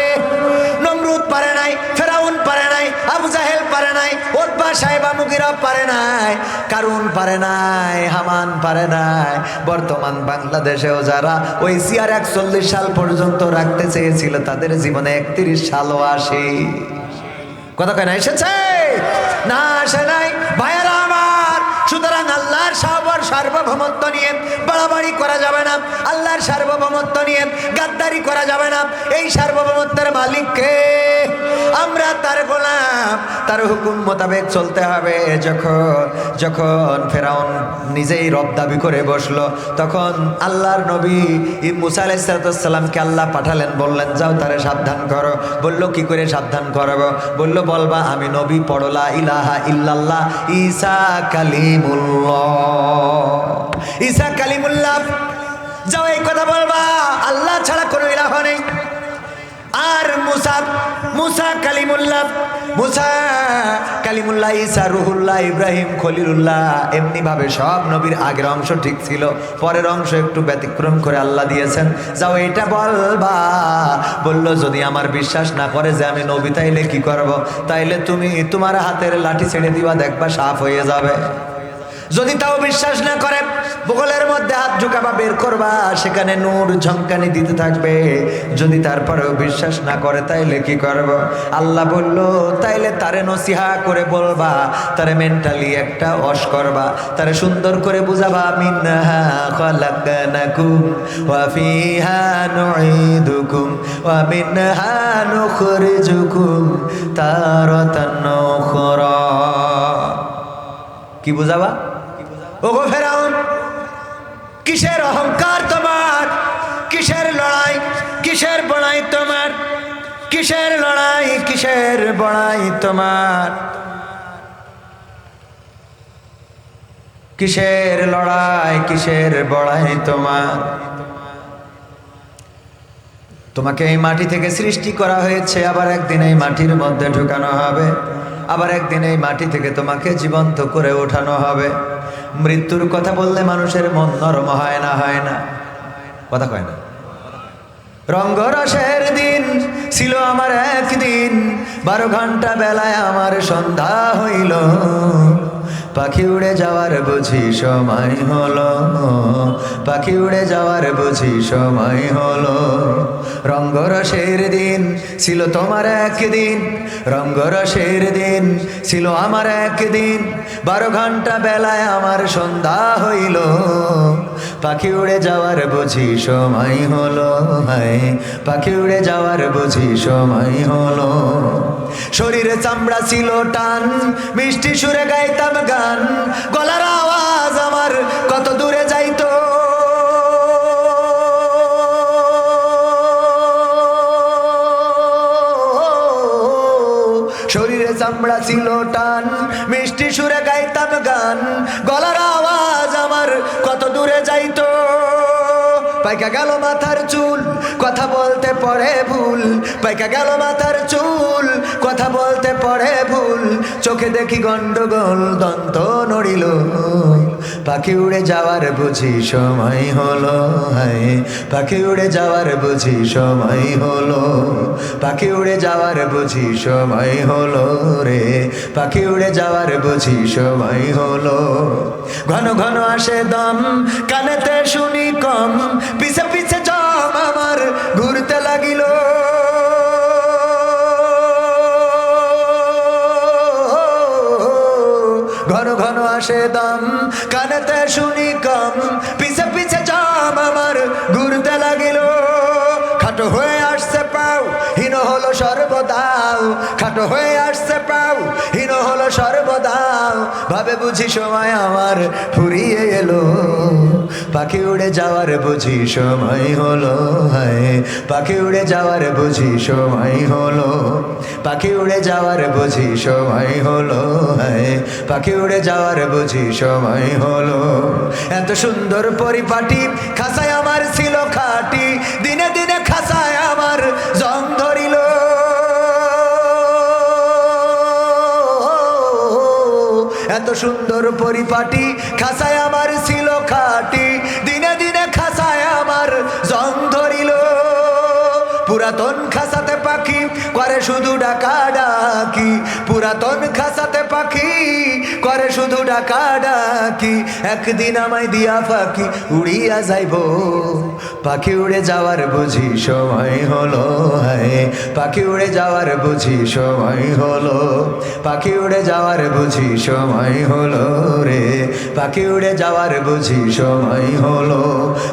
নমরুদ পারে নাই, ফেরাউন পারে নাই, আবু জাহেল পারে নাই, উতবা সাইবা মুগীরা পারে নাই, কারুন পারে নাই, হামান পারে নাই। বর্তমান বাংলাদেশেও যারা ওই চেয়ার 41 সাল পর্যন্ত রাখতে চেয়েছিল, তাদের জীবনে 31 সালও আসে। কথা কয় না? এসেছে না? আসে নাই? ভাইয়েরা আমার, সুতরাং আল্লাহর সার্বভৌমত্ব নিয়ে বাড়াবাড়ি করা যাবে না। আল্লাহর সার্বভৌমত্ব নিয়ে গাদ্দারি করা যাবে না। এই সার্বভৌমত্বের মালিককে, আমরা তার গোলাম, তার হুকুম মোতাবেক চলতে হবে। যখন ফেরাউন নিজেই রব দাবি করে বসলো, তখন আল্লাহর নবী মুসা আলাইহিস সালামকে আল্লাহ পাঠালেন, বললেন যাও তারে সাবধান করো। বলল কি করে সাবধান করব? বলল বলবা আমি নবী, পড়ো লা ইলাহা ইল্লাল্লাহ ঈসা কালিমুল্লাহ। ঈসা কালিমুল্লাহ, যাও এই কথা বলবা, আল্লাহ ছাড়া কোনো ইলাহ নেই। আর মুসা কালিমুল্লাহ, ঈসা রুহুল্লাহ, ইব্রাহিম খলিলুল্লাহ। এমনি ভাবে সব নবীর আগের অংশ ঠিক ছিল, পরের অংশ একটু ব্যতিক্রম করে আল্লাহ দিয়েছেন। যাও এটা বলবা। বলল যদি আমার বিশ্বাস না করে যে আমি নবী, তাইলে কি করব? তাইলে তুমি তোমার হাতের লাঠি ছেড়ে দিবা, দেখবা সাফ হয়ে যাবে। যদি তাও বিশ্বাস না করে, বগলের মধ্যে হাত ঢুকাবা, বের করবা, সেখানে নূর ঝঙ্কানি দিতে থাকবে। যদি তারপরেও বিশ্বাস না করে, তাইলে কি করব? আল্লাহ বলল তাইলে তারে নসিহা করে বলবা, তারে মেন্টালি একটা ওয়াশ করবা, তারে সুন্দর করে বুঝাবা, মিনহা খালাকনাকুম ওয়া ফিহা নুঈদুকুম ওয়া মিনহা নুখরিজুকুম তারাতান উখরা। কি বুঝাবা? ওগো ফেরাউন, কিসের অহংকার তোমার? কিসের লড়াই, কিসের বড়াই তোমার? কিসের লড়াই, কিসের বড়াই তোমার? কিসের লড়াই, কিসের বড়াই তোমার? তোমাকে এই মাটি থেকে সৃষ্টি করা হয়েছে, আবার একদিন এই মাটির মধ্যে ঢুকানো হবে, আবার একদিন এই মাটি থেকে তোমাকে জীবন্ত করে ওঠানো হবে। মৃত্যুর কথা বললে মানুষের মন নরম হয় না? হয় না? কথা কয় না? রঙ্গরসের দিন ছিল আমার একদিন, 12 ঘন্টা বেলায় আমার সন্ধ্যা হইল। পাখি উড়ে যাওয়ার বুঝি সময় হলো, পাখি উড়ে যাওয়ার বুঝি সময় হলো। রঙ্গরসের দিন ছিল তোমার একদিন, রঙ্গরসের দিন ছিল আমার একদিন, 12 ঘন্টা বেলায় আমার সন্ধ্যা হইল। পাখি উড়ে যাওয়ার বুঝি সময় হলো, হায় পাখি উড়ে যাওয়ার বুঝি সময় হলো। শরীরে চামড়া ছিল টান, মিষ্টি সুরে গাইতাম গান, গলার আওয়াজ আমার কত দূরে যাইতো। শরীরে চামড়া ছিল টান, মিষ্টি সুরে গাইতাম গান, গলার আওয়াজ আমার কত দূরে যাইতো। পাইকা গেল মাথার চুল, কথা বলতে পড়ে ভুল, পাইকা গেল মাথার চুল, কথা বলতে পড়ে ভুল। চোখে দেখি গন্ডগোল, দন্ত নড়িল। পাখি উড়ে যাওয়ার বুঝি সময় হলো, হায় পাখি উড়ে যাওয়ার বুঝি সময় হলো, পাখি উড়ে যাওয়ার বুঝি সময় হলো রে, পাখি উড়ে যাওয়ার বুঝি সময় হলো। ঘন ঘন আসে দম, কানেতে শুনি কম, পিছে পিছে জম আমার ঘুরতে লাগিল। ঘন ঘন আসে দম, কানেতে শুনি কম, পিছে পিছে জম আমার ঘুরতে লাগিল। খাটো হয়ে আসছে পাও, হীন হলো সর্বদাও, খাটো হয়ে আসছে পাও, হীন হলো সর্বদাও। ভাবে বুঝি সময় আমার ফুরিয়ে এলো, পাখি উড়ে যাওয়ার বুঝি সময় হলো, হায় পাখি উড়ে যাওয়ার বুঝি সময় হলো, পাখি উড়ে যাওয়ার বুঝি সময় হলো, হায় পাখি উড়ে যাওয়ার বুঝি সময় হলো। এত সুন্দর পরিপাটি খাসায় আমার ছিল খাটি, দিনে দিনে খাসায় আমার জং ধরিল। এত সুন্দর পরিপাটি খাসায় আমার ছিল খাটি, দিনে দিনে খাসায় আমার জং ধরিল। পুরাতন খাসাতে পাখি করে শুধু ডাকা ডাকি, পুরাতন খাসাতে পাখি করে শুধু ডাকা ডাকি। একদিন আমায় দিয়া পাখি উড়িয়া যাইব, পাখি উড়ে যাওয়ার বুঝি সময় হলো, হায় পাখি উড়ে যাওয়ার বুঝি সময় হলো, পাখি উড়ে যাওয়ার বুঝি সময় হলো রে, পাখি উড়ে যাওয়ার বুঝি সময় হলো।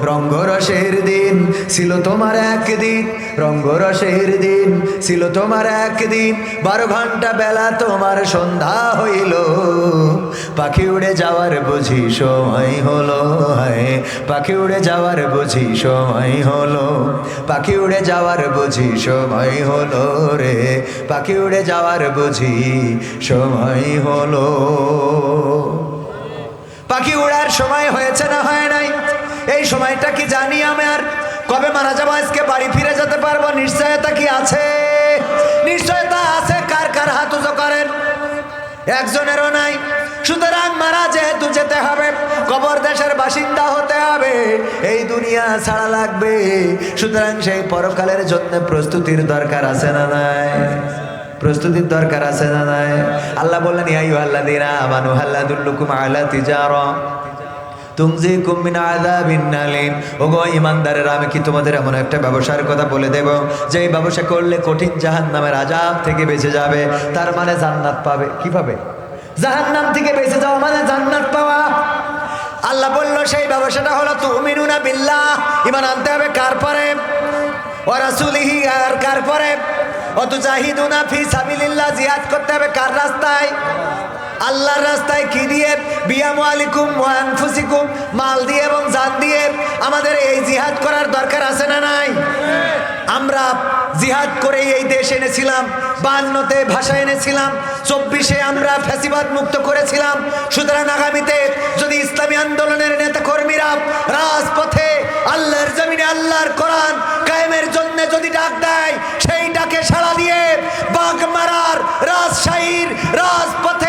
রঙ্গরসের দিন ছিল তোমার একদিন, রঙ্গরসের দিন ছিল তোমার একদিন, 12 ঘন্টা বেলা তোমার সন্ধ্যা হইল। পাখি উড়ে যাওয়ার বুঝি সময় হলো, হায় পাখি উড়ে যাওয়ার বুঝি সময় হলো, পাখি উড়ে যাওয়ার বুঝি সময় হলো রে, পাখি উড়ে যাওয়ার বুঝি সময় হলো। পাখি উড়ার সময় হয়েছে না হয় নাই, এই সময়টা কি জানি আমার? কবে মারা যাবো, আজকে বাড়ি ফিরে যেতে পারবো, নিশ্চয়তা কি আছে? নিশ্চয়তা আছে। কার কার হাত উঁচু করেন? একজনেরও নাই। সুতরাং মারা যেহেতু যেতে হবে, কবর দেশের বাসিন্দা হতে হবে, এই দুনিয়া ছাড়া লাগবে। সুতরাং সেই পরকালের জন্য প্রস্তুতির দরকার আছে না নাই? প্রস্তুতির দরকার আছে না নাই? আল্লাহ বললেন, ইয়া আইয়ুহাল্লাযীনা আমানু হাল আদুল্লুকুম আলা তিজারা তুমজিকুম মিন আযাবিন আলীম। ওগো ঈমানদারেরা, আমি কি তোমাদের এমন একটা ব্যবসার কথা বলে দেব যে এই ব্যবসা করলে কঠিন জাহান্নামের আযাব থেকে বেঁচে যাবে, তার মানে জান্নাত পাবে। কি পাবে? জাহান্নাম থেকে বেঁচে যাওয়া মানে জান্নাত পাওয়া। আল্লাহ বলল সেই ব্যবসাটা হলো তুমিনুনা বিল্লাহ, ঈমান আনতে হবে কার পরে? ওয়া রাসূলিহি, আর কার পরে? ওয়া তুজাহিদুনা ফি সাবিলিল্লাহ, জিহাদ করতে হবে কার রাস্তায়? আল্লাহর রাস্তায়। কি দিয়ে? বিআমওয়ালিকুম ওয়া আনফুসিকুম, মাল দিয়ে এবং জান দিয়ে। আমাদের এই জিহাদ করার দরকার আছে না নাই? আমরা জিহাদ করে এই দেশ এনেছিলাম, 52-তে ভাষা এনেছিলাম, 24-এ আমরা ফ্যাসিবাদ মুক্ত করেছিলাম। সুতরাং আগামীতে যদি ইসলামী আন্দোলনের নেতা কর্মীরা রাজপথে আল্লাহর জমিনে আল্লাহর কোরআন কায়েমের জন্য যদি ডাক দেয়, সেই ডাকে সাড়া দিয়ে বাগমারার রাজশাহীর রাজপথে